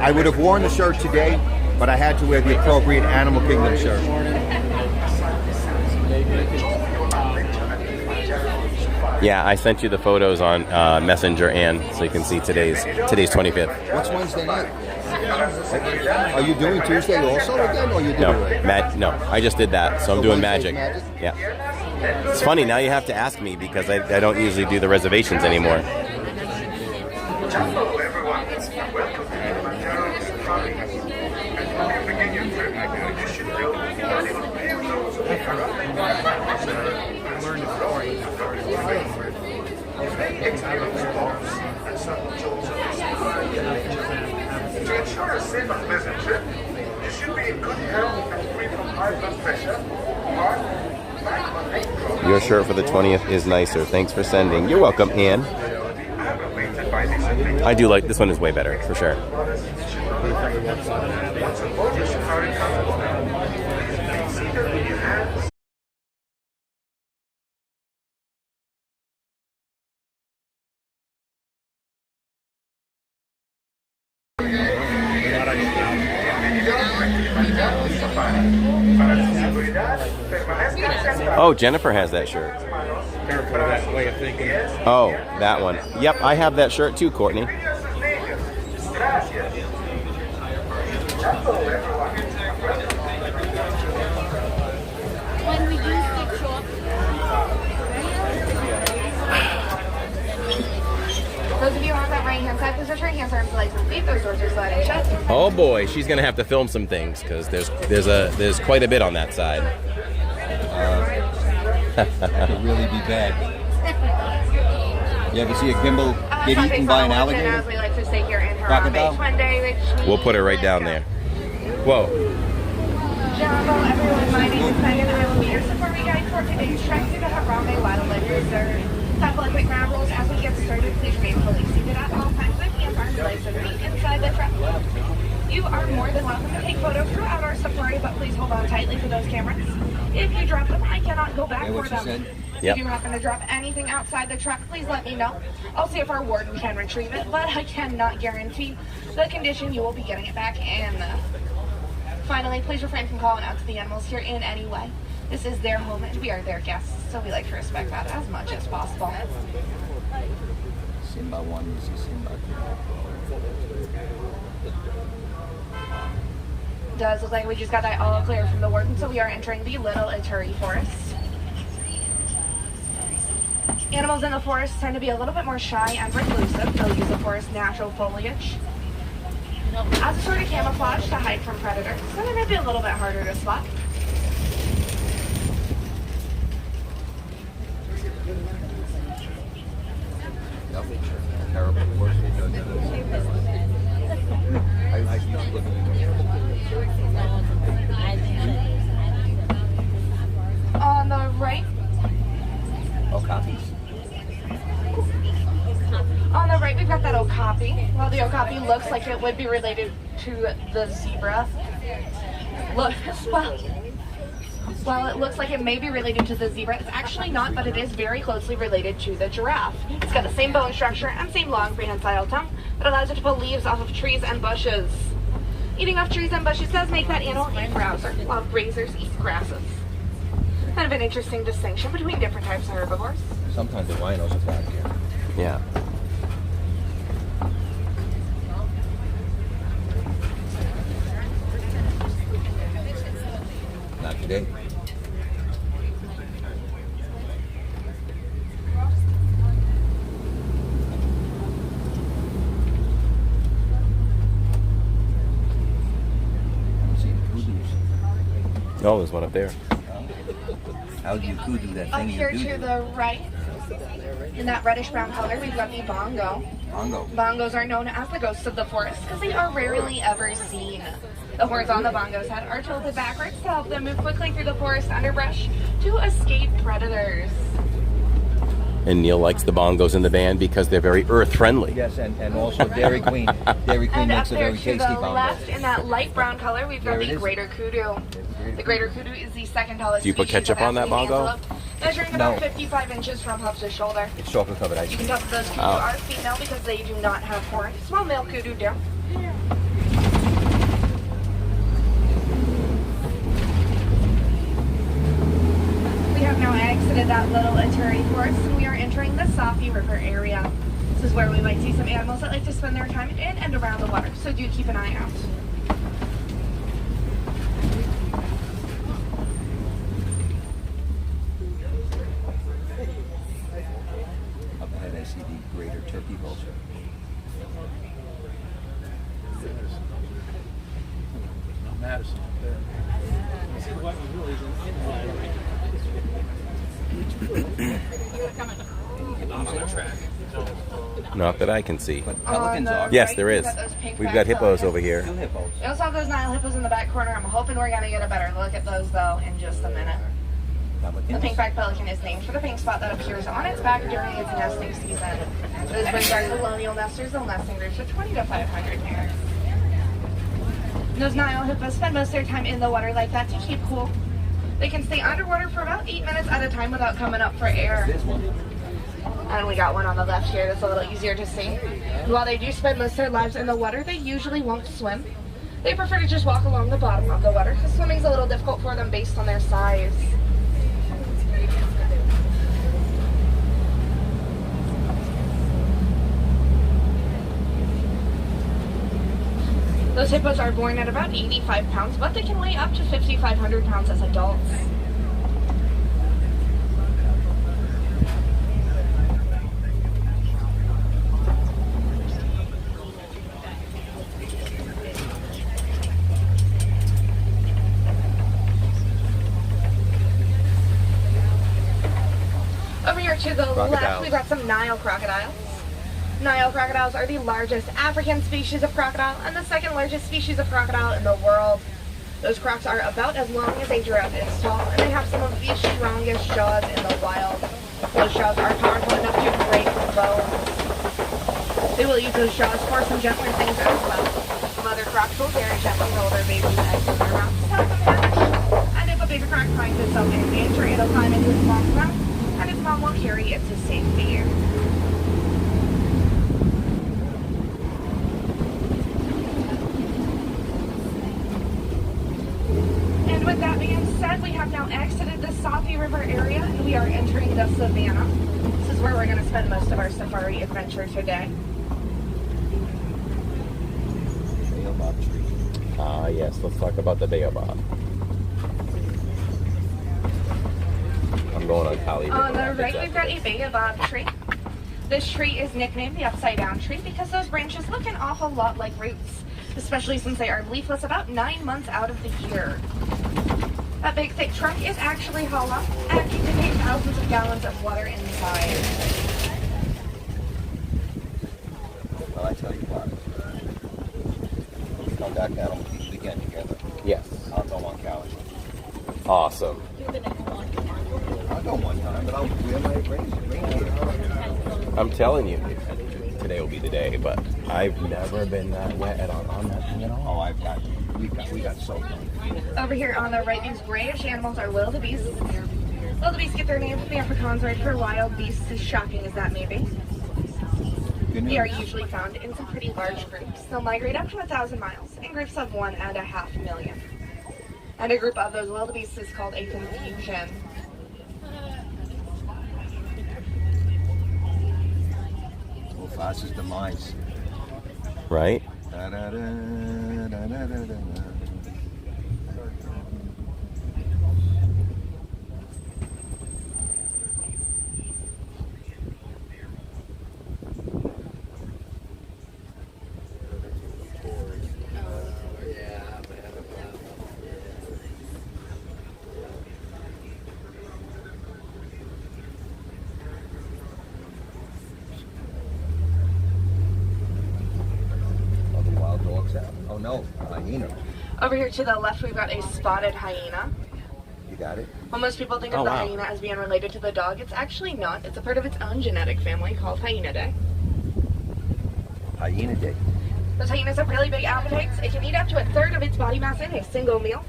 I would have worn the shirt today, but I had to wear the appropriate Animal Kingdom shirt. Yeah, I sent you the photos on Messenger, Ann, so you can see today's 25th. What's Wednesday night? Are you doing Tuesday also again, or you doing it? No, I just did that, so I'm doing Wednesday's magic. Yeah. It's funny, now you have to ask me because I don't usually do the reservations anymore. Hello everyone, welcome to Kilimanjaro Safari. Before you begin your trip, you should know that it will be those who you may experience falls and sudden jolts of discomfort. To ensure a safe and pleasant trip, you should be in good health and free from high blood pressure, heart, back, and problems. Your shirt for the 20th is nicer. Thanks for sending. You're welcome, Ann. I do like, this one is way better, for sure. Once on board your safari transport, please remain seated with your hands. Oh, Jennifer has that shirt. Oh, that one. Yep, I have that shirt too, Courtney. your hands, arms, legs, and feet. Those doors are sliding shut. Oh boy, she's gonna have to film some things because there's quite a bit on that side. That could really be bad. You ever see a gimbal get eaten by an alligator? We like to stay here in Crocodile? We'll put it right down there. Whoa. Jumbo, everyone, my name is Megan. I will be your safari guide for today's trek to the Harambe Wildlife Reserve. Couple of quick ground rules as we get started. Please remain fully seated at all times with hands, arms, legs, and feet inside the truck. You are more than welcome to take photos throughout our safari, but please hold on tightly to those cameras. If you drop them, I cannot go back for them. If you happen to drop anything outside the truck, please let me know. I'll see if our warden can retrieve it, but I cannot guarantee the condition you will be getting it back in. Finally, please refrain from calling out to the animals here in any way. This is their home and we are their guests, so we like to respect that as much as possible. Simba 1, this is Simba 2. Does look like we just got that all clear from the warden, so we are entering the Little Ituri Forest. Animals in the forest tend to be a little bit more shy and reclusive. They'll use the forest's natural foliage as a sort of camouflage to hide from predators, so they might be a little bit harder to spot. Terrible. On the right. Okapis. On the right, we've got that okapi. Well, the okapi looks like it would be related to the zebra. Look, well, it looks like it may be related to the zebra. It's actually not, but it is very closely related to the giraffe. It's got the same bone structure and same long prehensile tongue that allows it to pull leaves off of trees and bushes. Eating off trees and bushes does make that animal a browser, while grazers eat grasses. Kind of an interesting distinction between different types of herbivores. Sometimes the rhinos are back here. Yeah. Not today. Oh, there's one up there. How do you kudu that Up thing here you do? to the right, in that reddish brown color, we've got the bongo. Bongo. Bongos are known as the ghosts of the forest because they are rarely ever seen. The horns on the bongo's head are tilted backwards to help them move quickly through the forest underbrush to escape predators. And Neil likes the bongos in the band because they're very earth friendly. Yes, and also Dairy Queen. Dairy Queen makes a very tasty to the bongo. left, in that light brown color, we've got the greater kudu. The greater kudu is the second tallest Do you put species ketchup of on that African bongo? antelope, measuring about 55 inches from hub to shoulder. It's chocolate covered ice You can tell that those kudu are female because they do not have horns. Small male kudu do. We have now exited that Little Ituri Forest and we are entering the Safi River area. This is where we might see some animals that like to spend their time in and around the water, so do keep an eye out. Up ahead I see the greater turkey vulture. Madison up there. See what really is Not that I can see. But pelicans are. Yes, there is. We've got hippos over here. Two hippos. We also have those Nile hippos in the back corner. I'm hoping we're going to get a better look at those, though, in just a minute. The pink-backed pelican is named for the pink spot that appears on its back during its nesting season. Those birds are colonial nesters. They'll nest in groups of 20 to 500 pairs. Those Nile hippos spend most of their time in the water like that to keep cool. They can stay underwater for about 8 minutes at a time without coming up for air. And we got one on the left here that's a little easier to see. While they do spend most of their lives in the water, they usually won't swim. They prefer to just walk along the bottom of the water because swimming's a little difficult for them based on their size. Those hippos are born at about 85 pounds, but they can weigh up to 5,500 pounds as adults. to the left, we've got some Nile crocodiles. Nile crocodiles are the largest African species of crocodile and the second largest species of crocodile in the world. Those crocs are about as long as a giraffe is tall, and they have some of the strongest jaws in the wild. Those jaws are powerful enough to break bones. They will use those jaws for some gentler things as well. Mother crocs will very gently roll their baby's eggs in their mouth to help them hatch. And if a baby croc finds itself in danger, it'll climb into its mom's mouth, and its mom will carry it to safety. And with that being said, we have now exited the Safi River area and we are entering the savannah. This is where we're going to spend most of our safari adventure today. Ah, yes, let's talk about the baobab. I'm going on Cali. On the right, we've got a baobab tree. This tree is nicknamed the upside down tree because those branches look an awful lot like roots, especially since they are leafless about 9 months out of the year. That big thick trunk is actually hollow and can contain thousands of gallons of water inside. Well, I tell you what. Come back down weekend together. Yes. I'll go on couch. Awesome. I'll go one time, but I'll wear my reindeer. I'm telling you, today will be the day, but I've never been that wet on that thing at all. Oh, we got so fun. Over here on the right, these grayish animals are wildebeest. Wildebeest get their name from the Afrikaans word for wild beasts, as shocking as that may be. They are usually found in some pretty large groups. They'll migrate up to 1,000 miles in groups of 1.5 million. And a group of those wildebeests is called a confusion. So fast as the mice. Right? Da, da, da, da, da, da, da. Oh no, a hyena. Over here to the left, we've got a spotted hyena. You got it? Well, most people think of the hyena as being related to the dog. It's actually not. It's a part of its own genetic family called Hyenidae. Hyenidae. Those hyenas have really big appetites. It can eat up to 1/3 of its body mass in a single meal.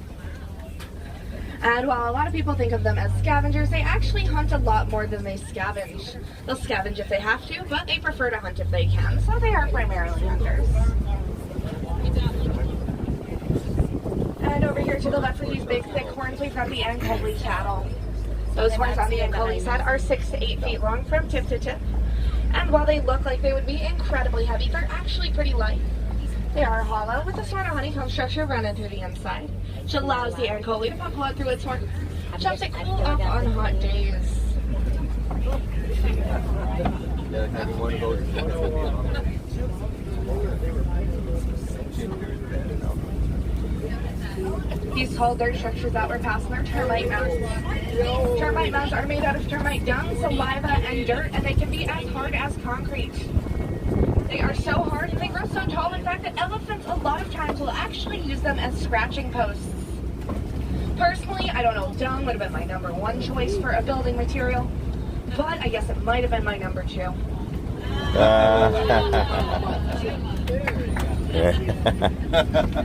And while a lot of people think of them as scavengers, they actually hunt a lot more than they scavenge. They'll scavenge if they have to, but they prefer to hunt if they can, so they are primarily hunters. And over here to the left with these big thick horns, we've got the Ankoli cattle. Those horns on the Ankoli side are 6 to 8 feet long from tip to tip. And while they look like they would be incredibly heavy, they're actually pretty light. They are hollow with a sort of honeycomb structure running through the inside, which allows the Ankoli to pump blood through its horn, which helps it cool up on hot days. Yeah, having one of those. These tall dirt structures that we're passing are termite mounds. Termite mounds are made out of termite dung, saliva, and dirt, and they can be as hard as concrete. They are so hard and they grow so tall, in fact, that elephants a lot of times will actually use them as scratching posts. Personally, I don't know, dung would have been my #1 choice for a building material, but I guess it might have been my #2.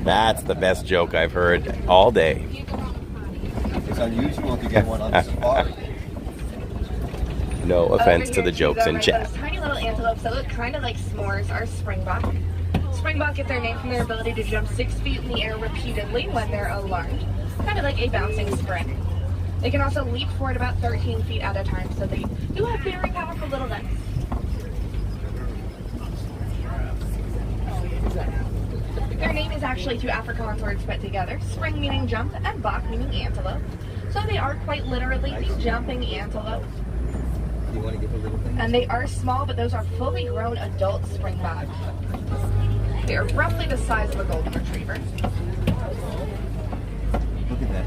That's the best joke I've heard all day. It's unusual to get one on the safari. No offense to the jokes in chat. Those tiny little antelopes that look kind of like s'mores are springbok. Springbok get their name from their ability to jump 6 feet in the air repeatedly when they're alarmed, kind of like a bouncing sprint. They can also leap forward about 13 feet at a time, so they do have very powerful little legs. Their name is actually 2 Afrikaans words put together, spring meaning jump and bok meaning antelope. So they are quite literally the jumping antelope. You want to get the little thing? And they are small, but those are fully grown adult springbok. They are roughly the size of a golden retriever. Look at that.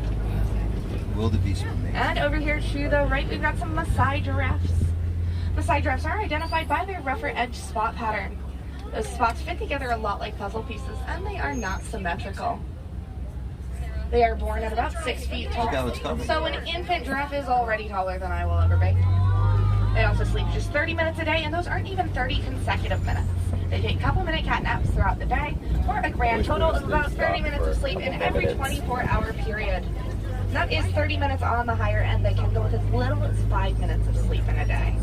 Wildebeest for me. And over here to the right, we've got some Maasai giraffes. The side drifts are identified by their rougher edge spot pattern. Those spots fit together a lot like puzzle pieces, and they are not symmetrical. They are born at about 6 feet tall, so an infant giraffe is already taller than I will ever be. They also sleep just 30 minutes a day, and those aren't even 30 consecutive minutes. They take a couple minute cat naps throughout the day, or a grand total of about 30 minutes of sleep in every 24-hour period. That is 30 minutes on the higher end. They can go with as little as 5 minutes of sleep in a day.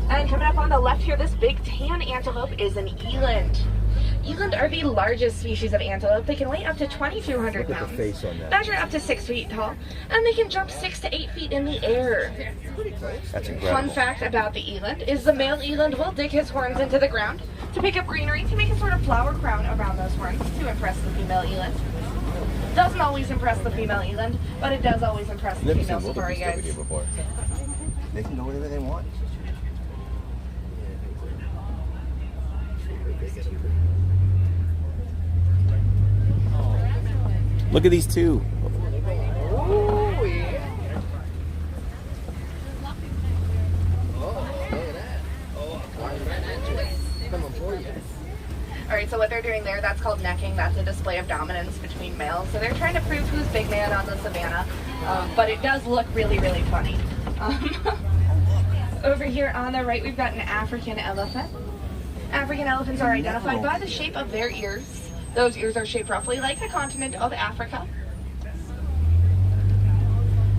And coming up on the left here, this big tan antelope is an eland. Eland are the largest species of antelope. They can weigh up to 2,200 pounds, measure up to 6 feet tall, and they can jump 6 to 8 feet in the air. That's incredible. Fun fact about the eland is the male eland will dig his horns into the ground to pick up greenery to make a sort of flower crown around those horns to impress the female eland. Doesn't always impress the female eland, but it does always impress the female safari guides. They can go wherever they want. Look at these two. Alright, so what they're doing there, that's called necking. That's a display of dominance between males. So they're trying to prove who's big man on the savannah. But it does look really, really funny. Over here on the right, we've got an African elephant. African elephants are identified by the shape of their ears. Those ears are shaped roughly like the continent of Africa.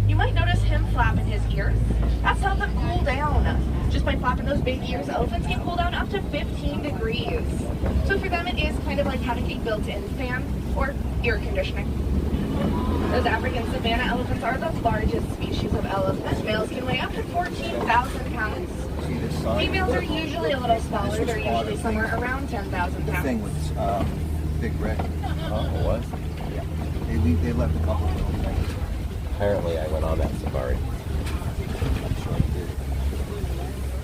You might notice him flapping his ears. That's how them cool down. Just by flapping those big ears, elephants can cool down up to 15 degrees. So for them, it is kind of like having a built-in fan or air conditioning. Those African savanna elephants are the largest species of elephant. Males can weigh up to 14,000 pounds. Females are usually a little smaller. They're usually somewhere around 10,000 The thing pounds. with Big Red. Oh, what? Yeah. They left a couple of little things. Apparently, I went on that safari.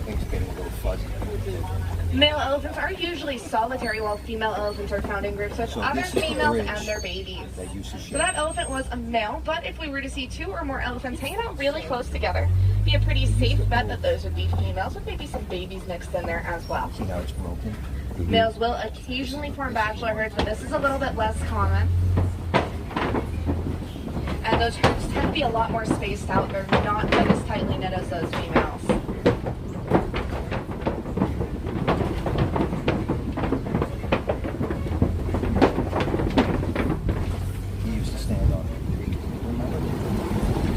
Things getting a little fuzzy. Male elephants are usually solitary, while female elephants are found in groups with other females and their babies. So that elephant was a male, but if we were to see 2 or more elephants hanging out really close together, it'd be a pretty safe bet that those would be females, with maybe some babies mixed in there as well. See how it's broken? Males will occasionally form bachelor herds, but this is a little bit less common. And those herds tend to be a lot more spaced out. They're not quite as tightly knit as those females. He used to stand on it.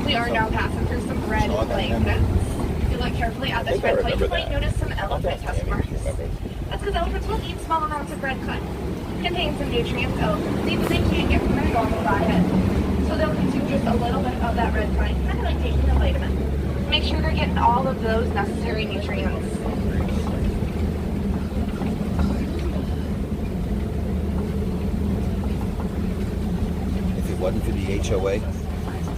We are now passing through some red clay pits. If you look carefully at this red clay, you might notice some elephant test marks. That's because elephants will eat small amounts of red clay. It contains some nutrients elephants need that they can't get from their normal diet. So they'll consume just a little bit of that red clay, kind of like taking a vitamin. Make sure they're getting all of those necessary nutrients. If it wasn't for the HOA,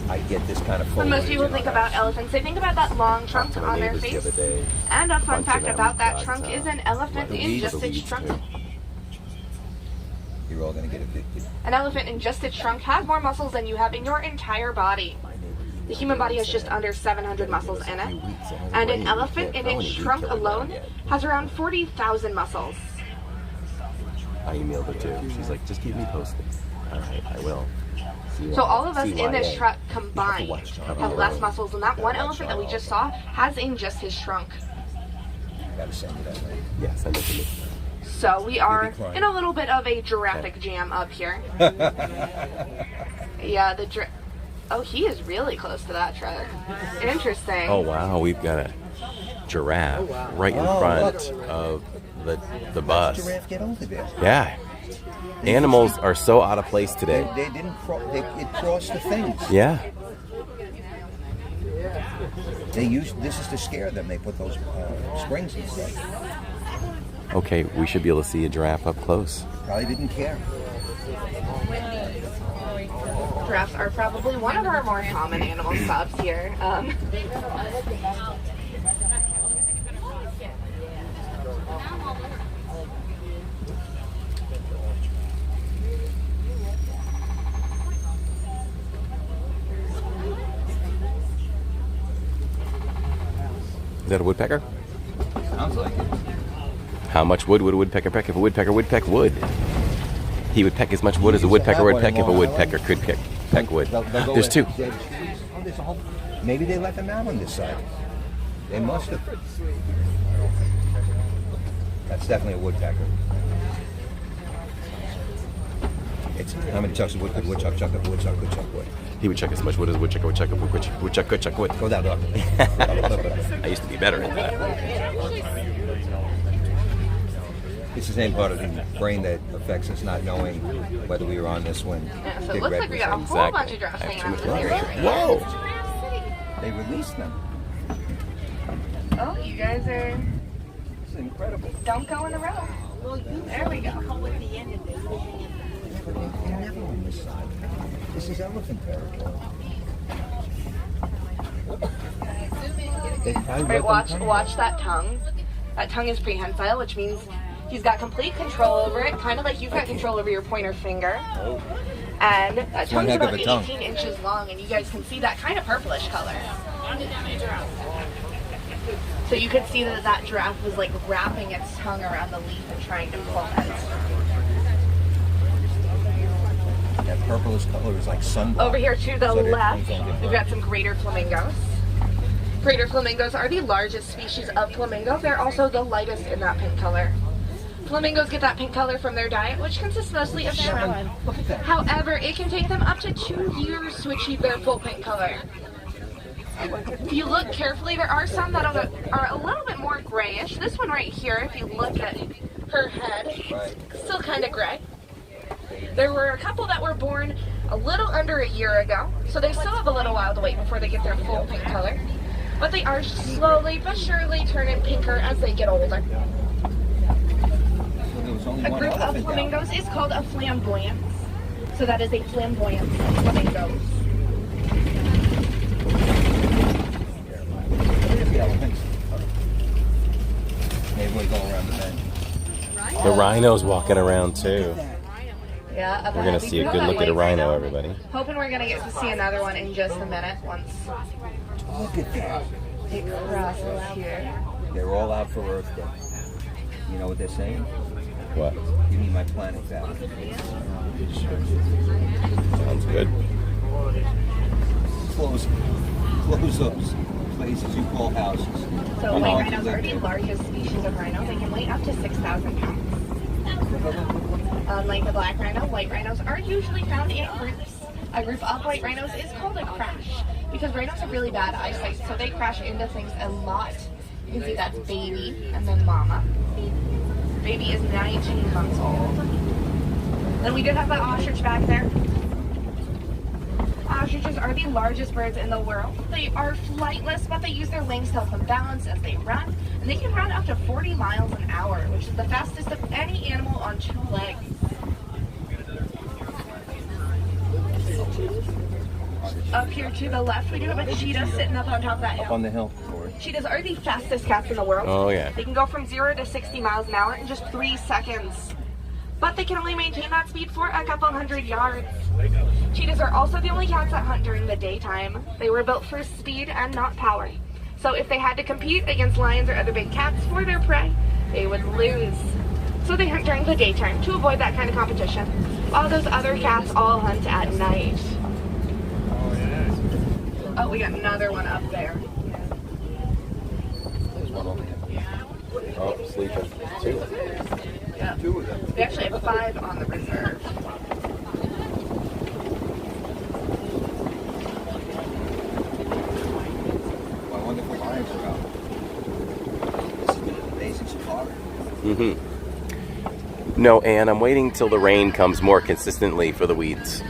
I'd get this kind of When foliage. most people think about elephants, they think about that long trunk on their face. And a fun fact about that trunk is an elephant in just its trunk. You're all going to get evicted. An elephant in just its trunk has more muscles than you have in your entire body. The human body has just under 700 muscles in it. And an elephant in its trunk alone has around 40,000 muscles. I emailed her too. She's like, just keep me posted. All right, I will. So all of us in this truck combined have less muscles than that one elephant that we just saw has in just his trunk. Gotta send it that way. Yeah, send it to me. So we are in a little bit of a giraffic jam up here. Yeah, oh, he is really close to that truck. Interesting. Oh wow, we've got a giraffe right in front of the bus. Giraffe get over there. Yeah. Animals are so out of place today. They didn't it crossed the things. Yeah. They used this is to scare them. They put those springs and stuff. Okay, we should be able to see a giraffe up close. Probably didn't care. Giraffes are probably one of our more common animal stops here. Is that a woodpecker? Sounds like it. How much wood would a woodpecker peck if a woodpecker would peck wood? He would peck as much wood as a woodpecker would peck if a woodpecker could peck wood. There's two. Oh, there's a whole. Maybe they let them out on this side. They must have. That's definitely a woodpecker. It's how many chucks of wood could woodchuck chuck if a woodchuck could chuck wood? He would chuck as much wood as a woodchucker would chuck if a woodchuck could chuck wood. Go down, dog. I used to be better at that. It's the same part of the brain that affects us not knowing whether we were on this when Yeah, so it Big looks Red like we was got a on. whole bunch of giraffes hanging out in this area. Whoa! They released them. Oh, you guys are. It's incredible. Don't go in the row. There we go. They're never on this side. This is elephant territory. Right, watch that tongue. That tongue is prehensile, which means he's got complete control over it, kind of like you've got control over your pointer finger. And that tongue's about 18 inches long, and you guys can see that kind of purplish color. So you could see that that giraffe was like wrapping its tongue around the leaf and trying to pull it. That purplish color is like sunblock. Over here to the left, we've got some greater flamingos. Greater flamingos are the largest species of flamingo. They're also the lightest in that pink color. Flamingos get that pink color from their diet, which consists mostly of shrimp. However, it can take them up to 2 years to achieve their full pink color. If you look carefully, there are some that are a little bit more grayish. This one right here, if you look at her head, still kind of gray. There were a couple that were born a little under a year ago, so they still have a little while to wait before they get their full pink color. But they are slowly but surely turning pinker as they get older. A group of flamingos is called a flamboyance. So that is a flamboyance of flamingos. Maybe we go around the bend. The rhino's walking around too. Yeah, we're gonna see a good look at a rhino, everybody. Hoping we're gonna get to see another one in just a minute once Look at that. it crosses here. They're all out for Earth Day. You know what they're saying? What? Give me my planet back. Sounds good. Close those places you call houses. So white rhinos are the largest species of rhino. They can weigh up to 6,000 pounds. Unlike the black rhino, white rhinos are usually found in groups. A group of white rhinos is called a crash because rhinos have really bad eyesight, so they crash into things a lot. You can see that's baby and then mama. Baby is 19 months old. Then we did have that ostrich back there. Ostriches are the largest birds in the world. They are flightless, but they use their wings to help them balance as they run. And they can run up to 40 miles an hour, which is the fastest of any animal on 2 legs. Up here to the left, we do have a cheetah sitting up on top of that hill. Up on the hill. Cheetahs are the fastest cats in the world. Oh, yeah. They can go from 0 to 60 miles an hour in just 3 seconds. But they can only maintain that speed for a couple hundred yards. Cheetahs are also the only cats that hunt during the daytime. They were built for speed and not power. So if they had to compete against lions or other big cats for their prey, they would lose. So they hunt during the daytime to avoid that kind of competition. All those other cats all hunt at night. Oh, we got another one up there. There's one over here. Oh, sleeping. 2. Yeah. 2 of them. We actually have 5 on the reserve. I wonder if the lions are out. This is an amazing safari. Mm-hmm. No, Ann, I'm waiting till the rain comes more consistently for the weeds.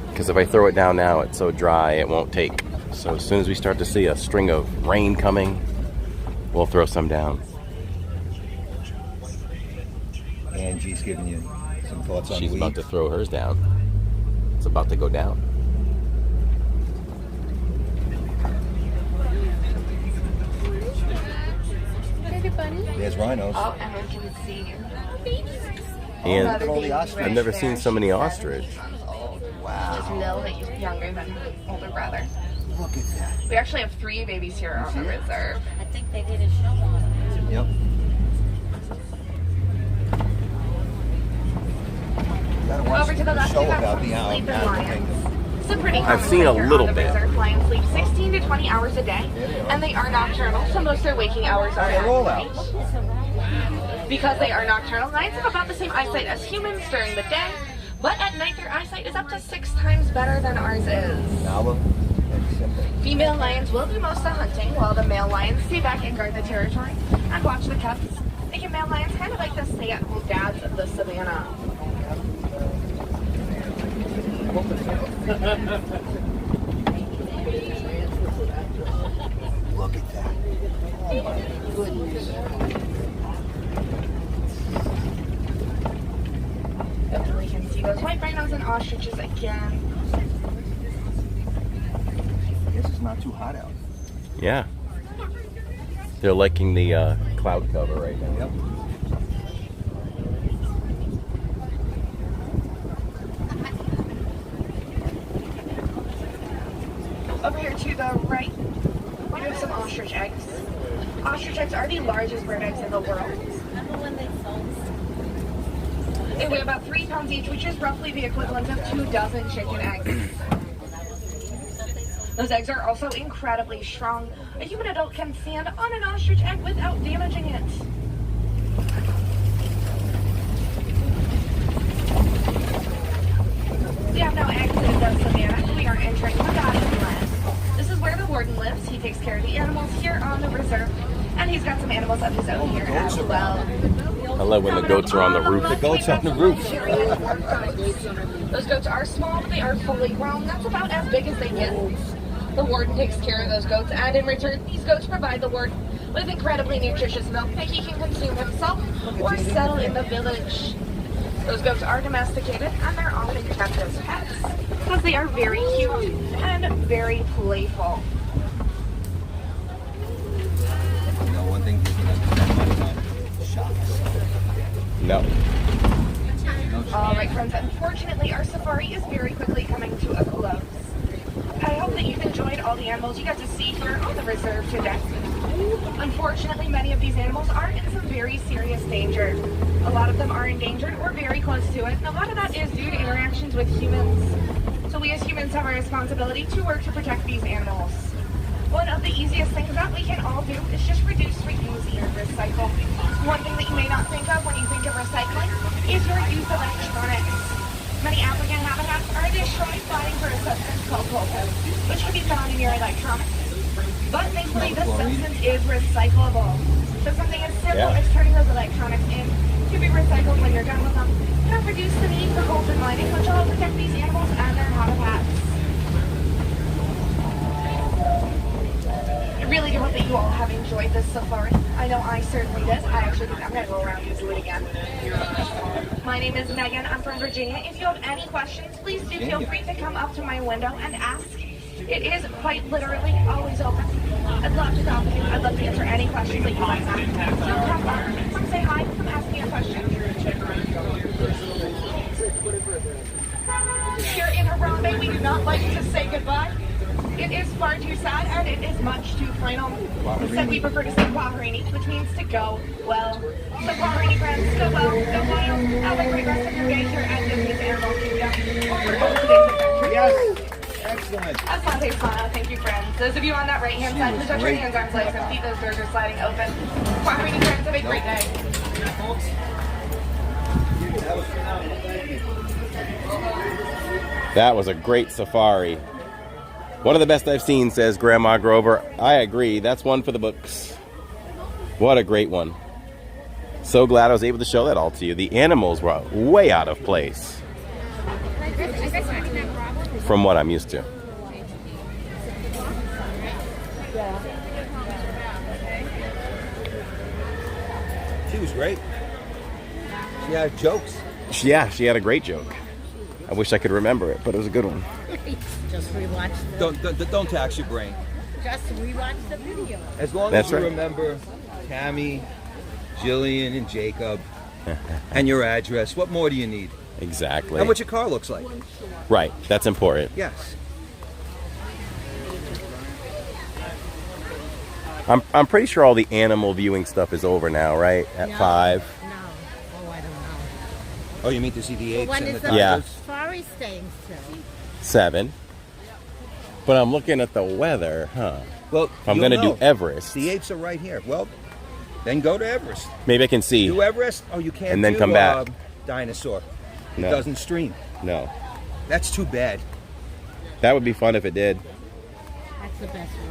Because if I throw it down now, it's so dry, it won't take. So as soon as we start to see a string of rain coming, we'll throw some down. Angie's giving you some thoughts on She's weeds. about to throw hers down. It's about to go down. There's rhinos. Oh, and we can see. And I've never seen so many ostrich. Wow. Just a little bit younger than her older brother. Look at that. We actually have 3 babies here on the reserve. I think they did a show on it. Yep. Over to the left, show we have about some the sleeping animal lions. kingdom. It's a pretty I've common seen a sight here little on the bit. reserve. Lions sleep 16 to 20 hours a day, and they are nocturnal, so most of their waking hours are at night. Because they are nocturnal, lions have about the same eyesight as humans during the day, but at night their eyesight is up to 6 times better than ours is. Female lions will do most of the hunting, while the male lions stay back and guard the territory and watch the cubs, making male lions kind of like the stay-at-home dads of the savannah. Look at that. Oh my goodness. Definitely can see those white rhinos and ostriches again. I guess it's not too hot out. Yeah. They're liking the cloud cover right now. Yep. Over here to the right, we have some ostrich eggs. Ostrich eggs are the largest bird eggs in the world. Remember when they sold? They weigh about 3 pounds each, which is roughly the equivalent of 2 dozen chicken eggs. Those eggs are also incredibly strong. A human adult can stand on an ostrich egg without damaging it. We have now exited the savannah. We are entering Maharaja Trek. This is where the warden lives. He takes care of the animals here on the reserve, and he's got some animals of his own here as well. I love when the goats are on the roof. The goats on the roof. Those goats are small, but they are fully grown. That's about as big as they get. The warden takes care of those goats, and in return, these goats provide the warden with incredibly nutritious milk that he can consume himself or settle in the village. Those goats are domesticated, and they're often kept as pets because they are very cute and very playful. You know, one thing Disney doesn't spend money on shops. No. All right, friends, unfortunately, our safari is very quickly coming to a close. I hope that you've enjoyed all the animals you got to see here on the reserve today. Unfortunately, many of these animals are in some very serious danger. A lot of them are endangered or very close to it, and a lot of that is due to interactions with humans. So we as humans have a responsibility to work to protect these animals. One of the easiest things that we can all do is just reduce, reuse, and recycle. One thing that you may not think of when you think of recycling is your use of electronics. Many African habitats are destroyed fighting for a substance called coltan, which can be found in your electronics. But thankfully, this substance is recyclable. So something as simple as turning those electronics in to be recycled when you're done with them can reduce the need for coltan mining, which will help protect these animals and their habitats. I really do hope that you all have enjoyed this safari. I know I certainly did. I actually think I'm going to go around and do it again. My name is Megan. I'm from Virginia. If you have any questions, please do feel free to come up to my window and ask. It is quite literally always open. I'd love to talk with you. I'd love to answer any questions that you might have. So come by, come say hi, come ask me a question. Here in Harambe, we do not like to say goodbye. It is far too sad and it is much too final. Instead, we prefer to say Waharini, which means to go well. So Waharini friends, go well, go wild. Have a great rest of your day here at Disney's Animal Kingdom. Over to today's adventure. Yes! Excellent. Asante smile, thank you friends. Those of you on that right hand side, please touch your hands, arms, legs, and feet. Those doors are sliding open. Waharini friends, have a great day. That was a great safari. One of the best I've seen, says Grandma Grover. I agree. That's one for the books. What a great one. So glad I was able to show that all to you. The animals were way out of place from what I'm used to. She was great. She had jokes. Yeah, she had a great joke. I wish I could remember it, but it was a good one. Just rewatch the... Don't tax your brain. Just rewatch the video. As long as you remember Tammy, Jillian, and Jacob, and your address, what more do you need? Exactly. And what your car looks like. Right, that's important. Yes. I'm pretty sure all the animal viewing stuff is over now, right? At 5. No. Oh, I don't know. Oh, you mean to see the apes When and is the the Yeah. safari staying still? 7. But I'm looking at the weather, huh? Well, I'm you'll going to know. do Everest. The apes are right here. Well, then go to Everest. Maybe I can see. Do Everest? Oh, you can't And then do, come back. Dinosaur. It No. doesn't stream. No. That's too bad. That would be fun if it did. That's the best one.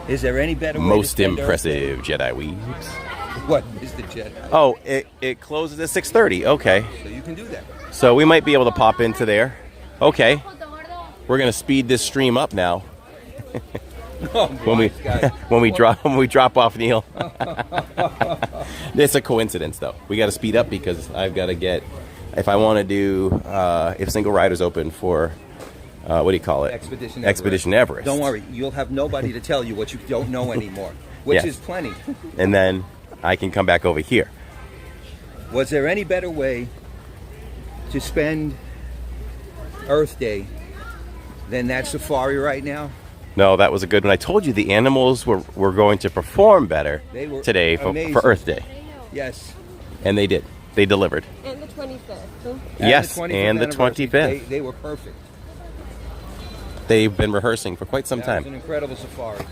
Is there any better way Most to spend impressive Jedi weaves. Earth? What is the Jedi? Oh, it closes at 6:30. Okay. So you can do that. So we might be able to pop into there. Okay. We're going to speed this stream up now. Oh, when we guys. when we drop off Neil. It's a coincidence though. We got to speed up because I've got to get, if I want to do if single rider's open for what do you call it? Expedition Everest. Don't worry, you'll have nobody to tell you what you don't know anymore, which Yeah. is plenty. And then I can come back over here. Was there any better way to spend Earth Day than that safari right now? No, that was a good one. I told you the animals were going to perform better They were today for amazing. Earth Day. Yes. And they did. They delivered. And the 25th. Yes, the 25th and the anniversary. 25th. They were perfect. They've been rehearsing for quite some That was time. an incredible safari.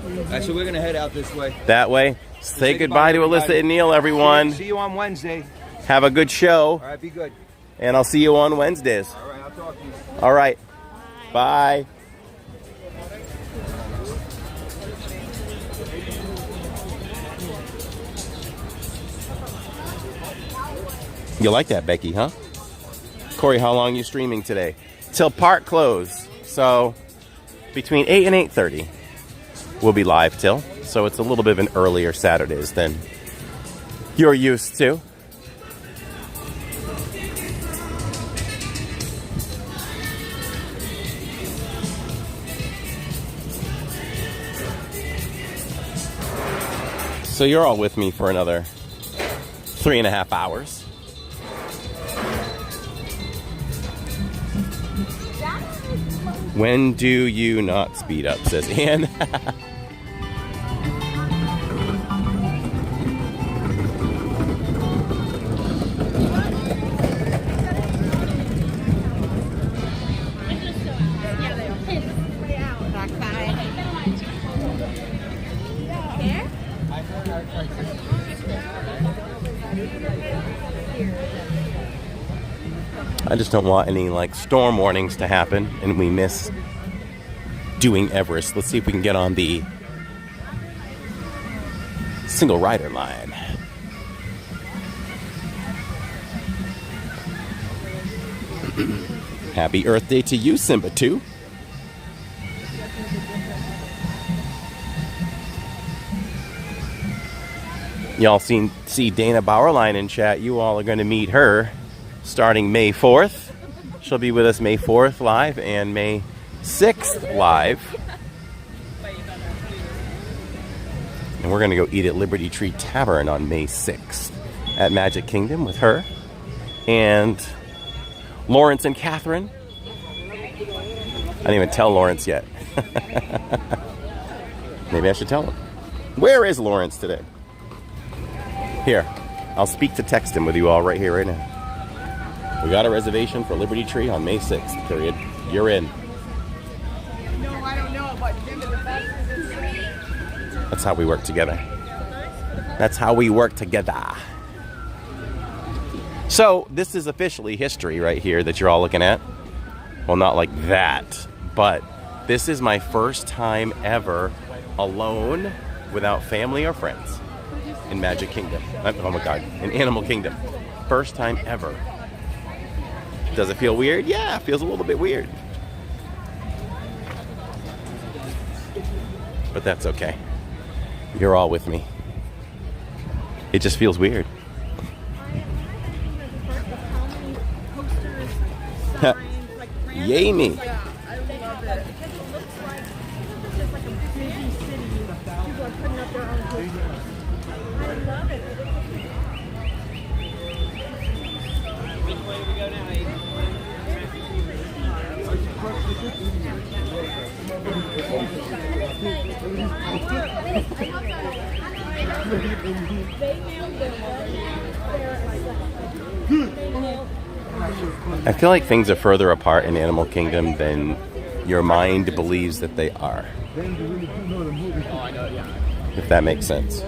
All right, so we're going to head out this way. That way. Say goodbye to Alyssa and Neil, everyone. See you on Wednesday. Have a good show. All right, be good. And I'll see you on Wednesdays. All right, I'll talk to you. All right. Bye. You like that, Becky, huh? Corey, how long are you streaming today? Till park close. So between 8 and 8:30 we'll be live till. So it's a little bit of an earlier Saturdays than you're used to. So you're all with me for another 3.5 hours. When do you not speed up, says Ann. I just don't want any like storm warnings to happen and we miss doing Everest. Let's see if we can get on the single rider line. Happy Earth Day to you, Simba 2. Y'all see Dana Bauerlein in chat. You all are going to meet her starting May 4th. She'll be with us May 4th live and May 6th live. And we're going to go eat at Liberty Tree Tavern on May 6th at Magic Kingdom with her and Lawrence and Catherine. I didn't even tell Lawrence yet. Maybe I should tell him. Where is Lawrence today? Here, I'll speak to text him with you all right here, right now. We got a reservation for Liberty Tree on May 6th, period. You're in. No, I don't know, but That's how we work together. That's how we work together. So, this is officially history right here that you're all looking at. Well, not like that, but this is my first time ever alone without family or friends in Magic Kingdom. Oh my God, in Animal Kingdom. First time ever. Does it feel weird? Yeah, it feels a little bit weird. But that's okay. You're all with me. It just feels weird. Yay me. I love it. Because it looks like just like a busy city. People are putting up their own posters. I love it. I feel like things are further apart in Animal Kingdom than your mind believes that they are. If that makes sense.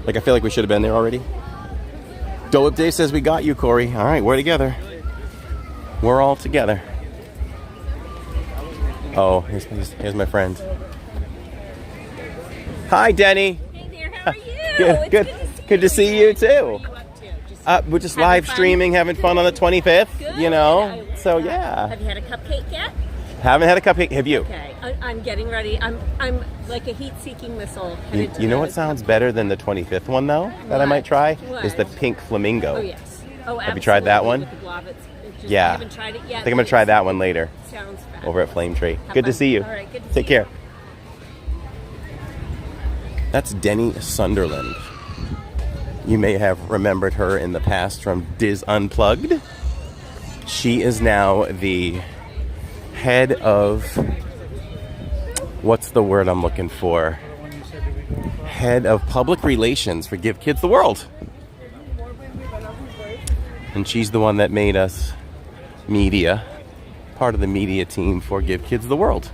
Like, I feel like we should have been there already. Dole Dave says we got you, Corey. All right, we're together. We're all together. Oh, here's my friend. Hi, Denny. Hey there, how are you? Good to see you too. We're just live streaming, having fun on the 25th. Good. You know. So yeah. Have you had a cupcake yet? Haven't had a cupcake. Have you? Okay, I'm getting ready. I'm like a heat-seeking missile. You know what sounds better than the 25th one though? That I might try What? is the pink flamingo. Oh yes. Oh, have you tried that one? With the guava. Yeah. I haven't tried it yet. I think I'm gonna try that one later. Sounds fun. Over at Flame Tree. Have Good to fun. see you. All right, good to Take see you. care. That's Denny Sunderland. You may have remembered her in the past from Diz Unplugged. She is now the head of, what's the word I'm looking for? Head of public relations for Give Kids the World. And she's the one that made us media, part of the media team for Give Kids the World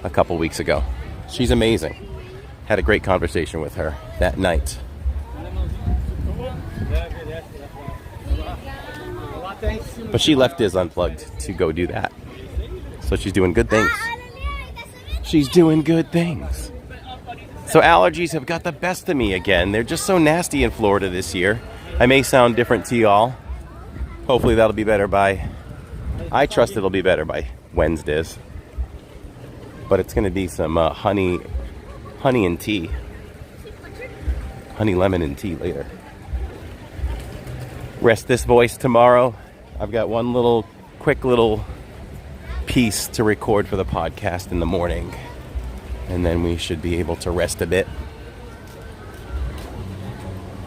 a couple weeks ago. She's amazing. Had a great conversation with her that night. But she left Diz Unplugged to go do that. So she's doing good things. She's doing good things. So allergies have got the best of me again. They're just so nasty in Florida this year. I may sound different to y'all. Hopefully that'll be better by, I trust it'll be better by Wednesdays. But it's going to be some honey and tea. Honey, lemon, and tea later. Rest this voice tomorrow. I've got one quick little piece to record for the podcast in the morning. And then we should be able to rest a bit.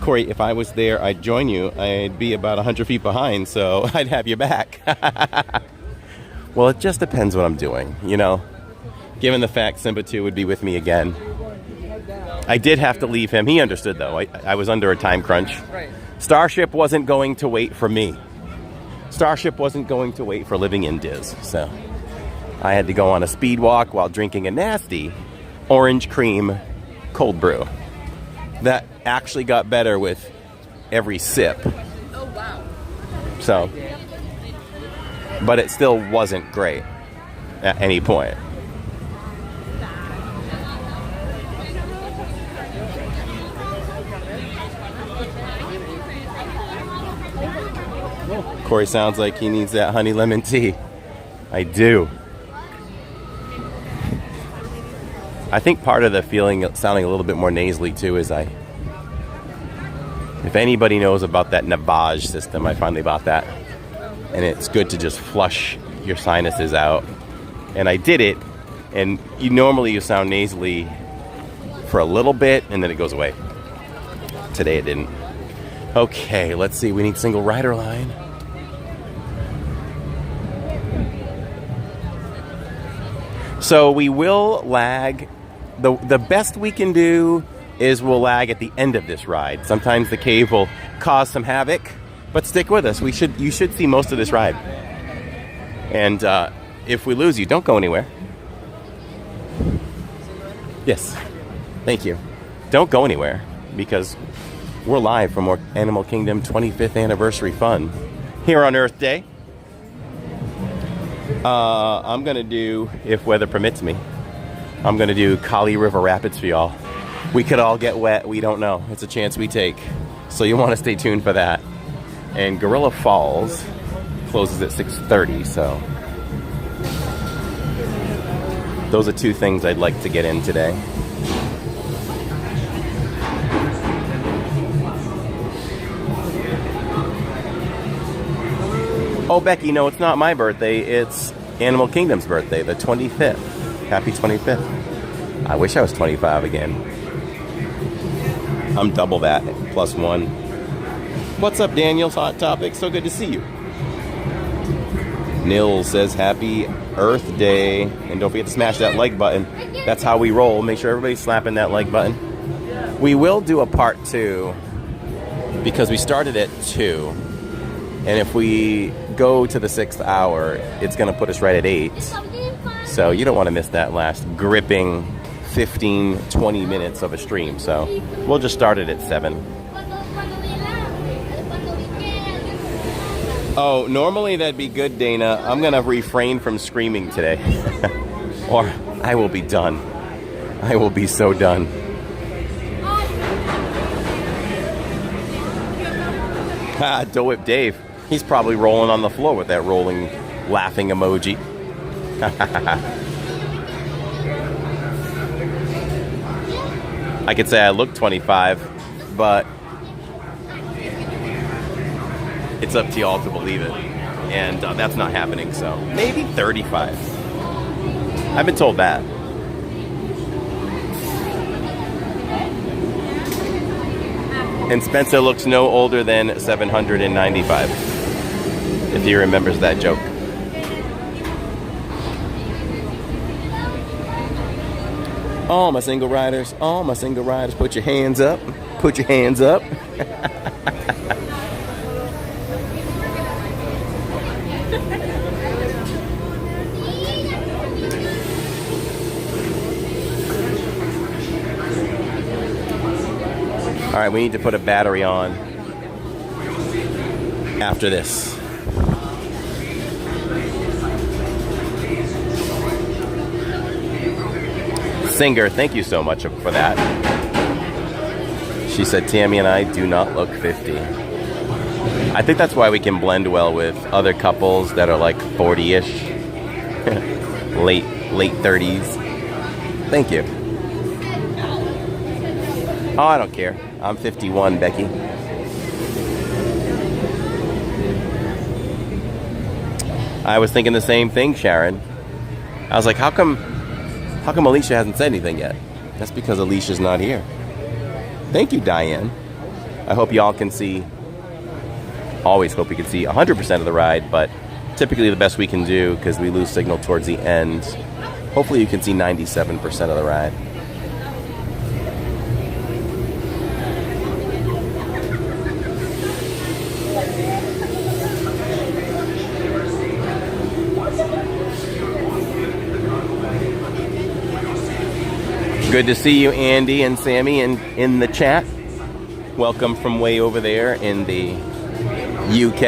Corey, if I was there, I'd join you. I'd be about 100 feet behind, so I'd have you back. Well, it just depends what I'm doing, you know? Given the fact Simba 2 would be with me again. I did have to leave him. He understood, though. I was under a time crunch. Right. Starship wasn't going to wait for me. Starship wasn't going to wait for living in Diz. So I had to go on a speed walk while drinking a nasty orange cream cold brew. That actually got better with every sip. Oh, wow. So, but it still wasn't great at any point. Corey sounds like he needs that honey lemon tea. I do. I think part of the feeling sounding a little bit more nasally too is if anybody knows about that Navage system, I finally bought that. And it's good to just flush your sinuses out. And I did it, and normally you sound nasally for a little bit and then it goes away. Today it didn't. Okay, let's see, we need single rider line. So we will lag. The best we can do is we'll lag at the end of this ride. Sometimes the cave will cause some havoc, but stick with us. You should see most of this ride. And if we lose you, don't go anywhere. Yes, thank you. Don't go anywhere because we're live for more Animal Kingdom 25th anniversary fun here on Earth Day. I'm gonna do, if weather permits me, I'm gonna do Kali River Rapids for y'all. We could all get wet, we don't know. It's a chance we take. So you wanna stay tuned for that. And Gorilla Falls closes at 6:30, so those are two things I'd like to get in today. Oh, Becky, no, it's not my birthday. It's Animal Kingdom's birthday, the 25th. Happy 25th. I wish I was 25 again. I'm double that, +1. What's up, Daniel's Hot Topic? So good to see you. Nils says happy Earth Day. And don't forget to smash that like button. That's how we roll. Make sure everybody's slapping that like button. We will do a part 2 because we started at 2. And if we go to the 6th hour, it's going to put us right at 8. So you don't want to miss that last gripping 15-20 minutes of a stream. So we'll just start it at 7. Oh, normally that'd be good, Dana. I'm going to refrain from screaming today. Or I will be done. I will be so done. Ah, Dole Whip Dave. He's probably rolling on the floor with that rolling, laughing emoji. I could say I look 25, but it's up to y'all to believe it. And that's not happening, so maybe 35. I've been told that. And Spencer looks no older than 795, if he remembers that joke. All my single riders, put your hands up. Put your hands up. All right, we need to put a battery on after this. Singer, thank you so much for that. She said, Tammy and I do not look 50. I think that's why we can blend well with other couples that are like 40-ish, late 30s. Thank you. Oh, I don't care. I'm 51, Becky. I was thinking the same thing, Sharon. I was like, how come Alicia hasn't said anything yet? That's because Alicia's not here. Thank you, Diane. I hope y'all can see, always hope you can see 100% of the ride, but typically the best we can do, because we lose signal towards the end, hopefully you can see 97% of the ride. Good to see you, Andy and Sammy, in the chat. Welcome from way over there in the UK.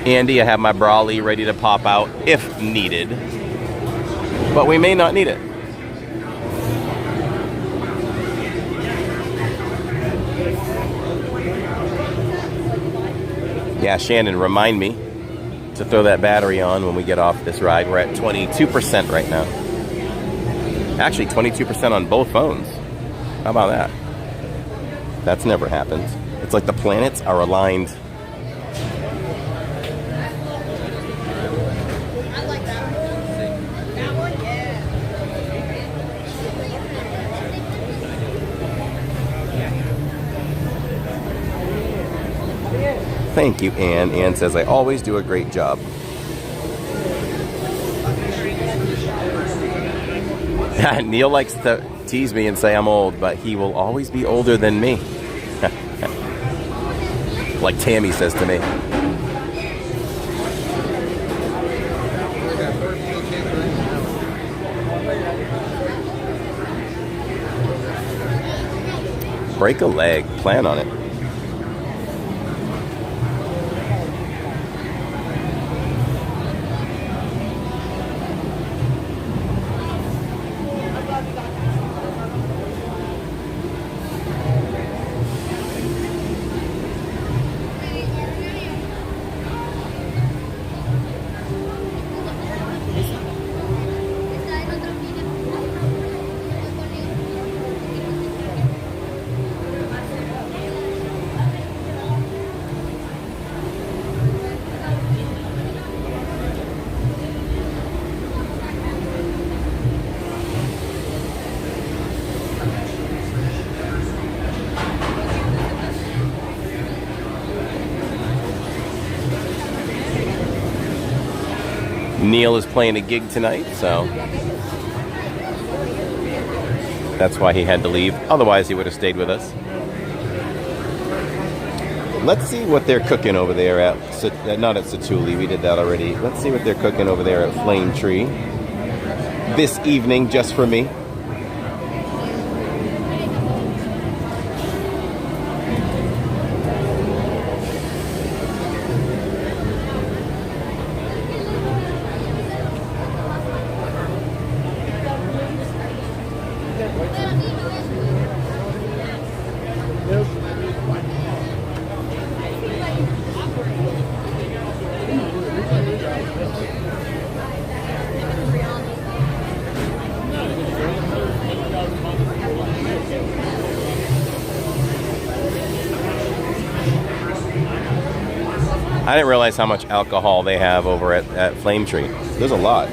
Andy, I have my brolly ready to pop out if needed, but we may not need it. Yeah, Shannon, remind me to throw that battery on when we get off this ride. We're at 22% right now. Actually, 22% on both phones. How about that? That's never happened. It's like the planets are aligned. I like that one. That one, yeah. Thank you, Ann. Ann says, I always do a great job. Neil likes to tease me and say I'm old, but he will always be older than me. Like Tammy says to me. Break a leg. Plan on it. Neil is playing a gig tonight, so that's why he had to leave. Otherwise, he would have stayed with us. Let's see what they're cooking over there at, not at Satuli, we did that already. Let's see what they're cooking over there at Flame Tree this evening, just for me. I didn't realize how much alcohol they have over at Flame Tree. There's a lot. I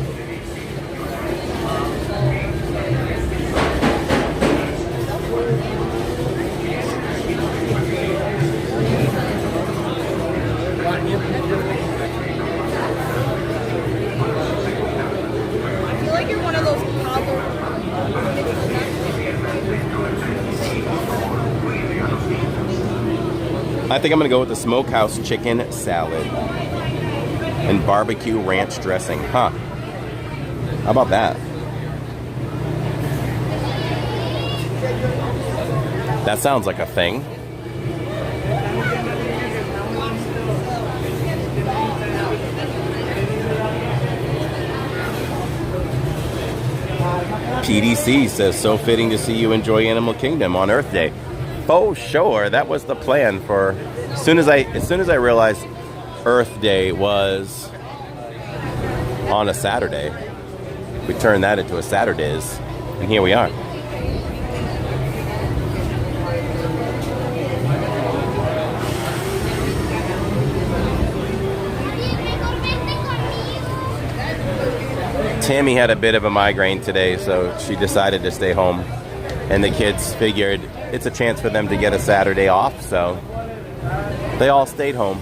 feel like you're one of those I think I'm gonna go with the smokehouse chicken salad and barbecue ranch dressing. Huh. How about that? That sounds like a thing. PDC says, so fitting to see you enjoy Animal Kingdom on Earth Day. Oh, sure. That was the plan for as soon as I realized Earth Day was on a Saturday, we turned that into a Saturdays, and here we are. Tammy had a bit of a migraine today, so she decided to stay home, and the kids figured it's a chance for them to get a Saturday off, so they all stayed home.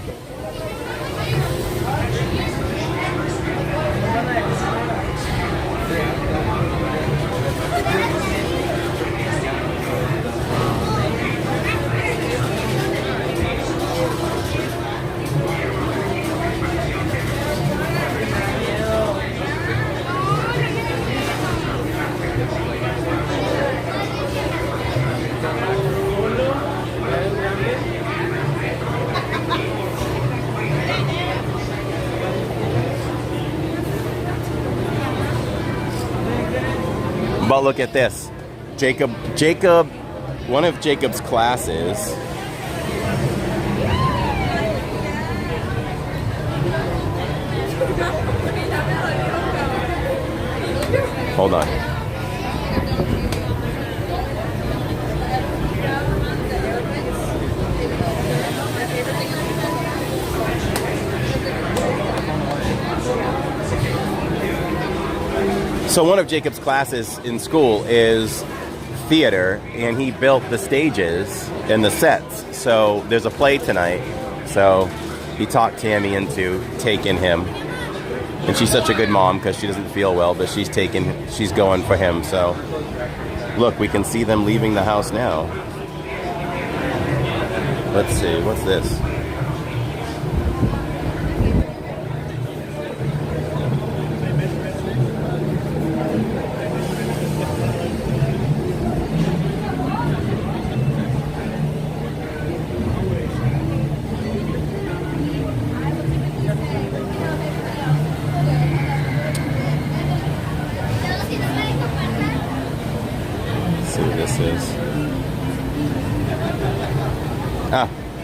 But look at this. Jacob, one of Jacob's classes hold on. So one of Jacob's classes in school is theater, and he built the stages and the sets. So there's a play tonight. So he talked Tammy into taking him. And she's such a good mom because she doesn't feel well, but she's going for him. So look, we can see them leaving the house now. Let's see, what's this?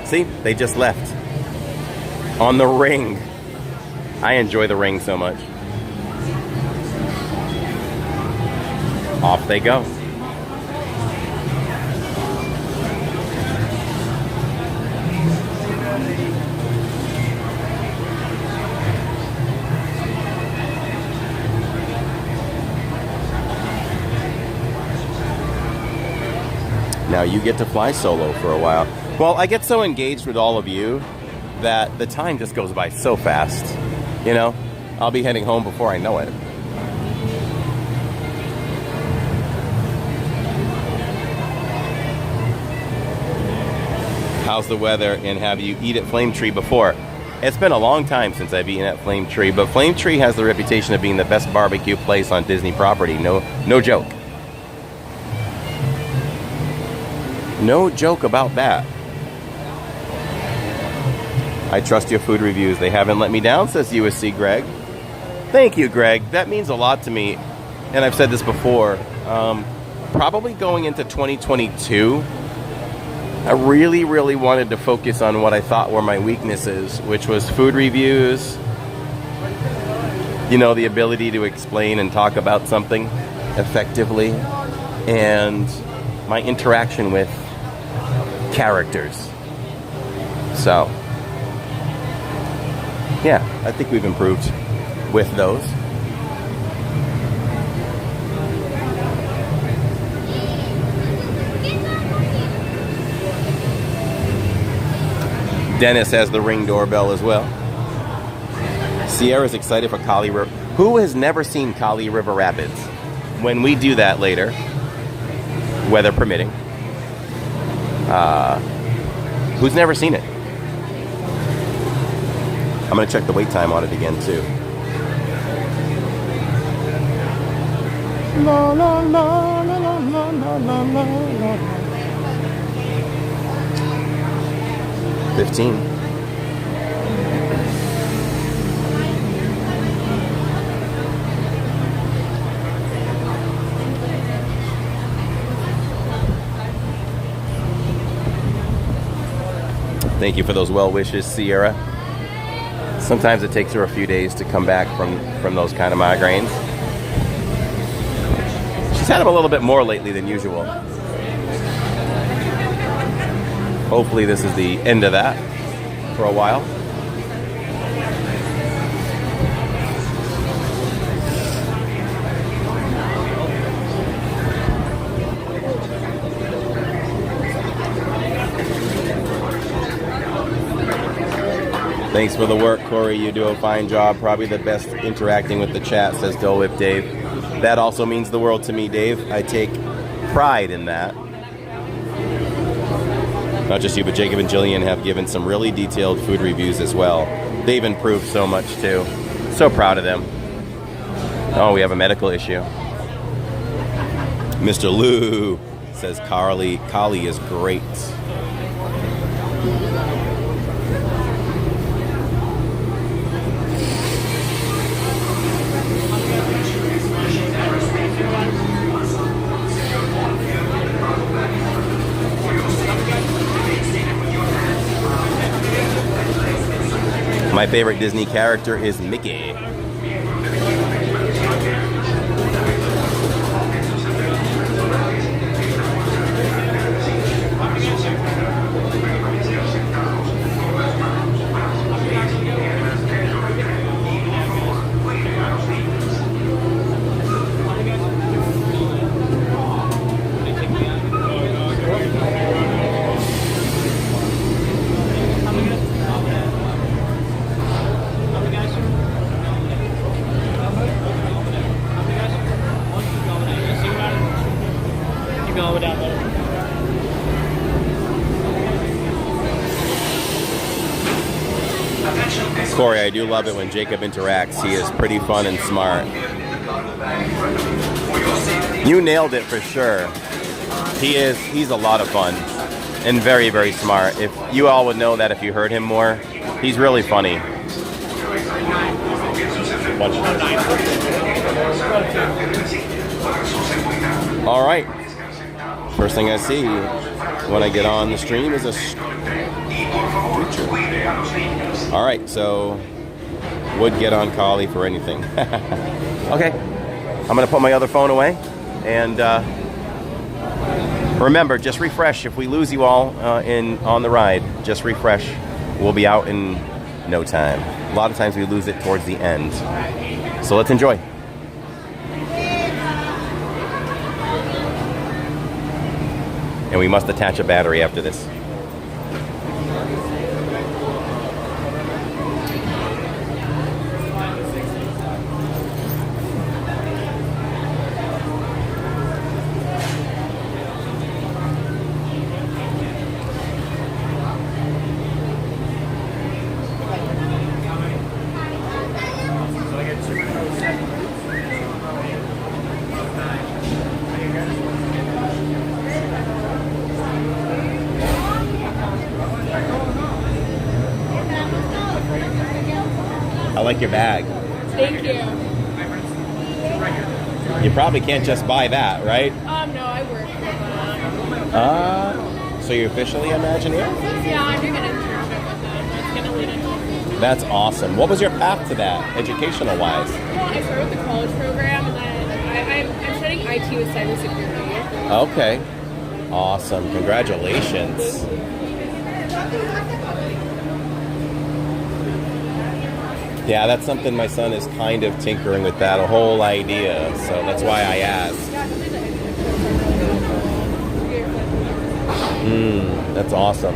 See, they just left on the ring. I enjoy the ring so much. Off they go. Now you get to fly solo for a while. Well, I get so engaged with all of you that the time just goes by so fast, you know? I'll be heading home before I know it. How's the weather, and have you eaten at Flame Tree before? It's been a long time since I've eaten at Flame Tree, but Flame Tree has the reputation of being the best barbecue place on Disney property. No joke. No joke about that. I trust your food reviews. They haven't let me down, says USC Greg. Thank you, Greg. That means a lot to me. And I've said this before. Probably going into 2022, I really, really wanted to focus on what I thought were my weaknesses, which was food reviews, you know, the ability to explain and talk about something effectively, and my interaction with characters. So, yeah, I think we've improved with those. Dennis has the Ring doorbell as well. Sierra's excited for Kali River. Who has never seen Kali River Rapids? When we do that later, weather permitting. Who's never seen it? I'm going to check the wait time on it again, too. La, la, la, la, la, la, la, la, la. 15. Thank you for those well wishes, Sierra. Sometimes it takes her a few days to come back from those kind of migraines. She's had them a little bit more lately than usual. Hopefully this is the end of that for a while. Thanks for the work, Corey. You do a fine job. Probably the best interacting with the chat, says Dole Whip Dave. That also means the world to me, Dave. I take pride in that. Not just you, but Jacob and Jillian have given some really detailed food reviews as well. They've improved so much too. So proud of them. Oh, we have a medical issue. Mr. Lou says Kali is great. My favorite Disney character is Mickey. Corey, I do love it when Jacob interacts. He is pretty fun and smart. You nailed it for sure. He's a lot of fun and very, very smart. If you all would know that if you heard him more, he's really funny. All right. First thing I see when I get on the stream is a creature. All right, so would get on Kali for anything. Okay, I'm gonna put my other phone away, and remember, just refresh. If we lose you all on the ride, just refresh. We'll be out in no time. A lot of times we lose it towards the end, so let's enjoy. And we must attach a battery after this. I like your bag. Thank you. You probably can't just buy that, right? No, I work with them. So you're officially Imagineer? Yeah, I'm doing an internship with them. That's gonna lead into. That's awesome. What was your path to that, educational-wise? Well, I started with the college program, and then I'm studying IT with cybersecurity. Okay. Awesome. Congratulations. Yeah, that's something my son is kind of tinkering with, that whole idea. So that's why I asked. That's awesome.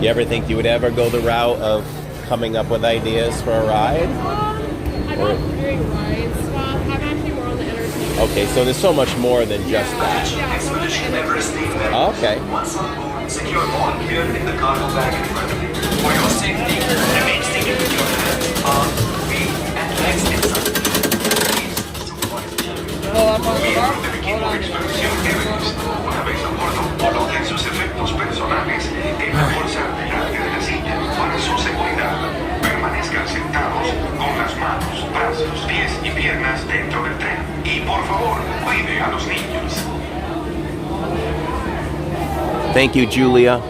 You ever think you would ever go the route of coming up with ideas for a ride? I'm not doing ride stuff. I'm actually more on the entertainment. Okay, so there's so much more than just that. Expedition Everest team members. Okay. Once on board, secure all gear in the cargo bag in front of you. For your safety, remain seated with your hands, arms, feet, and legs inside. Miembros del equipo de expedición Everest, una vez a bordo, coloquen sus efectos personales en la bolsa delante de la silla para su seguridad. Permanezcan sentados con las manos, brazos, pies y piernas dentro del tren. Y por favor, cuide a los niños. Thank you, Julia.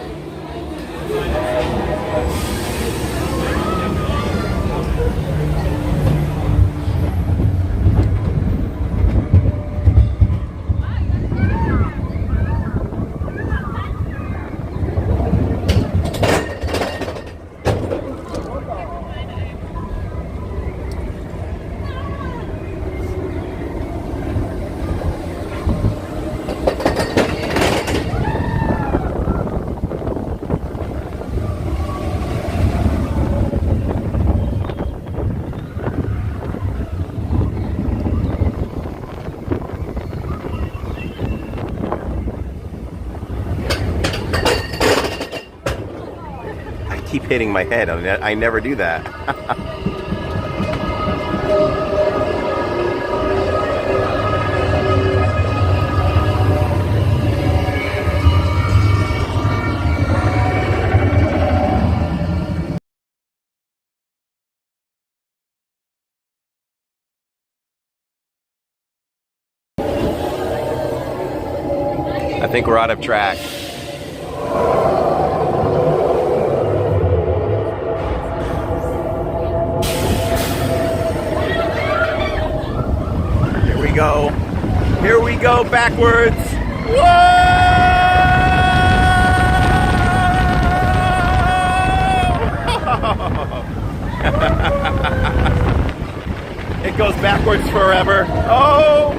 Keep hitting my head on it. I never do that. I think we're out of track. Go. Here we go backwards. Whoa! It goes backwards forever. Oh!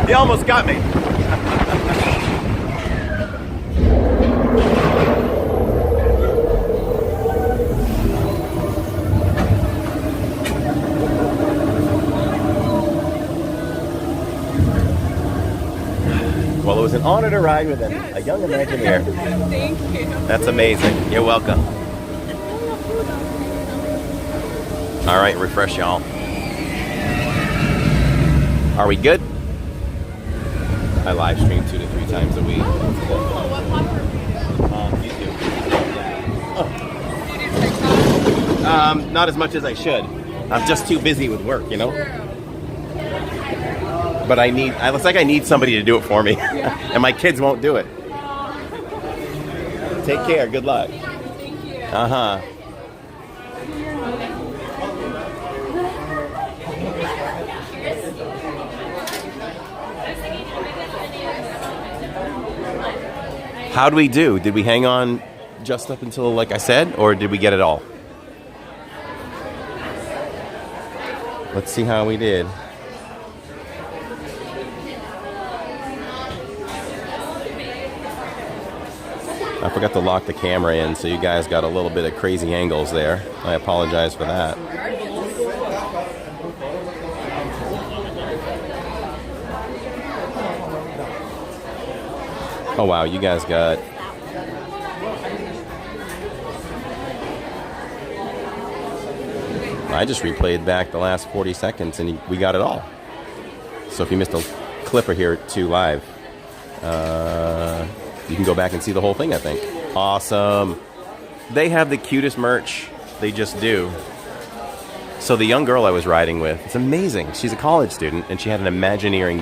You almost got me. Well, it was an honor to ride with a young Imagineer. Thank you. That's amazing. You're welcome. All right, refresh y'all. Are we good? I live stream 2 to 3 times a week. Oh, that's cool. What platform do you do? YouTube. Not as much as I should. I'm just too busy with work, you know? But it's like I need somebody to do it for me. And my kids won't do it. Take care. Good luck. Thank you. Uh-huh. How do we do? Did we hang on just up until, like I said, or did we get it all? Let's see how we did. I forgot to lock the camera in, so you guys got a little bit of crazy angles there. I apologize for that. Oh wow, you guys got... I just replayed back the last 40 seconds and we got it all. So if you missed a clip or here too live, you can go back and see the whole thing, I think. Awesome. They have the cutest merch. They just do. So the young girl I was riding with, it's amazing. She's a college student and she had an Imagineering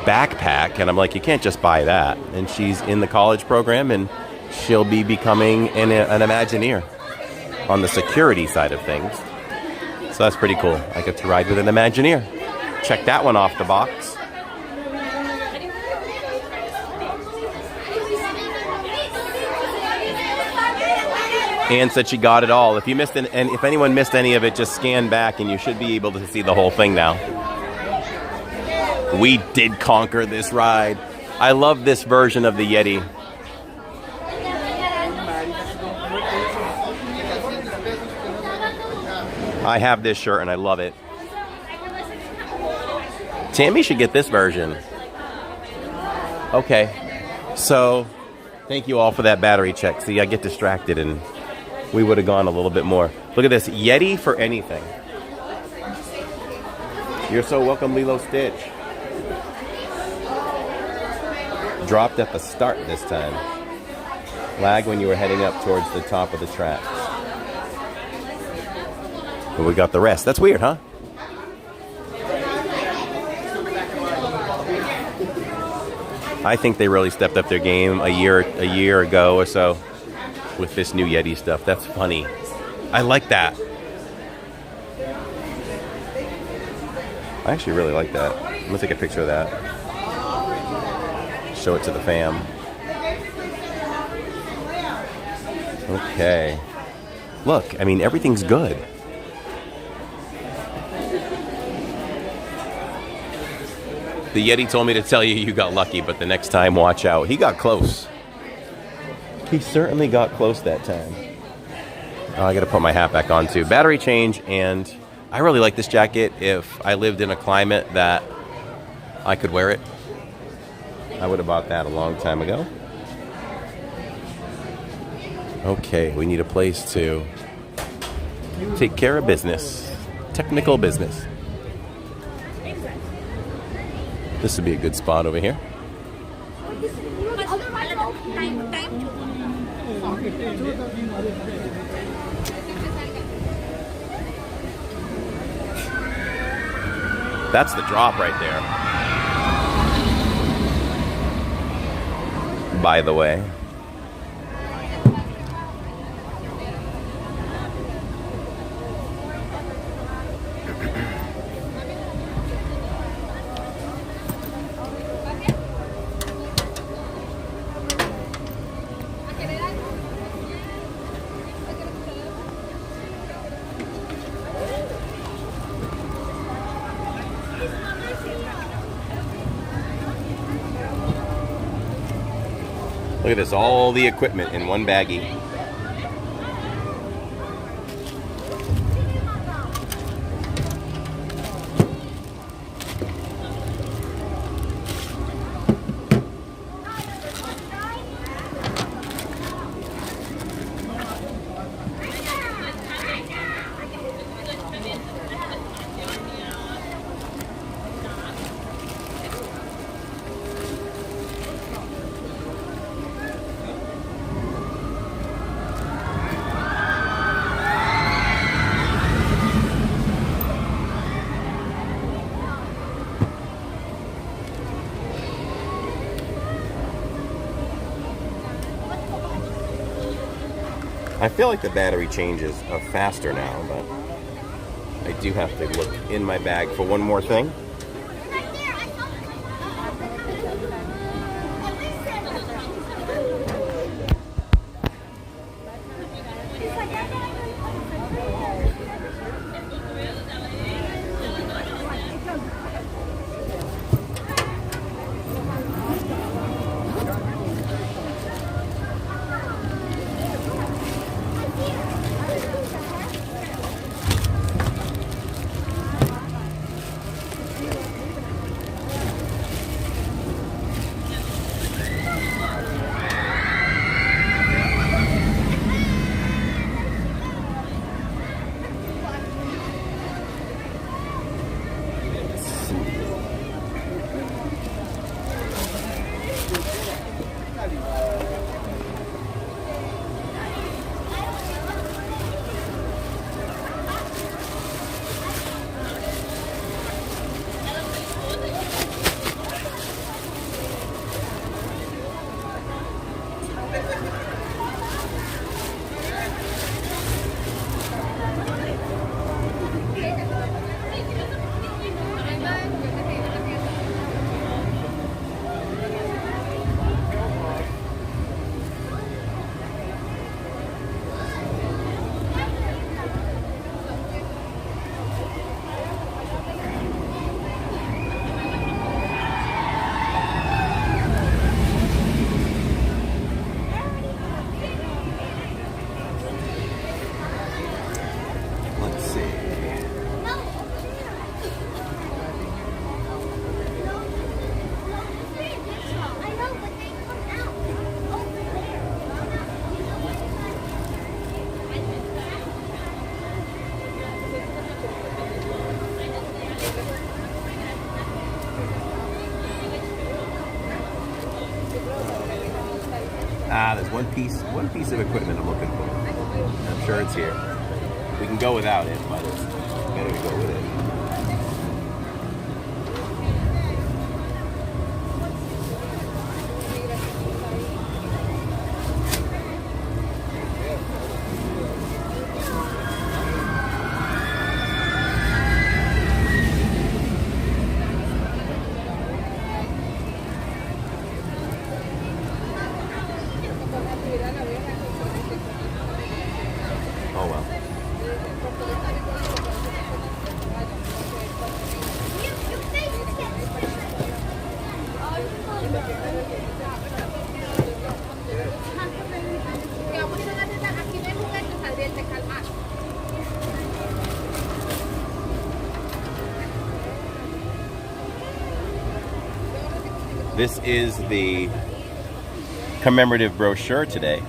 backpack. And I'm like, you can't just buy that. And she's in the college program and she'll be becoming an Imagineer on the security side of things. So that's pretty cool. I get to ride with an Imagineer. Check that one off the box. Anne said she got it all. If you missed and if anyone missed any of it, just scan back and you should be able to see the whole thing now. We did conquer this ride. I love this version of the Yeti. I have this shirt and I love it. Tammy should get this version. Okay. So, thank you all for that battery check. See, I get distracted and we would have gone a little bit more. Look at this. Yeti for anything. You're so welcome, Lilo Stitch. Dropped at the start this time. Lag when you were heading up towards the top of the tracks. But we got the rest. That's weird, huh? I think they really stepped up their game a year ago or so with this new Yeti stuff. That's funny. I like that. I actually really like that. I'm gonna take a picture of that. Show it to the fam. Okay. Look, I mean, everything's good. The Yeti told me to tell you you got lucky, but the next time, watch out. He got close. He certainly got close that time. Oh, I got to put my hat back on too. Battery change, and I really like this jacket. If I lived in a climate that I could wear it, I would have bought that a long time ago. Okay, we need a place to take care of business. Technical business. This would be a good spot over here. That's the drop right there. By the way. Look at this, all the equipment in one baggie. I feel like the battery changes are faster now, but I do have to look in my bag for one more thing. Ah, there's one piece of equipment I'm looking for. I'm sure it's here. We can go without it, but it's better to go with it. Oh well. This is the commemorative brochure today.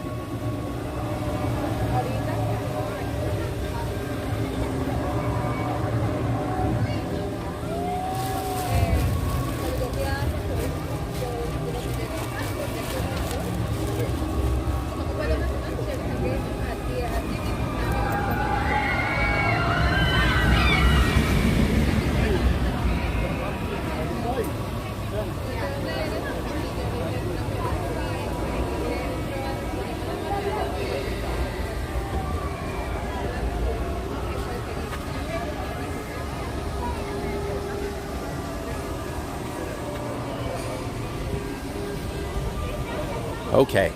Okay,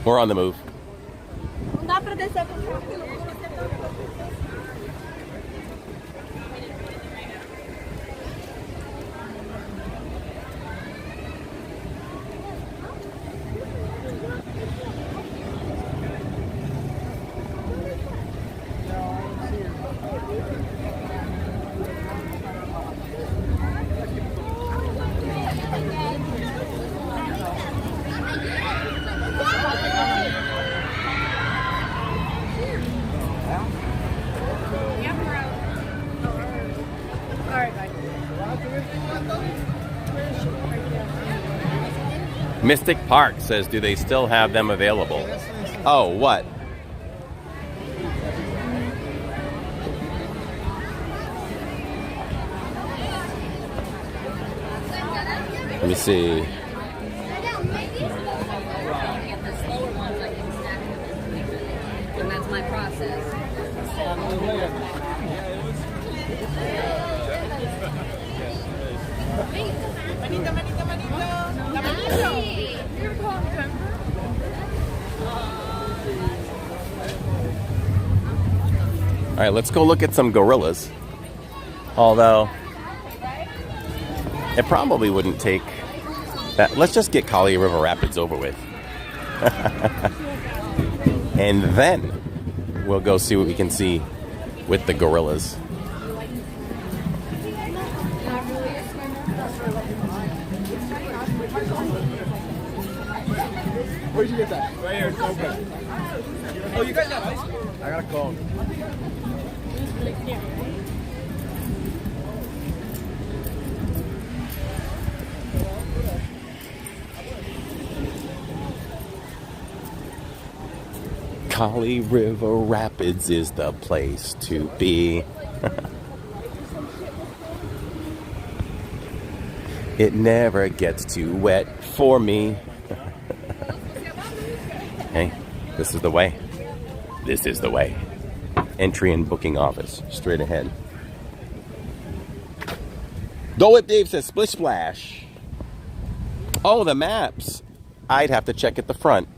we're on the move. Mystic Park says, do they still have them available? Oh, what? Let me see. And that's my process. All right, let's go look at some gorillas. Although, it probably wouldn't take that. Let's just get Kali River Rapids over with. And then we'll go see what we can see with the gorillas. Where'd you get that? Right here, it's open. Oh, you guys got ice cream? I got a cone. Kali River Rapids is the place to be. It never gets too wet for me. Hey, this is the way. This is the way. Entry and booking office, straight ahead. Go Whip Dave says splish splash. Oh, the maps. I'd have to check at the front.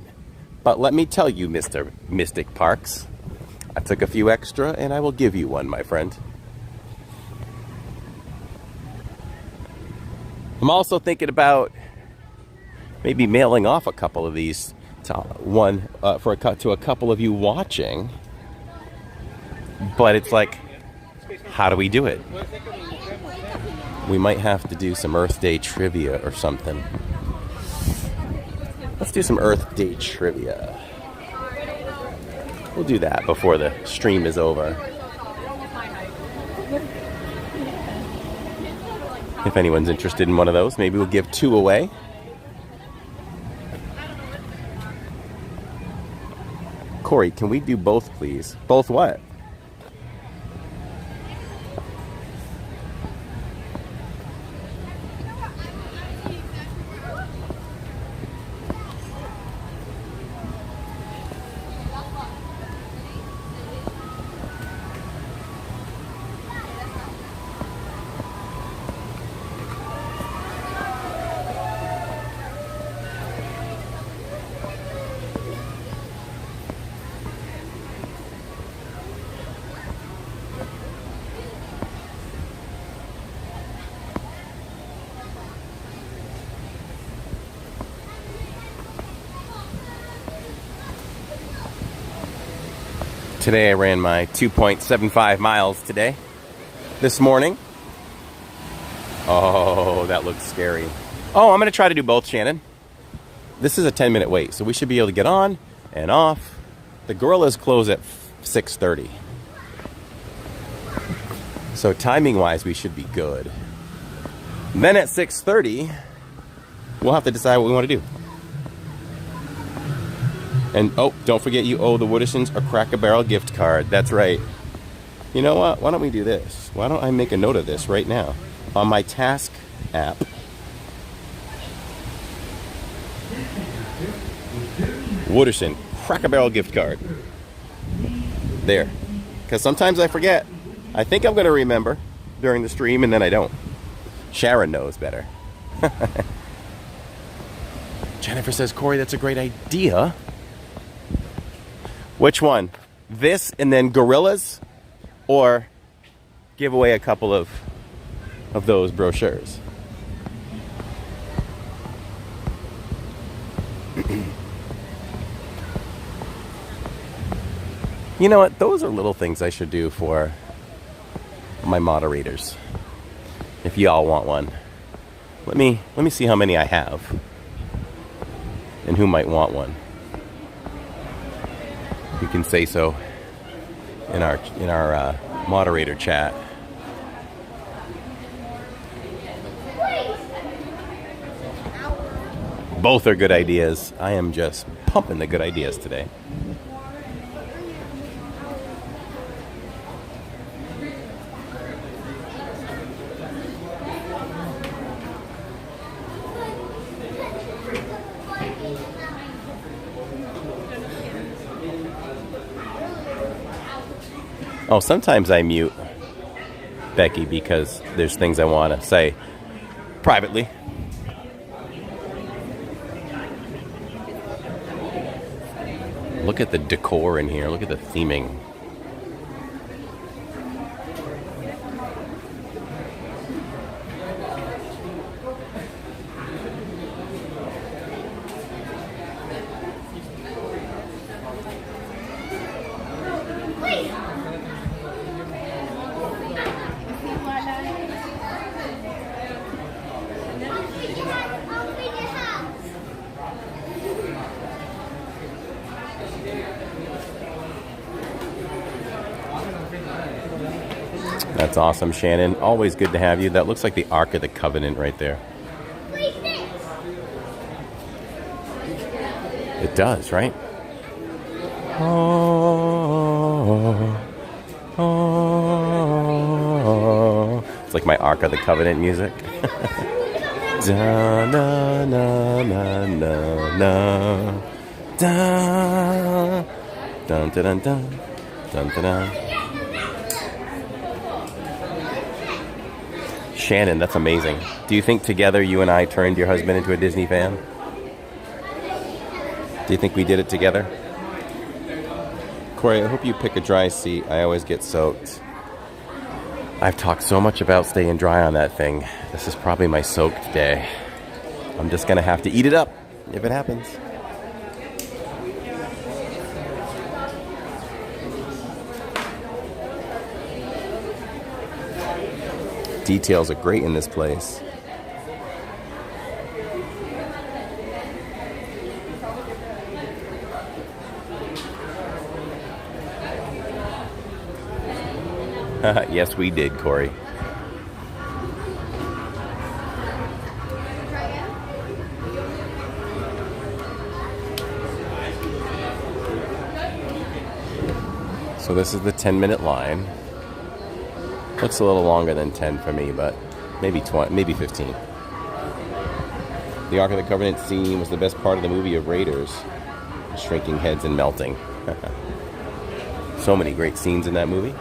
But let me tell you, Mr. Mystic Parks, I took a few extra and I will give you one, my friend. I'm also thinking about maybe mailing off a couple of these to a couple of you watching. But it's like, how do we do it? We might have to do some Earth Day trivia or something. Let's do some Earth Day trivia. We'll do that before the stream is over. If anyone's interested in one of those, maybe we'll give 2 away. Corey, can we do both, please? Both what? Today I ran my 2.75 miles today, this morning. Oh, that looks scary. Oh, I'm going to try to do both, Shannon. This is a 10-minute wait, so we should be able to get on and off. The gorillas close at 6:30. So timing-wise, we should be good. Then at 6:30, we'll have to decide what we want to do. And, oh, don't forget you owe the Woodersons a Cracker Barrel gift card. That's right. You know what? Why don't we do this? Why don't I make a note of this right now? On my task app. Wooderson, Cracker Barrel gift card. There. Because sometimes I forget. I think I'm going to remember during the stream, and then I don't. Sharon knows better. Jennifer says, Corey, that's a great idea. Which one? This and then gorillas? Or give away a couple of those brochures? You know what? Those are little things I should do for my moderators. If y'all want one. Let me see how many I have. And who might want one. You can say so in our moderator chat. Both are good ideas. I am just pumping the good ideas today. Oh, sometimes I mute Becky because there's things I want to say privately. Look at the decor in here. Look at the theming. That's awesome, Shannon. Always good to have you. That looks like the Ark of the Covenant right there. It does, right? Oh, oh. It's like my Ark of the Covenant music. Da, na, na, na, na, na. Da. Dun, dun, dun, dun. Dun, dun, dun. Shannon, that's amazing. Do you think together you and I turned your husband into a Disney fan? Do you think we did it together? Corey, I hope you pick a dry seat. I always get soaked. I've talked so much about staying dry on that thing. This is probably my soaked day. I'm just going to have to eat it up if it happens. Details are great in this place. Yes, we did, Corey. So this is the 10-minute line. Looks a little longer than 10 for me, but maybe 20, maybe 15. The Ark of the Covenant scene was the best part of the movie of Raiders. Shrinking heads and melting. So many great scenes in that movie.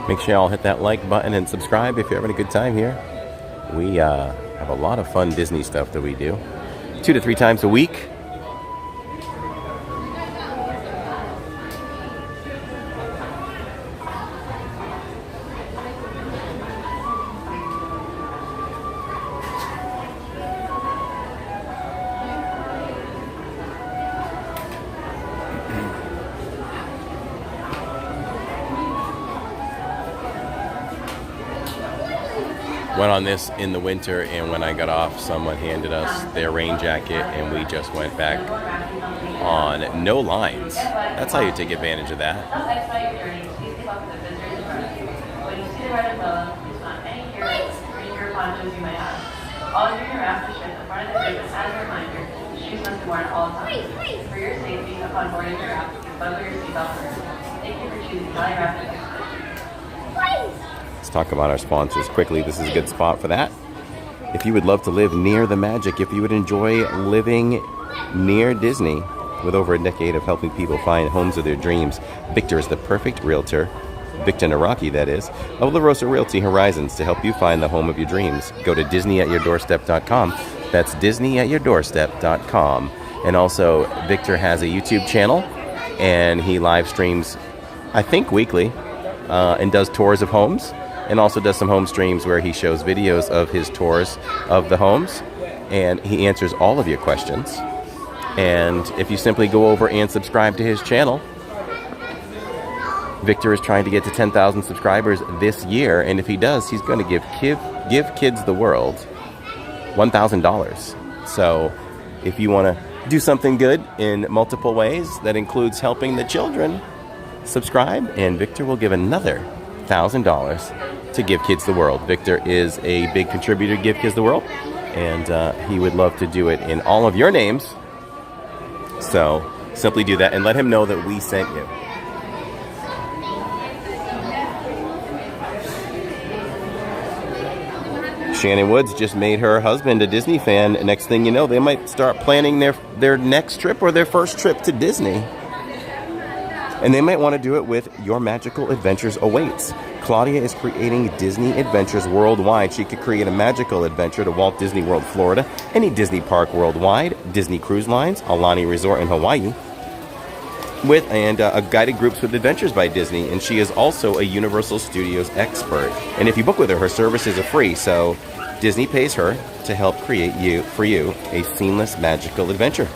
Make sure y'all hit that like button and subscribe if you're having a good time here. We have a lot of fun Disney stuff that we do. 2 to 3 times a week. Went on this in the winter, and when I got off, someone handed us their rain jacket, and we just went back on no lines. That's how you take advantage of that. For your safety, upon boarding your raft, buckle your seatbelt first. Thank you for choosing Jolly Rapid. Let's talk about our sponsors quickly. This is a good spot for that. If you would love to live near the magic, if you would enjoy living near Disney, with over a decade of helping people find homes of their dreams, Victor is the perfect realtor. Victor Naraki, that is, of La Rosa Realty Horizons, to help you find the home of your dreams. Go to DisneyAtYourDoorstep.com. That's DisneyAtYourDoorstep.com. And also, Victor has a YouTube channel, and he live streams, I think, weekly, and does tours of homes, and also does some home streams where he shows videos of his tours of the homes, and he answers all of your questions. And if you simply go over and subscribe to his channel, Victor is trying to get to 10,000 subscribers this year, and if he does, he's going to give Kids the World $1,000. So if you want to do something good in multiple ways that includes helping the children, subscribe, and Victor will give another $1,000 to Give Kids the World. Victor is a big contributor to Give Kids the World, and he would love to do it in all of your names. So simply do that and let him know that we sent you. Shannon Woods just made her husband a Disney fan. Next thing you know, they might start planning their next trip or their first trip to Disney. And they might want to do it with Your Magical Adventures Awaits. Claudia is creating Disney adventures worldwide. She could create a magical adventure to Walt Disney World, Florida, any Disney park worldwide, Disney Cruise Lines, Aulani Resort in Hawaii, a guided groups with Adventures by Disney. And she is also a Universal Studios expert. And if you book with her, her services are free. So Disney pays her to help create for you a seamless magical adventure.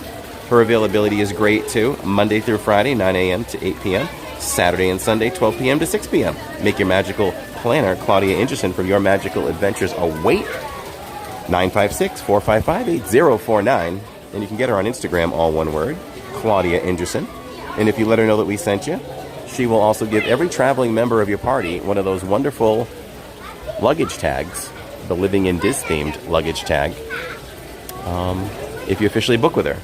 Her availability is great too. Monday through Friday, 9 a.m. to 8 p.m. Saturday and Sunday, 12 p.m. to 6 p.m. Make your magical planner, Claudia Indridson, from Your Magical Adventures await. 956-455-8049. And you can get her on Instagram, all one word, Claudia Indridson. And if you let her know that we sent you, she will also give every traveling member of your party one of those wonderful luggage tags, the Living in Diz themed luggage tag, if you officially book with her.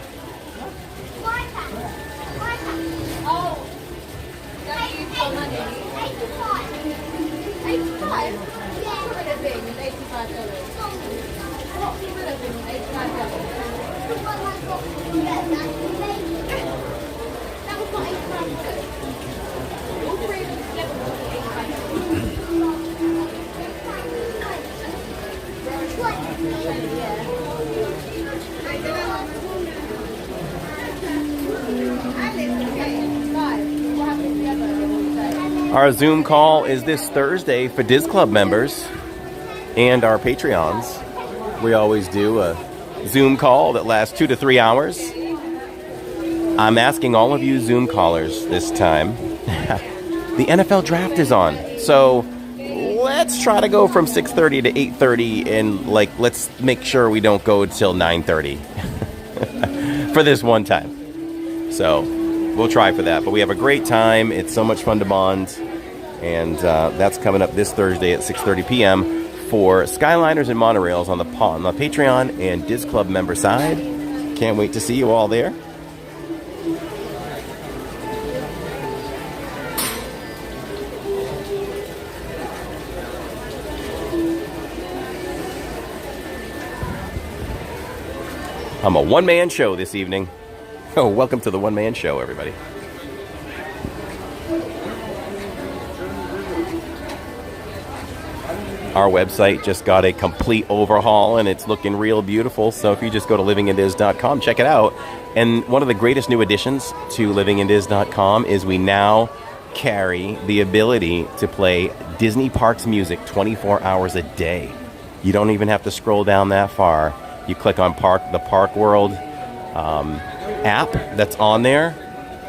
Our Zoom call is this Thursday for Diz Club members and our Patreons. We always do a Zoom call that lasts 2 to 3 hours. I'm asking all of you Zoom callers this time. The NFL draft is on, so let's try to go from 6:30 to 8:30, and let's make sure we don't go till 9:30 for this one time. So we'll try for that, but we have a great time. It's so much fun to bond, and that's coming up this Thursday at 6:30 p.m. for Skyliners and Monorails on the Patreon and Diz Club member side. Can't wait to see you all there. I'm a one-man show this evening. Oh, welcome to the one-man show, everybody. Our website just got a complete overhaul, and it's looking real beautiful. So if you just go to livingindiz.com, check it out. And one of the greatest new additions to livingindiz.com is we now carry the ability to play Disney Parks music 24 hours a day. You don't even have to scroll down that far. You click on the Park World app that's on there,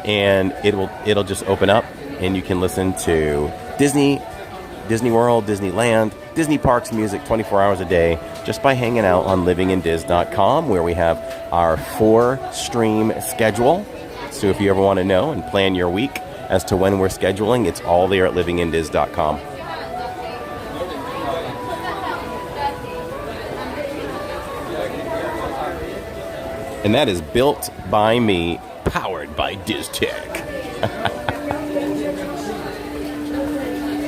and it'll just open up, and you can listen to Disney World, Disneyland, Disney Parks music 24 hours a day just by hanging out on livingindiz.com, where we have our 4-stream schedule. So if you ever want to know and plan your week as to when we're scheduling, it's all there at livingindiz.com. And that is built by me, powered by Diz Tech.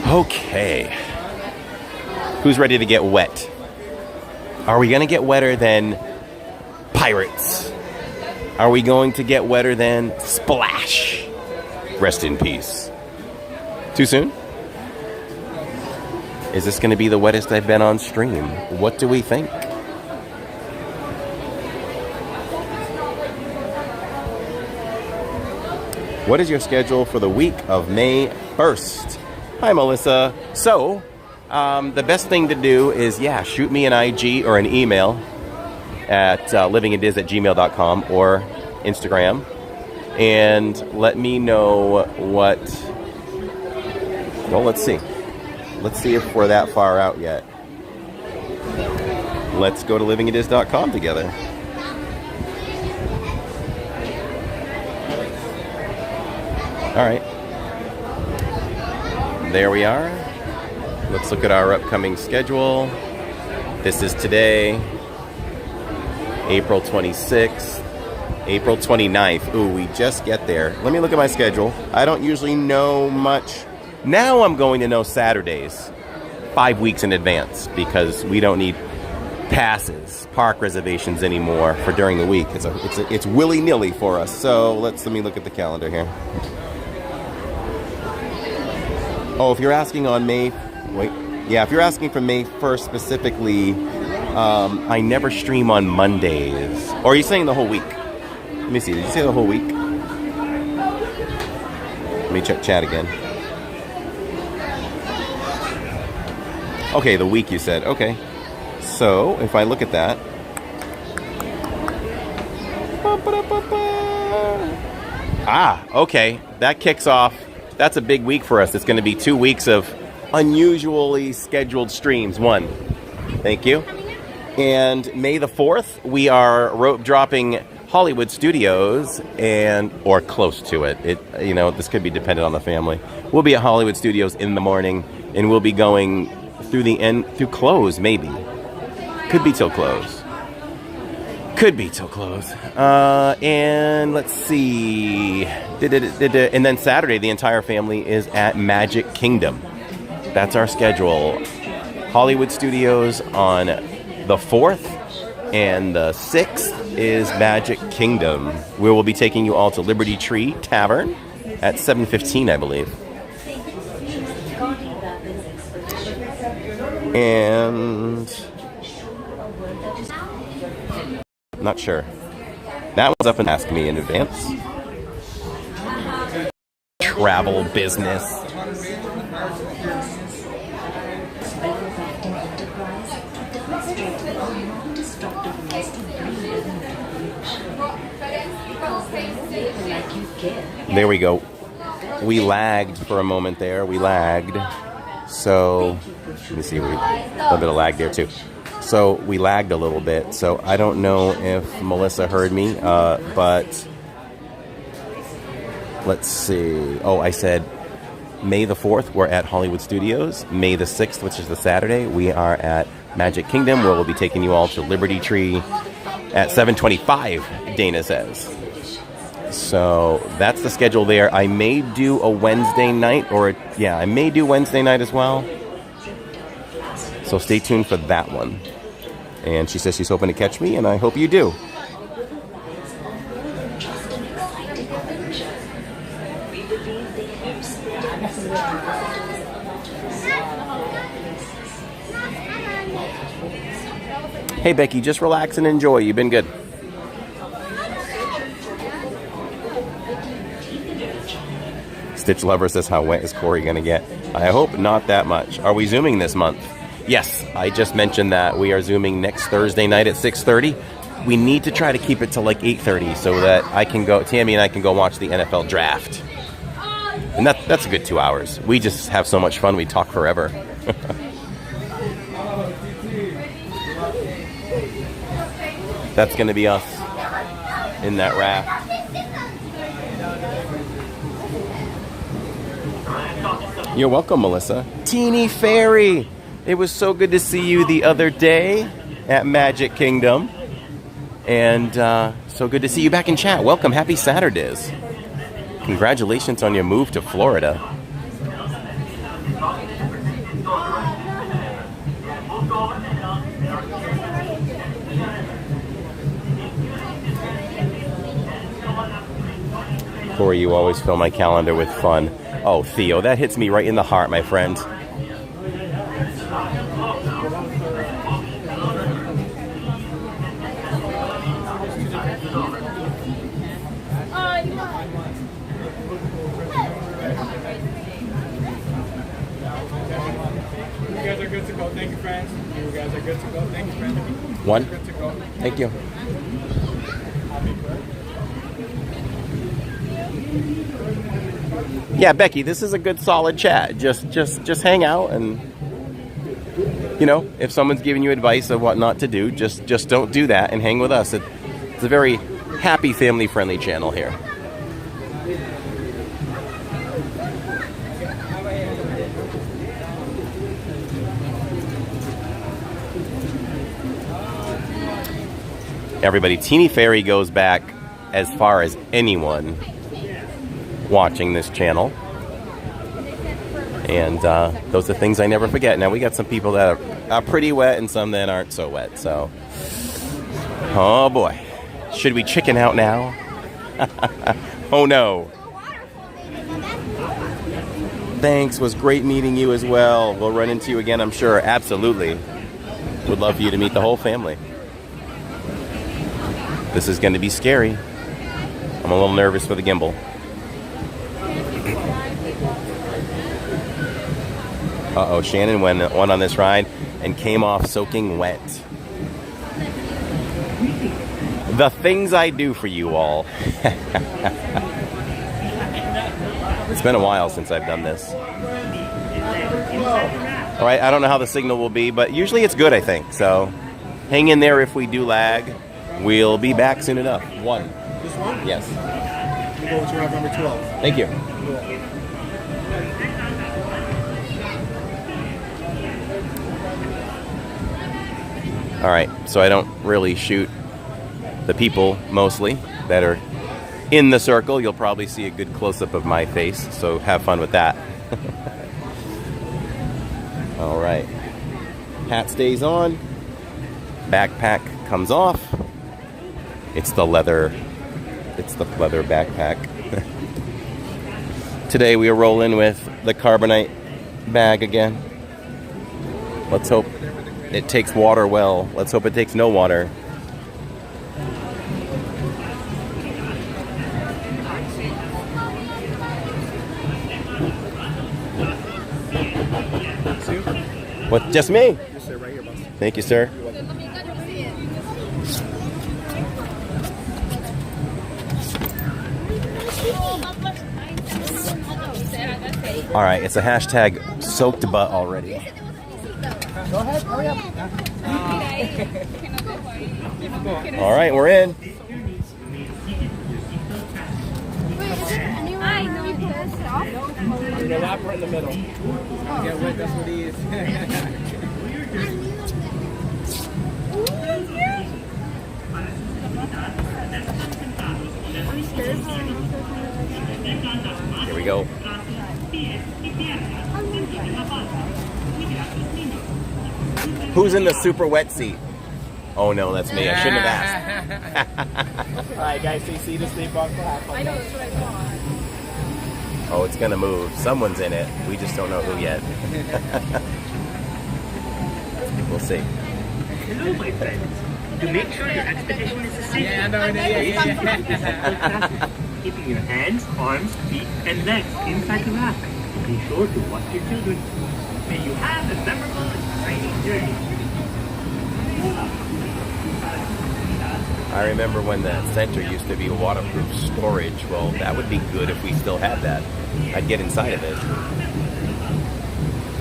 Okay. Who's ready to get wet? Are we going to get wetter than pirates? Are we going to get wetter than Splash? Rest in peace. Too soon? Is this going to be the wettest I've been on stream? What do we think? What is your schedule for the week of May 1st? Hi, Melissa. So, the best thing to do is, shoot me an IG or an email at livingindiz@gmail.com or Instagram, and let me know what... Well, let's see. Let's see if we're that far out yet. Let's go to livingindiz.com together. All right, there we are. Let's look at our upcoming schedule. This is today, April 26th, April 29th. Ooh, we just get there. Let me look at my schedule. I don't usually know much. Now I'm going to know Saturdays 5 weeks in advance, because we don't need passes, park reservations anymore for during the week. It's willy-nilly for us. So let me look at the calendar here. Oh, if you're asking on if you're asking for May 1st specifically, I never stream on Mondays. Or are you saying the whole week? Let me see, did you say the whole week? Let me check chat again. Okay, the week you said, okay. So, if I look at that. Okay, that kicks off. That's a big week for us. It's going to be 2 weeks of unusually scheduled streams. One. Thank you. And May the 4th, we are rope dropping Hollywood Studios, or close to it. This could be dependent on the family. We'll be at Hollywood Studios in the morning, and we'll be going through close, maybe. Could be till close. And let's see. And then Saturday, the entire family is at Magic Kingdom. That's our schedule. Hollywood Studios on the 4th, And the 6th is Magic Kingdom, where we'll be taking you all to Liberty Tree Tavern at 7:15, I believe. And not sure. That was up and ask me in advance. Travel business. There we go. We lagged for a moment there. We lagged. So, let me see. A little bit of lag there too. So, we lagged a little bit. So, I don't know if Melissa heard me. But, let's see. Oh, I said May the 4th, we're at Hollywood Studios. May the 6th, which is the Saturday, we are at Magic Kingdom, where we'll be taking you all to Liberty Tree at 7:25, Dana says. So that's the schedule there. I may do a Wednesday night, I may do Wednesday night as well. So stay tuned for that one. And she says she's hoping to catch me, and I hope you do. Hey Becky, just relax and enjoy. You've been good. Stitch Lover says, how wet is Corey going to get? I hope not that much. Are we Zooming this month? Yes, I just mentioned that we are Zooming next Thursday night at 6:30. We need to try to keep it to like 8:30 so that Tammy and I can go watch the NFL draft. And that's a good 2 hours. We just have so much fun. We talk forever. That's going to be us in that raft. You're welcome, Melissa. Teeny Fairy, it was so good to see you the other day at Magic Kingdom. And so good to see you back in chat. Welcome. Happy Saturdays. Congratulations on your move to Florida. Corey, you always fill my calendar with fun. Oh, Theo, that hits me right in the heart, my friend. You guys are good to go. Thank you, friends. You guys are good to go. Thank you, friends. One. Good to go. Thank you. Yeah, Becky, this is a good solid chat. Just hang out, and you know, if someone's giving you advice of what not to do, just don't do that and hang with us. It's a very happy, family-friendly channel here. Everybody, Teeny Fairy goes back as far as anyone watching this channel, and those are things I never forget. Now we got some people that are pretty wet and some that aren't so wet, so oh boy, should we chicken out now? Oh no. Thanks, was great meeting you as well. We'll run into you again, I'm sure. Absolutely, would love for you to meet the whole family. This is going to be scary. I'm a little nervous for the gimbal. Uh-oh, Shannon went on this ride and came off soaking wet. The things I do for you all. It's been a while since I've done this. All right, I don't know how the signal will be, but usually it's good, I think. So hang in there if we do lag. We'll be back soon enough. One. This one? Yes. You go to round number 12. Thank you. All right, so I don't really shoot the people mostly that are in the circle. You'll probably see a good close-up of my face, so have fun with that. All right. Hat stays on. Backpack comes off. It's the leather backpack. Today we are rolling with the carbonite bag again. Let's hope it takes water well. Let's hope it takes no water. What? Just me? Yes, sir, right here, boss. Thank you, sir. All right, it's a hashtag soaked butt already. Go ahead, hurry up. All right, we're in. I know you put this off. The lapper in the middle. Get wet, that's what he is. Here we go. Who's in the super wet seat? Oh no, that's me. I shouldn't have asked. Alright guys, so you see this thing box? I know, that's what I thought. Oh, it's gonna move. Someone's in it. We just don't know who yet. We'll see. Hello, my friends. To make sure your expedition is a safe Yeah, no, yeah. Keeping your hands, arms, feet, and legs inside the raft. Be sure to watch your children. May you have a memorable and exciting journey. I remember when the center used to be waterproof storage. Well, that would be good if we still had that. I'd get inside of it.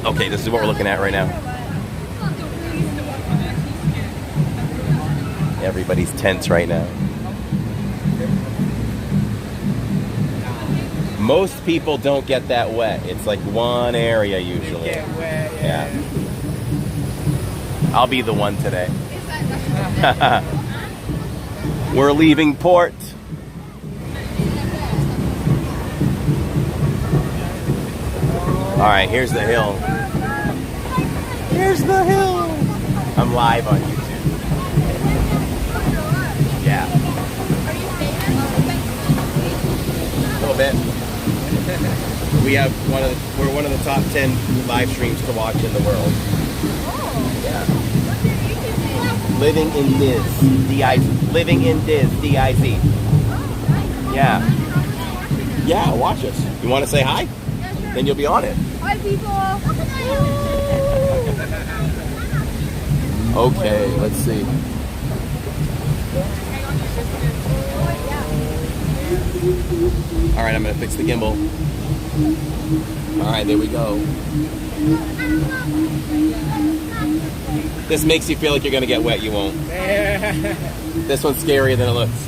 Okay, this is what we're looking at right now. Everybody's tense right now. Most people don't get that wet. It's like one area usually. Yeah. I'll be the one today. We're leaving port. All right, here's the hill. Here's the hill. I'm live on YouTube. Yeah. A little bit. We're one of the top 10 live streams to watch in the world. Yeah. Living in Diz. DIZ. Living in Diz. DIZ. Yeah. Yeah, watch us. You want to say hi? Then you'll be on it. Hi, people. Okay, let's see. All right, I'm going to fix the gimbal. All right, there we go. This makes you feel like you're going to get wet. You won't. This one's scarier than it looks.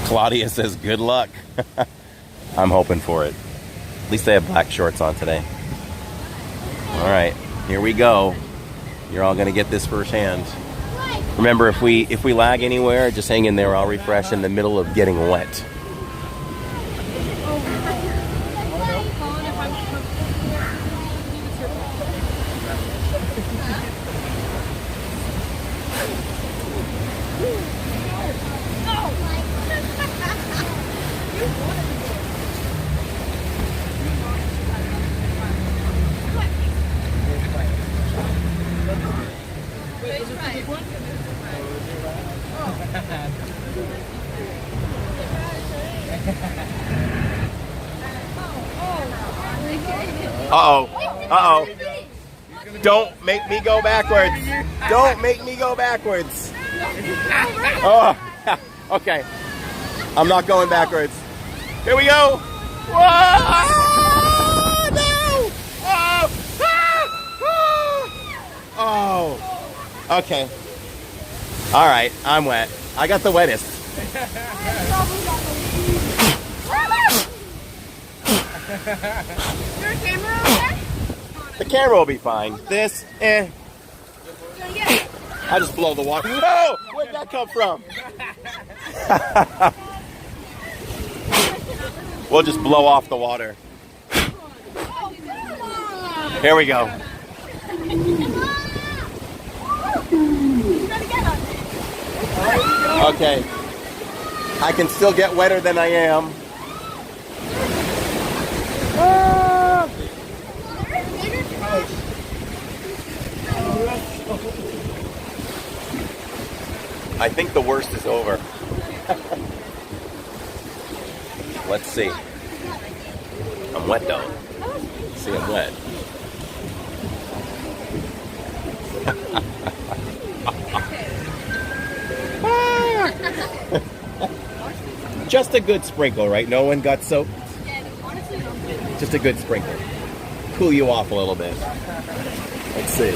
Claudia says, good luck. I'm hoping for it. At least they have black shorts on today. All right, here we go. You're all gonna get this firsthand. Remember, if we lag anywhere, just hang in there. I'll refresh in the middle of getting wet. Uh-oh. Uh-oh. Don't make me go backwards. Don't make me go backwards. Oh, okay. I'm not going backwards. Here we go. Whoa! No! Oh! Oh! Okay. All right, I'm wet. I got the wettest. Your camera okay? The camera will be fine. This, I just blow the water. No! Where'd that come from? We'll just blow off the water. Here we go. Okay. I can still get wetter than I am. I think the worst is over. Let's see. I'm wet though. See, I'm wet. Just a good sprinkle, right? No one got soaked? Just a good sprinkle. Cool you off a little bit. Let's see.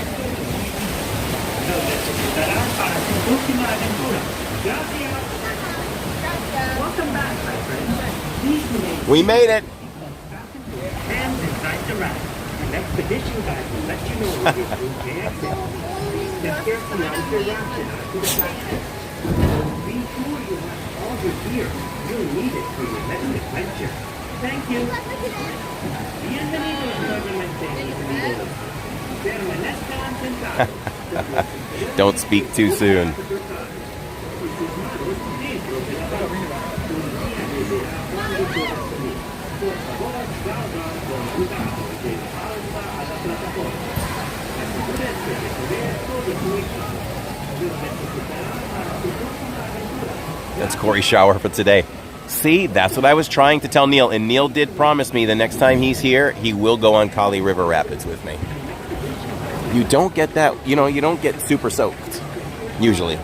Welcome back, my friends. We made it. And inside the ride. An expedition guide will let you know what you're doing there. Step carefully out of your raft and out to the platform. Be sure you have all your gear. You'll need it for your next adventure. Thank you. Bienvenidos nuevamente, mis amigos. Permanezcan sentados. Don't speak too soon. That's Corey's shower for today. See, that's what I was trying to tell Neil. And Neil did promise me the next time he's here, he will go on Kali River Rapids with me. You don't get that, you don't get super soaked, usually.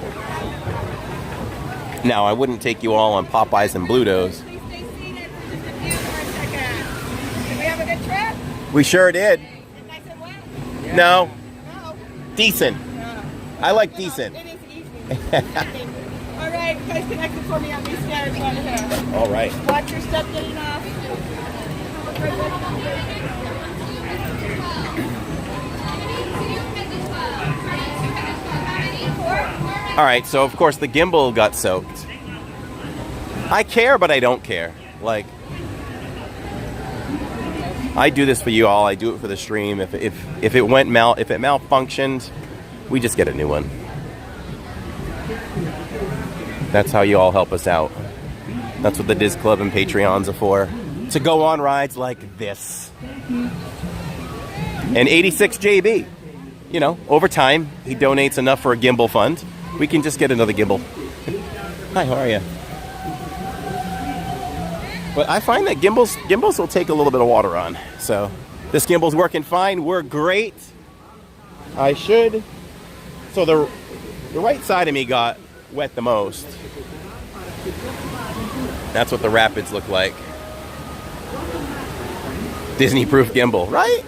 Now, I wouldn't take you all on Popeyes and Blutos. Did we have a good trip? We sure did. Nice and wet? No. No. Decent. I like decent. It is easy. All right, you guys connected for me on these stairs right here. All right. Watch your step getting off. All right, so of course the gimbal got soaked. I care, but I don't care. Like, I do this for you all. I do it for the stream. If it malfunctioned, we just get a new one. That's how you all help us out. That's what the Diz Club and Patreons are for. To go on rides like this. And 86 JB. Over time, he donates enough for a gimbal fund. We can just get another gimbal. Hi, how are you? But I find that gimbals will take a little bit of water on. So this gimbal's working fine. We're great. So the right side of me got wet the most. That's what the rapids look like. Disney-proof gimbal, right?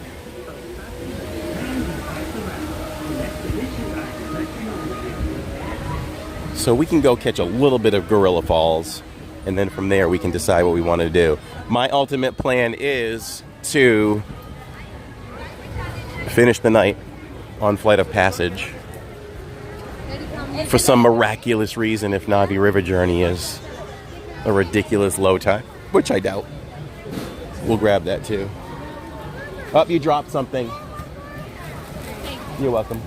So we can go catch a little bit of Gorilla Falls, and then from there we can decide what we want to do. My ultimate plan is to finish the night on Flight of Passage. For some miraculous reason, if Navi River Journey is a ridiculous low time, which I doubt. We'll grab that too. Oh, you dropped something. You're welcome.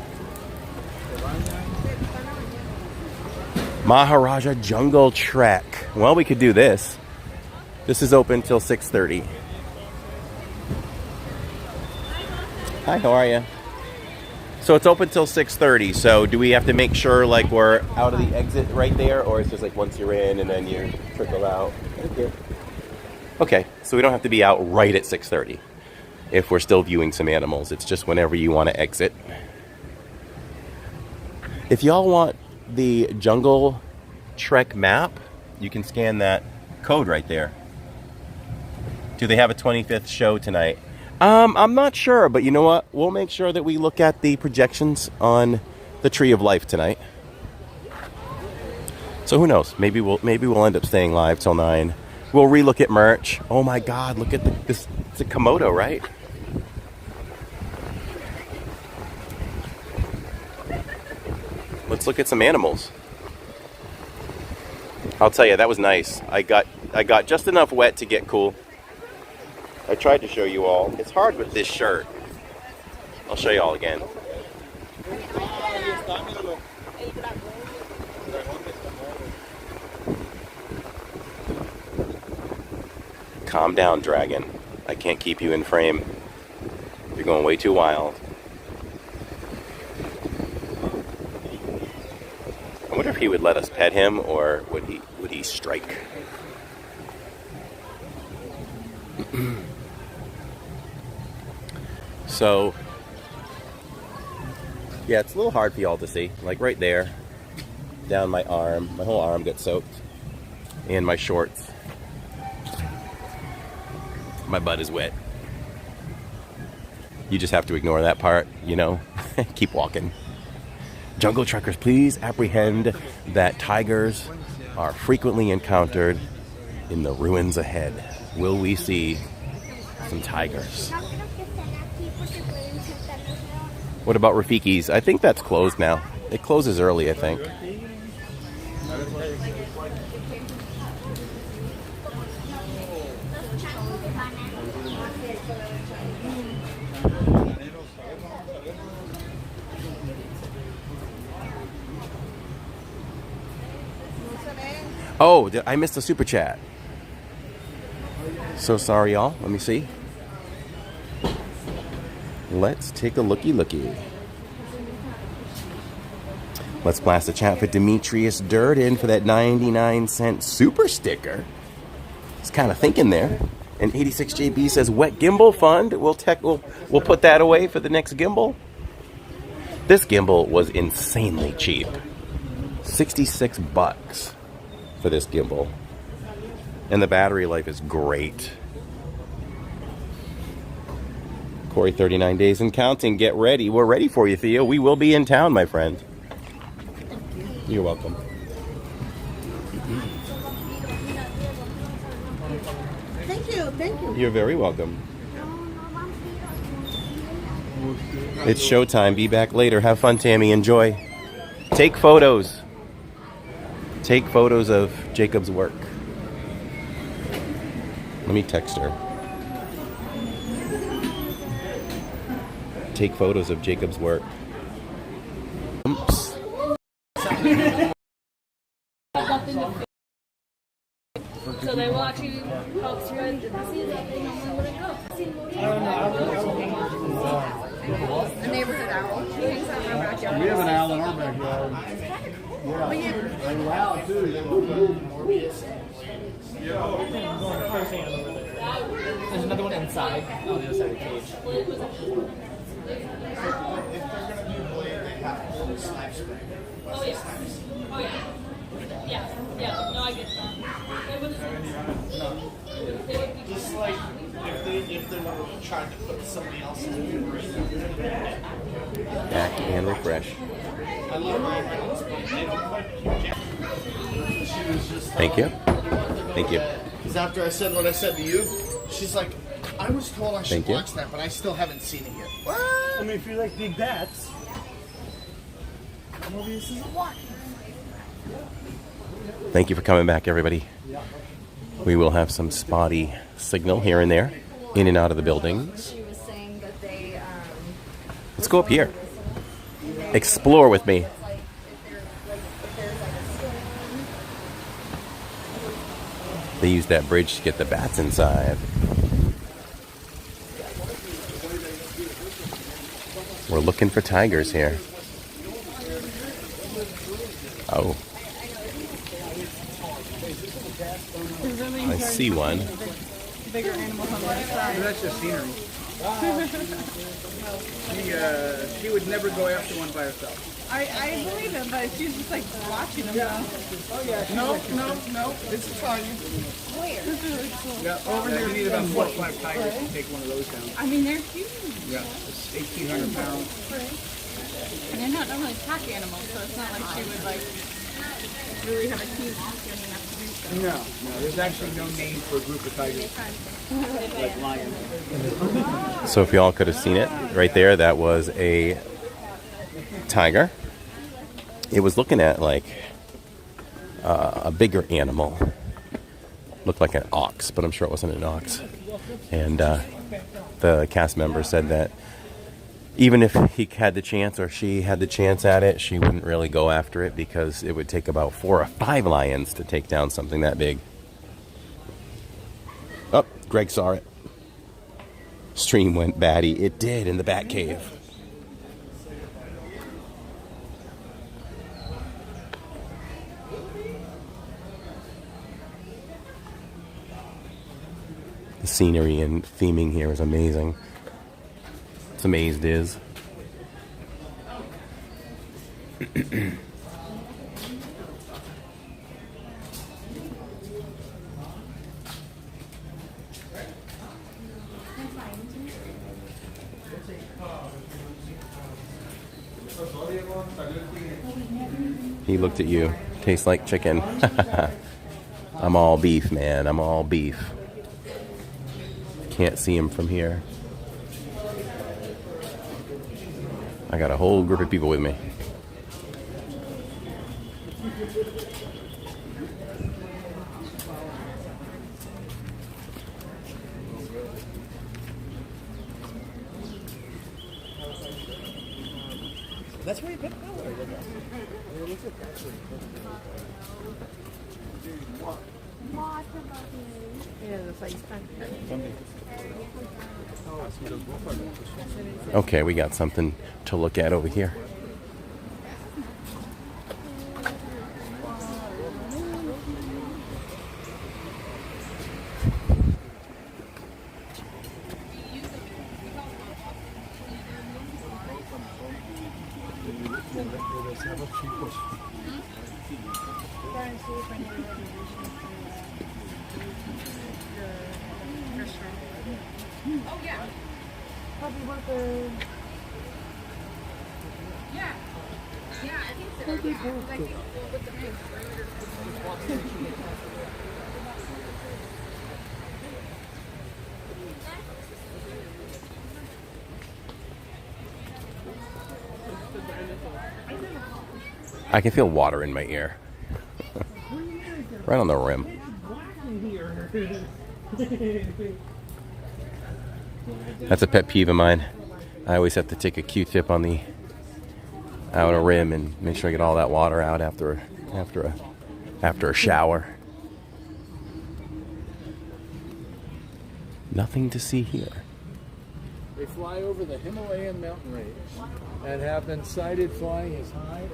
Maharaja Jungle Trek. Well, we could do this. This is open till 6:30. Hi, how are you? So it's open till 6:30. So do we have to make sure like we're out of the exit right there, or it's just like once you're in and then you trickle out? Thank you. Okay, so we don't have to be out right at 6:30 if we're still viewing some animals. It's just whenever you want to exit. If y'all want the Jungle Trek map, you can scan that code right there. Do they have a 25th show tonight? I'm not sure, but you know what? We'll make sure that we look at the projections on the Tree of Life tonight. So who knows? Maybe we'll end up staying live till 9. We'll relook at merch. Oh my God! Look at this It's a Komodo, right? Let's look at some animals. I'll tell you, that was nice. I got just enough wet to get cool. I tried to show you all. It's hard with this shirt. I'll show you all again. Calm down, dragon. I can't keep you in frame. You're going way too wild. I wonder if he would let us pet him, or would he strike? So, yeah, it's a little hard for y'all to see. Like right there, down my arm. My whole arm got soaked. And my shorts. My butt is wet. You just have to ignore that part, you know? Keep walking. Jungle trekkers, please apprehend that tigers are frequently encountered in the ruins ahead. Will we see some tigers? What about Rafiki's? I think that's closed now. It closes early, I think. Oh, I missed a super chat. So sorry, y'all. Let me see. Let's take a looky. Let's blast a chat for Demetrius Durden for that 99-cent super sticker. He's kind of thinking there. And 86JB says, wet gimbal fund. We'll put that away for the next gimbal. This gimbal was insanely cheap. $66 for this gimbal. And the battery life is great. Corey, 39 days and counting. Get ready. We're ready for you, Theo. We will be in town, my friend. You're welcome. Thank you. You're very welcome. It's showtime. Be back later. Have fun, Tammy. Enjoy. Take photos. Take photos of Jacob's work. Let me text her. Take photos of Jacob's work. Oops. So they will actually help spread the disease that they normally wouldn't go. A neighborhood owl. He hangs out in our backyard. We have an owl in our backyard. Yeah. And loud too. There's another one inside on the other side of the cage. Oh yeah. Yeah. No, I get that. Just like if they were trying to put somebody else in the arena. Back and refresh. I love Thank you. Thank you. Because after I said what I said to you, she's like, I was told I should Thank you. watch that, but I still haven't seen it yet. What? I mean, if you like big bats, Mobius isn't watching. Thank you for coming back, everybody. We will have some spotty signal here and there, in and out of the buildings. Let's go up here. Explore with me. They used that bridge to get the bats inside. We're looking for tigers here. Oh. I see one. Bigger animals on the other side. That's just scenery. She would never go after one by herself. I believe him, but she's just like watching them. Yeah. Oh yeah. No. It's fine. Where? This is really cool. Yeah, over here. You need about 4 or 5 tigers to take one of those down. I mean, they're huge. Yeah, it's 1,800 pounds. And they're not normally pack animals, so it's not like she would like really have a huge young enough to do so. No, there's actually no name for a group of tigers. Like lions. So if y'all could have seen it right there, that was a tiger. It was looking at like a bigger animal. Looked like an ox, but I'm sure it wasn't an ox. And the cast member said that even if he had the chance or she had the chance at it, she wouldn't really go after it because it would take about 4 or 5 lions to take down something that big. Oh, Greg saw it. Stream went batty. It did in the Bat Cave. The scenery and theming here is amazing. It's amazed Diz. He looked at you. Tastes like chicken. I'm all beef, man. I'm all beef. Can't see him from here. I got a whole group of people with me. That's where you put power. Okay, we got something to look at over here. Oh yeah. Probably worth a... Yeah. Yeah, I think so. Yeah. Like, with the I can feel water in my ear. Right on the rim. That's a pet peeve of mine. I always have to take a Q-tip on the outer rim and make sure I get all that water out after a shower. Nothing to see here. They fly over the Himalayan mountain range and have been sighted flying as high as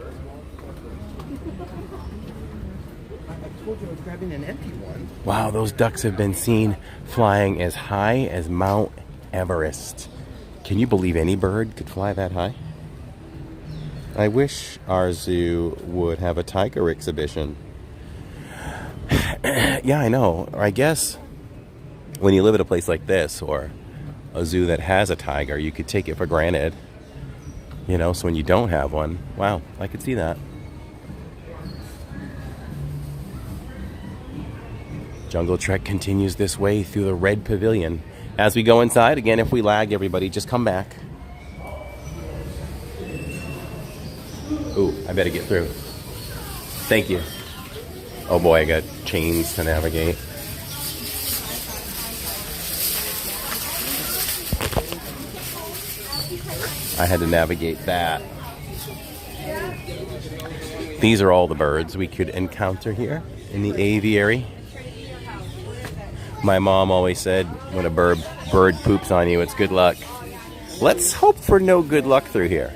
I told you I was grabbing an empty one. Wow, those ducks have been seen flying as high as Mount Everest. Can you believe any bird could fly that high? I wish our zoo would have a tiger exhibition. Yeah, I know. Or I guess when you live at a place like this or a zoo that has a tiger, you could take it for granted. You know, so when you don't have one, wow, I could see that. Jungle Trek continues this way through the red pavilion. As we go inside, again, if we lag, everybody, just come back. Ooh, I better get through. Thank you. Oh boy, I got chains to navigate. I had to navigate that. These are all the birds we could encounter here in the aviary. My mom always said when a bird poops on you, it's good luck. Let's hope for no good luck through here.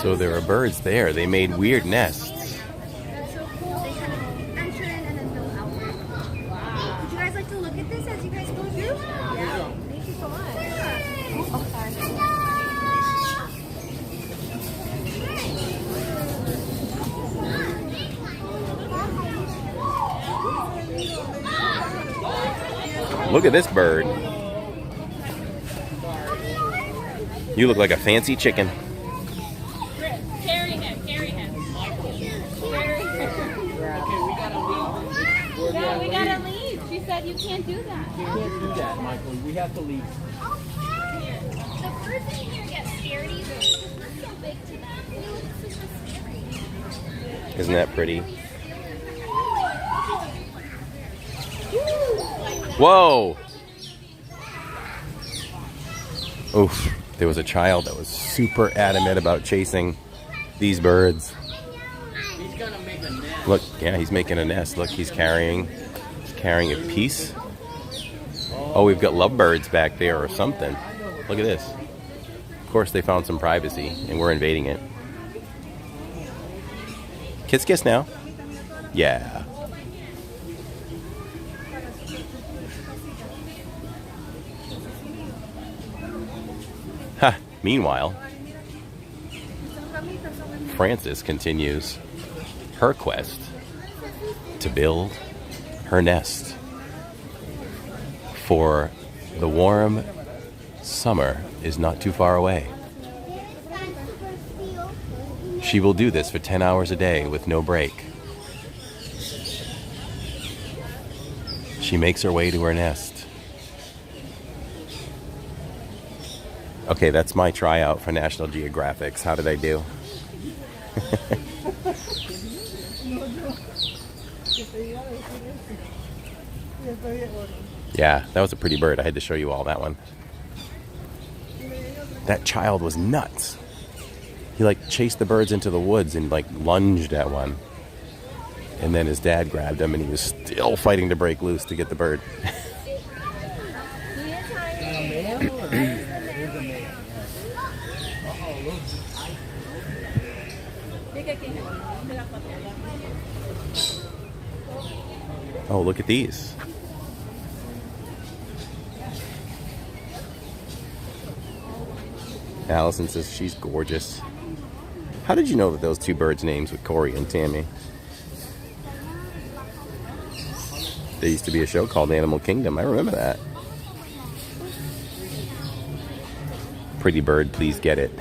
So there are birds there. They made weird nests. Look at this bird. You look like a fancy chicken. Carry him. Carry him. Yeah, we gotta leave. She said you can't do that. You can't do that, Michael. We have to leave. The birds in here get scaredy because we're so big to them. They look super scary. Isn't that pretty? Whoa! Oof. There was a child that was super adamant about chasing these birds. He's gonna make a nest. Look, yeah, he's making a nest. Look, he's carrying a piece. Oh, we've got lovebirds back there or something. Look at this. Of course, they found some privacy, and we're invading it. Kiss, kiss now. Yeah. Ha! Meanwhile, Frances continues her quest to build her nest for the warm summer is not too far away. She will do this for 10 hours a day with no break. She makes her way to her nest. Okay, that's my tryout for National Geographic's. How did I do? Yeah, that was a pretty bird. I had to show you all that one. That child was nuts. He like chased the birds into the woods and like lunged at one. And then his dad grabbed him and he was still fighting to break loose to get the bird. Oh, look at these. Allison says she's gorgeous. How did you know that those two birds' names were Corey and Tammy? There used to be a show called Animal Kingdom. I remember that. Pretty bird, please get it.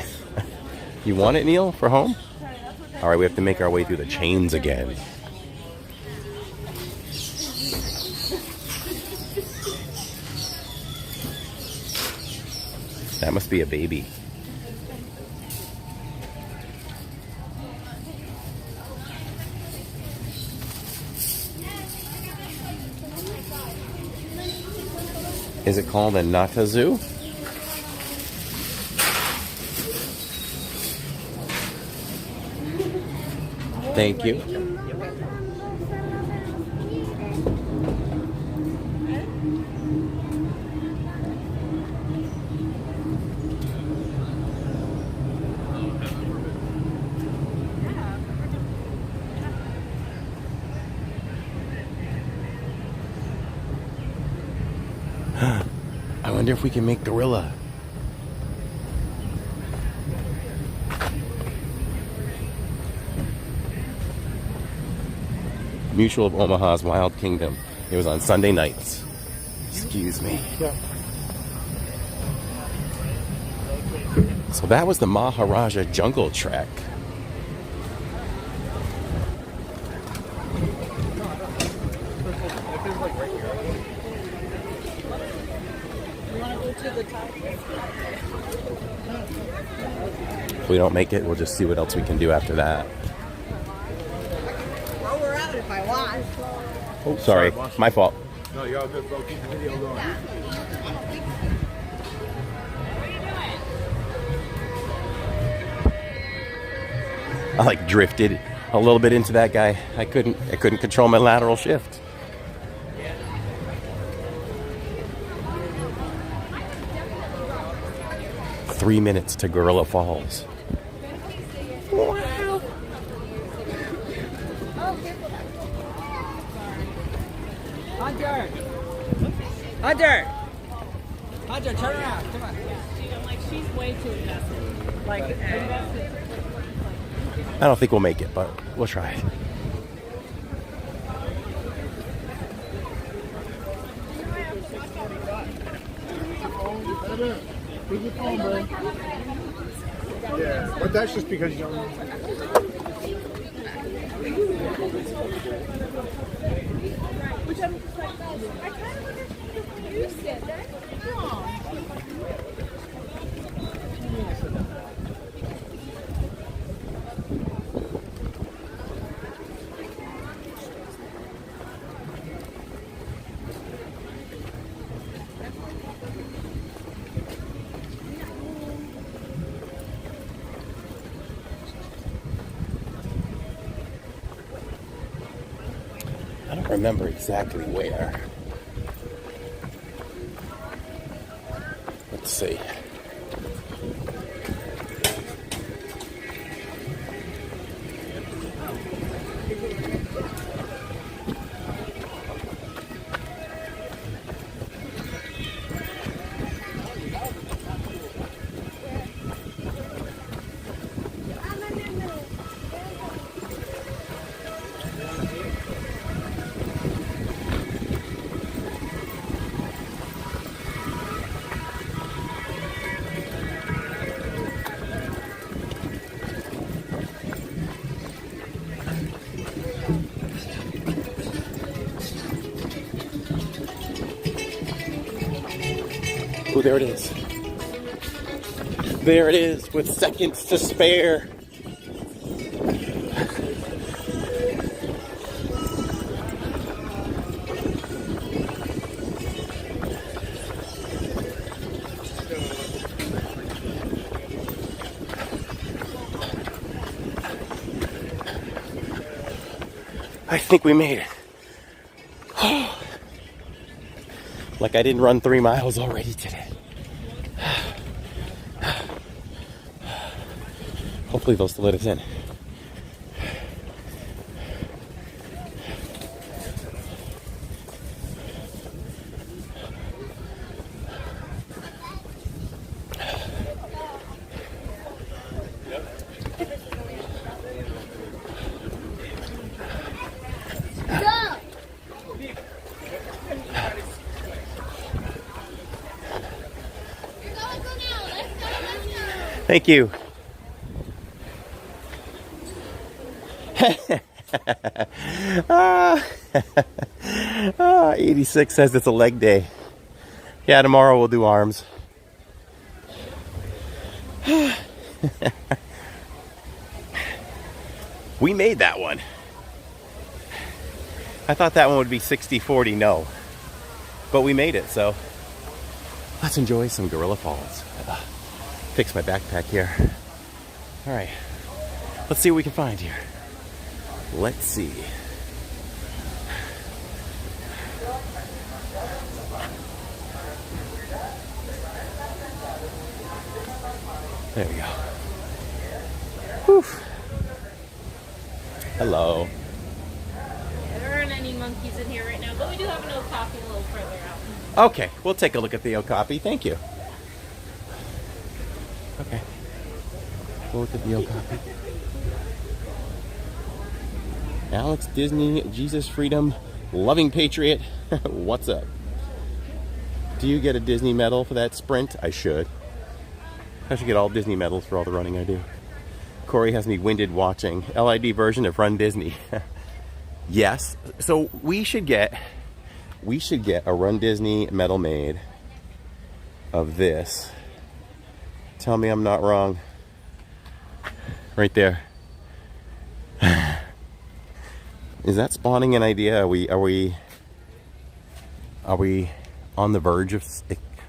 You want it, Neil, for home? All right, we have to make our way through the chains again. That must be a baby. Is it called a Nata Zoo? Thank you. I wonder if we can make gorilla. Mutual of Omaha's Wild Kingdom. It was on Sunday nights. Excuse me. So that was the Maharaja Jungle Trek. If we don't make it, we'll just see what else we can do after that. Well, we're out if I want. Oh, sorry. My fault. No, you're all good, bro. Keep the video going. I like drifted a little bit into that guy. I couldn't control my lateral shift. Three minutes to Gorilla Falls. Wow. Hunter! Hunter! Hunter, turn around. Come on. Like, she's way too invested. Like, invested. I don't think we'll make it, but we'll try. Yeah, but that's just because you don't know. Which I'm like, I kind of wonder if you used it. I don't remember exactly where. Let's see. Oh, there it is. There it is, with seconds to spare. I think we made it. Like I didn't run 3 miles already today. Hopefully they'll still let us in. Thank you. 86 says it's a leg day. Yeah, tomorrow we'll do arms. We made that one. I thought that one would be 60-40 no. But we made it, so let's enjoy some Gorilla Falls. Fix my backpack here. All right, let's see what we can find here. Let's see. There we go. Whew. Hello. There aren't any monkeys in here right now, but we do have an oak coffee a little further out. Okay, we'll take a look at the Okapi. Thank you. Okay. We'll look at the Okapi. Alex Disney, Jesus Freedom, Loving Patriot. What's up? Do you get a Disney medal for that sprint? I should. I should get all Disney medals for all the running I do. Corey has me winded watching. LID version of Run Disney. Yes. So we should get a Run Disney medal made of this. Tell me I'm not wrong. Right there. Is that spawning an idea? Are we on the verge of,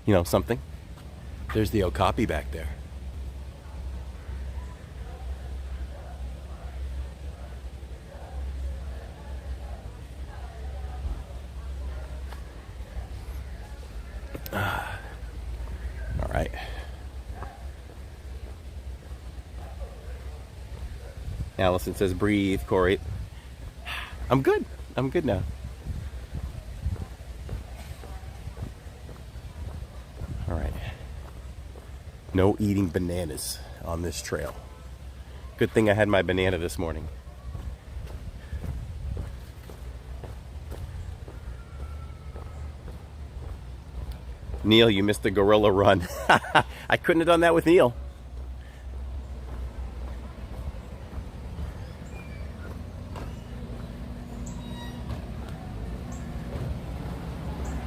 you know, something? There's the Okapi back there. All right. Allison says, breathe, Corey. I'm good. I'm good now. All right. No eating bananas on this trail. Good thing I had my banana this morning. Neil, you missed the gorilla run. I couldn't have done that with Neil.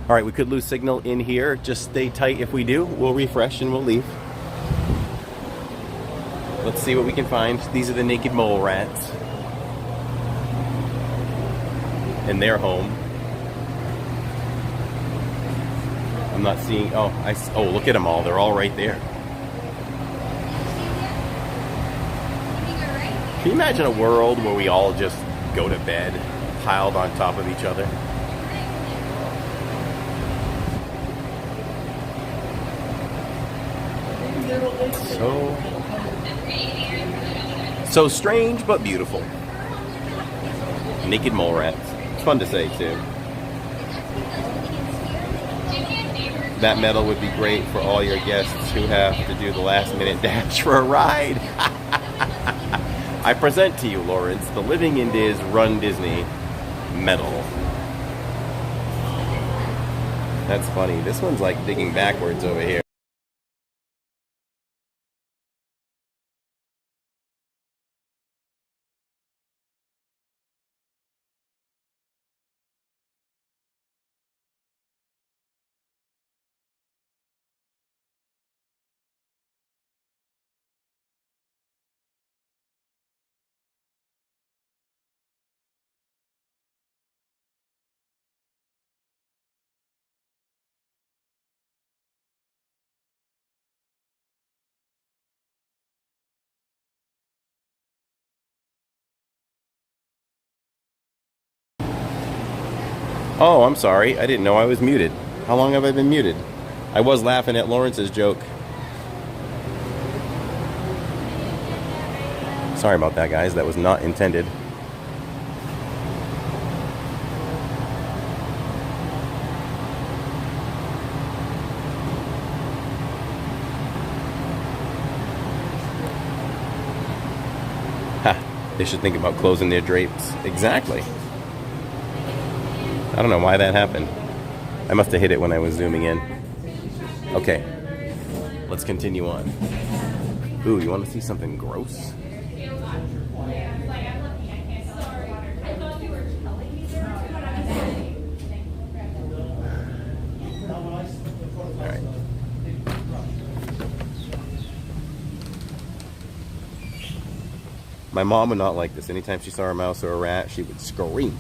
All right, we could lose signal in here. Just stay tight if we do. We'll refresh and we'll leave. Let's see what we can find. These are the naked mole rats. And their home. I'm not seeing, oh, look at them all. They're all right there. Can you imagine a world where we all just go to bed piled on top of each other? So strange but beautiful. Naked mole rats. It's fun to say too. That medal would be great for all your guests who have to do the last minute dash for a ride. I present to you, Lawrence, the Living in Diz Run Disney medal. That's funny. This one's like digging backwards over here. Oh, I'm sorry. I didn't know I was muted. How long have I been muted? I was laughing at Lawrence's joke. Sorry about that, guys. That was not intended. Ha! They should think about closing their drapes. Exactly. I don't know why that happened. I must have hit it when I was zooming in. Okay, let's continue on. Ooh, you want to see something gross? All right. My mom would not like this. Anytime she saw a mouse or a rat, she would scream.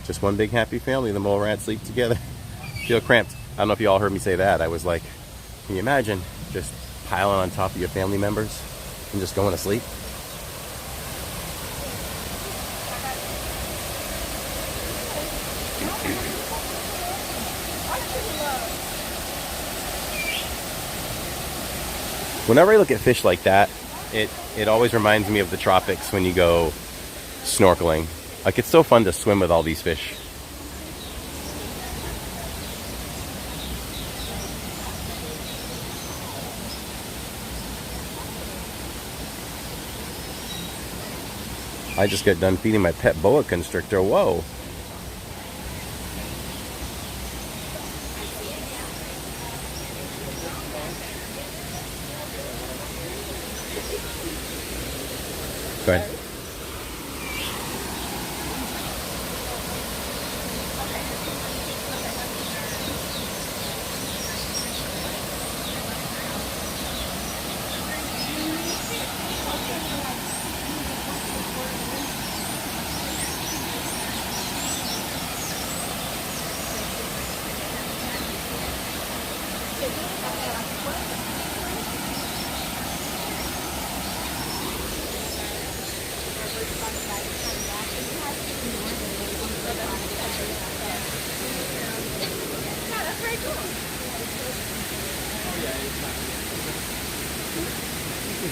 Just one big happy family. The mole rats sleep together. Feel cramped. I don't know if you all heard me say that. I was like, can you imagine just piling on top of your family members and just going to sleep? Whenever I look at fish like that, it always reminds me of the tropics when you go snorkeling. Like, it's so fun to swim with all these fish. I just got done feeding my pet boa constrictor. Whoa. Go ahead.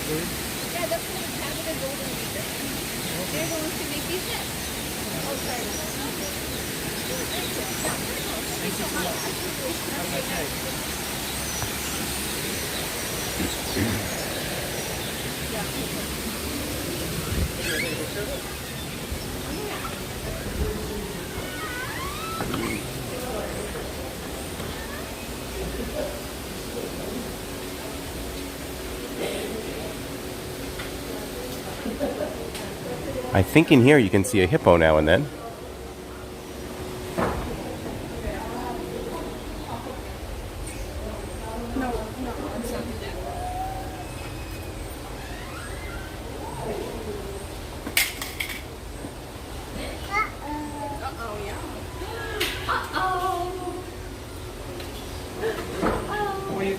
Yeah, that's what the Canada golden reader. They're going to make these nests. Oh, sorry. Thank you so much. I think in here you can see a hippo now and then.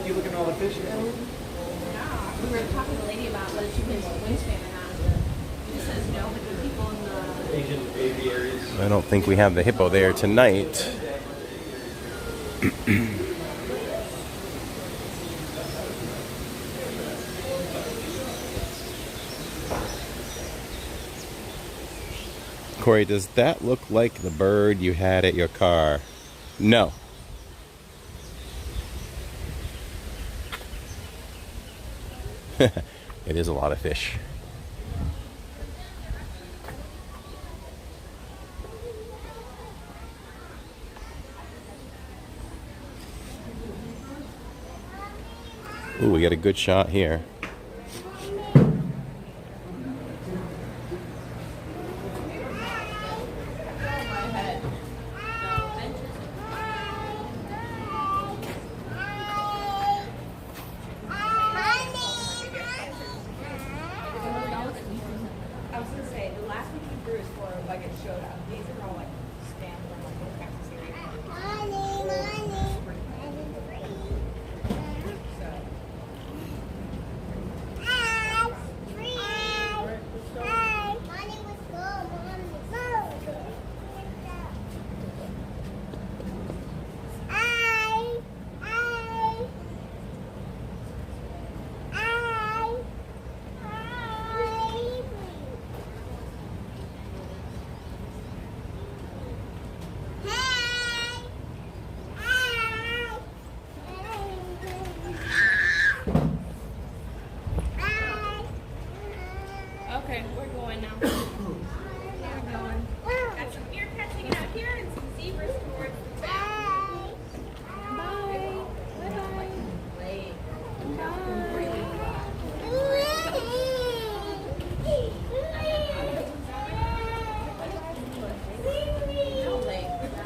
You looking at all the fish? We were talking to the lady about whether she thinks wingspan or not. She just says no, but the people in the Asian aviaries. I don't think we have the hippo there tonight. Corey, does that look like the bird you had at your car? No. It is a lot of fish. Ooh, we got a good shot here. Okay, we're going now. We're going. Got some ear catching out here and some zebras towards the back. Bye. Bye-bye.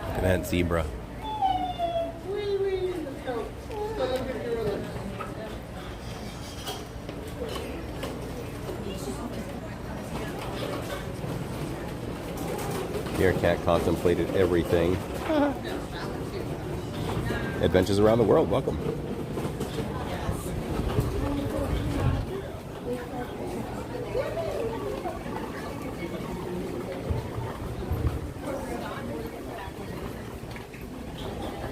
Look at that zebra. Cat contemplated everything. Adventures around the world, welcome.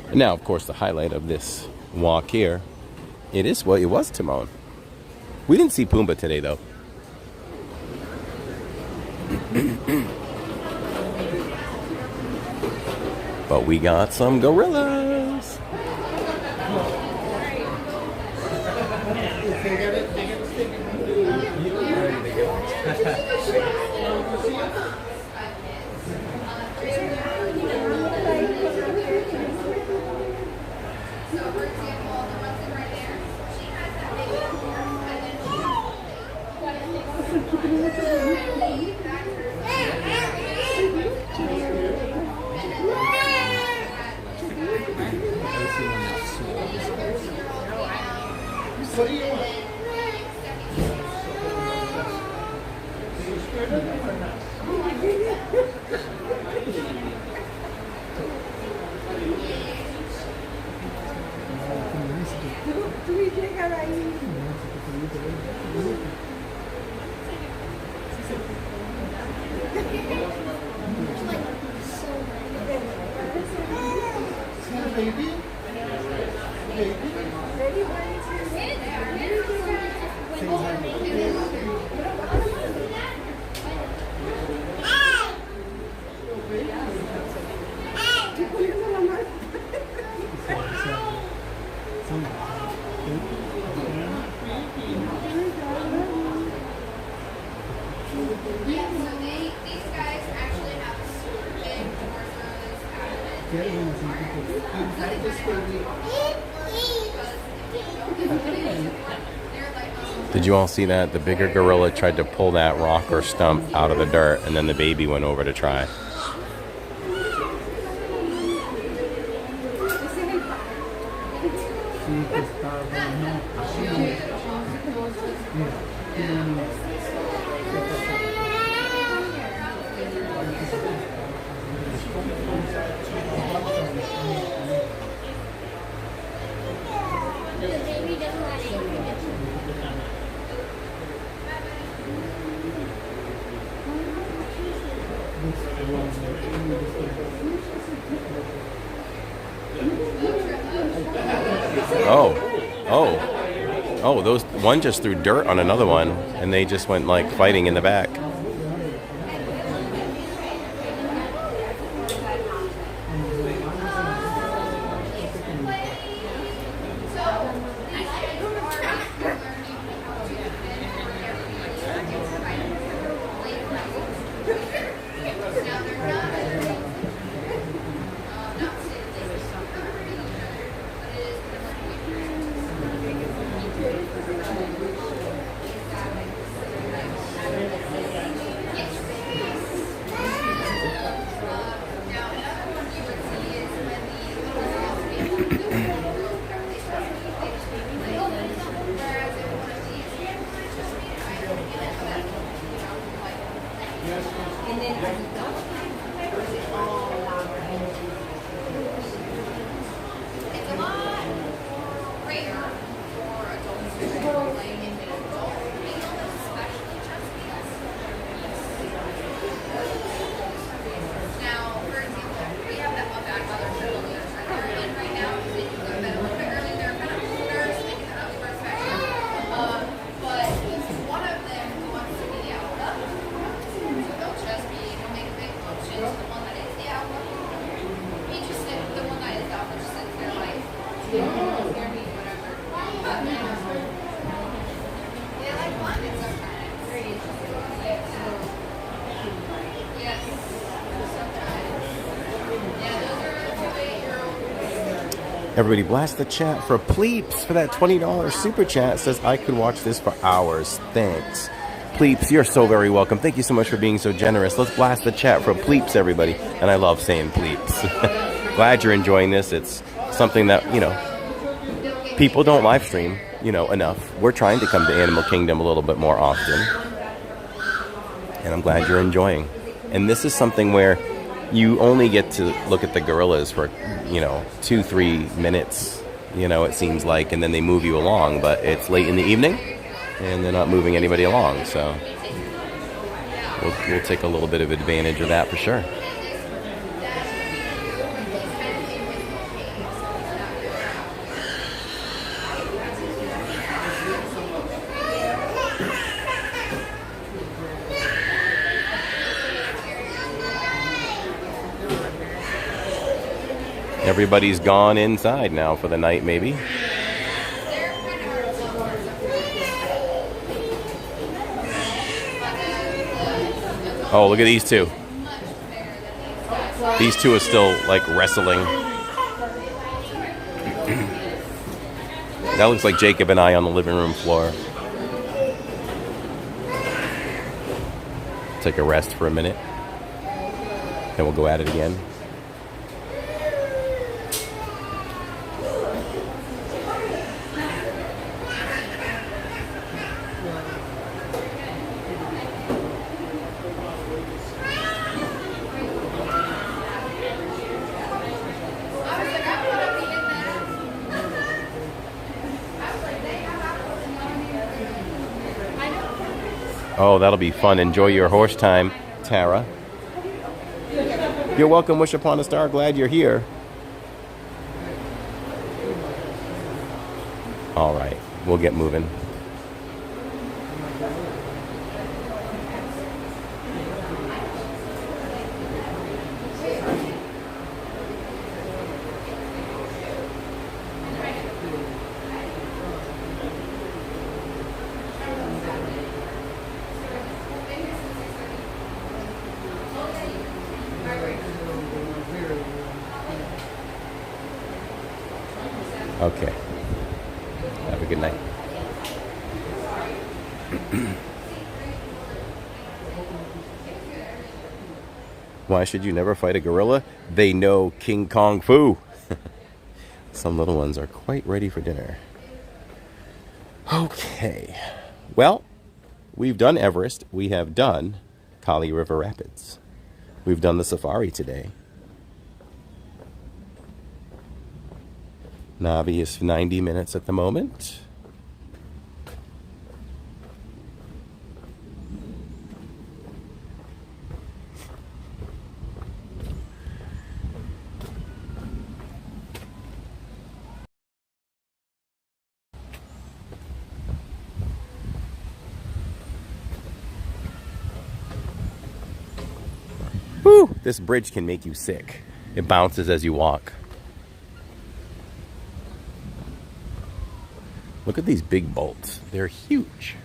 And now, of course, the highlight of this walk here, it is what it was, Timon. We didn't see Pumbaa today, though. But we got some gorillas. What do you want? Baby? Did you all see that? The bigger gorilla tried to pull that rock or stump out of the dirt, and then the baby went over to try. Oh, those one just threw dirt on another one, and they just went like fighting in the back. Everybody blast the chat for Pleeps for that $20 super chat. Says I could watch this for hours. Thanks. Pleeps, you're so very welcome. Thank you so much for being so generous. Let's blast the chat for Pleeps, everybody. And I love saying Pleeps. Glad you're enjoying this. It's something that, you know, people don't live stream, you know, enough. We're trying to come to Animal Kingdom a little bit more often. And I'm glad you're enjoying. And this is something where you only get to look at the gorillas for, you know, 2-3 minutes, you know, it seems like, and then they move you along, but it's late in the evening and they're not moving anybody along, so we'll take a little bit of advantage of that for sure. Everybody's gone inside now for the night, maybe. Oh, look at these two. These two are still, like, wrestling. That looks like Jacob and I on the living room floor. Take a rest for a minute. Then we'll go at it again. Oh, that'll be fun. Enjoy your horse time, Tara. You're welcome, Wish Upon a Star. Glad you're here. All right, we'll get moving. Okay. Have a good night. Why should you never fight a gorilla? They know King Kong Fu. Some little ones are quite ready for dinner. Okay. Well, we've done Everest. We have done Kali River Rapids. We've done the safari today. Navi is 90 minutes at the moment. Whew, this bridge can make you sick. It bounces as you walk. Look at these big bolts. They're huge.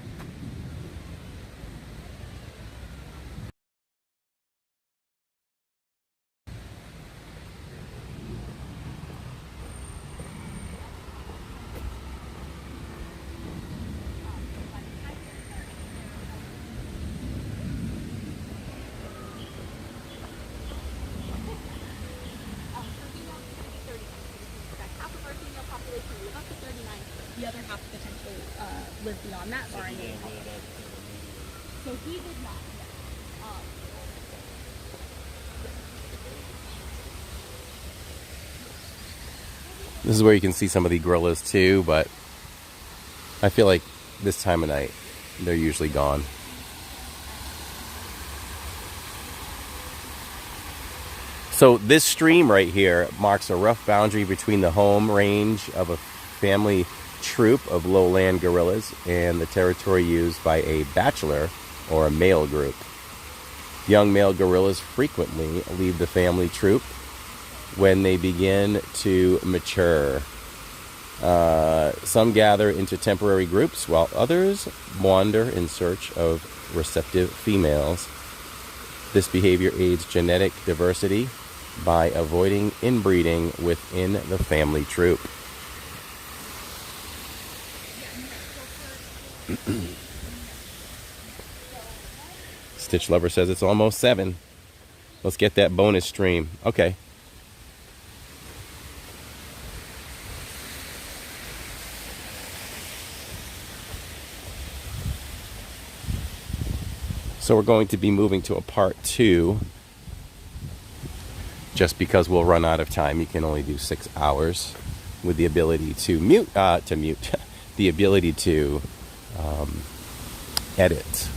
The other half potentially live beyond that, or so he did not. This is where you can see some of the gorillas too, but I feel like this time of night they're usually gone. So this stream right here marks a rough boundary between the home range of a family troop of lowland gorillas and the territory used by a bachelor or a male group. Young male gorillas frequently leave the family troop when they begin to mature. Some gather into temporary groups while others wander in search of receptive females. This behavior aids genetic diversity by avoiding inbreeding within the family troop. Stitch Lover says it's almost 7. Let's get that bonus stream. Okay. So we're going to be moving to a part 2 just because we'll run out of time. You can only do 6 hours with the ability to mute, the ability to edit.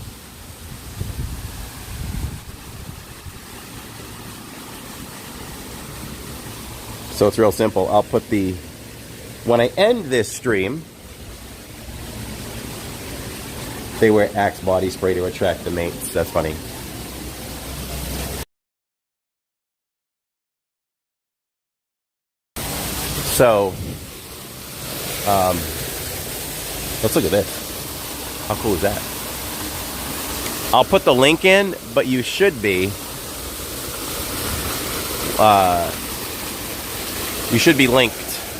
So it's real simple. I'll put when I end this stream, they wear Axe body spray to attract the mates. That's funny. So, let's look at this. How cool is that? I'll put the link in, but you should be, linked.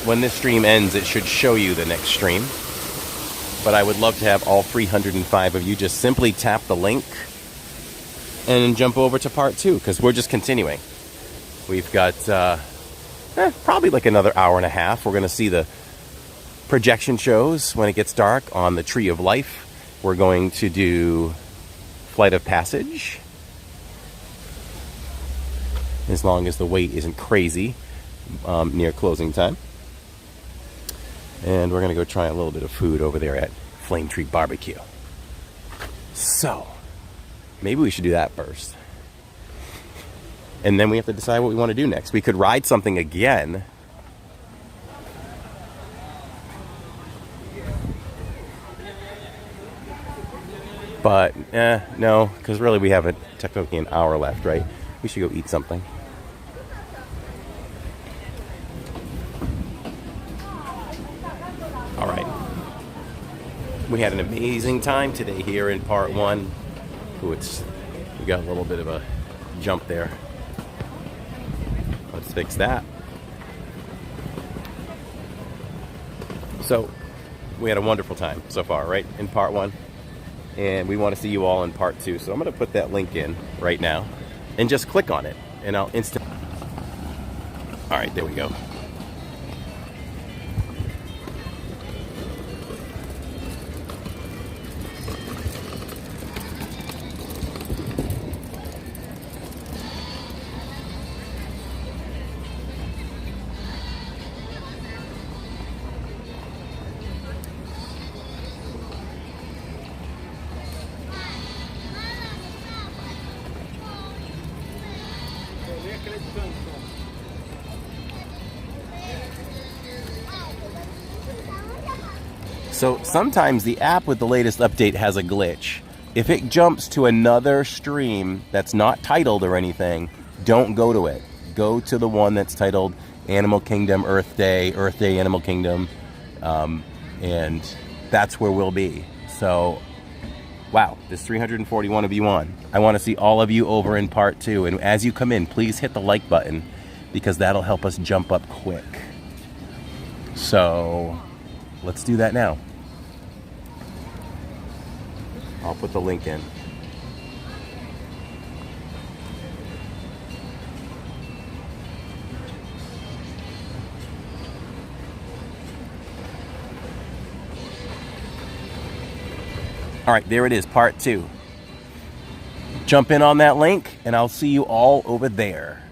When this stream ends, it should show you the next stream. But I would love to have all 305 of you just simply tap the link and jump over to part 2, because we're just continuing. We've got probably like another hour and a half. We're going to see the projection shows when it gets dark on the Tree of Life. We're going to do Flight of Passage, as long as the wait isn't crazy near closing time. And we're going to go try a little bit of food over there at Flame Tree Barbecue. So, maybe we should do that first. And then we have to decide what we want to do next. We could ride something again. But, no, because really we have technically an hour left, right? We should go eat something. All right. We had an amazing time today here in part 1. Ooh, we got a little bit of a jump there. Let's fix that. So, we had a wonderful time so far, right? In part 1. and we want to see you all in part 2. So I'm going to put that link in right now and just click on it, and I'll instantly. All right, there we go. So sometimes the app with the latest update has a glitch. If it jumps to another stream that's not titled or anything, don't go to it. Go to the one that's titled Animal Kingdom Earth Day Animal Kingdom, and that's where we'll be. So, wow, there's 341 of you on. I want to see all of you over in part 2, and as you come in, please hit the like button, because that'll help us jump up quick. So, let's do that now. I'll put the link in. All right, there it is, part 2. Jump in on that link, and I'll see you all over there.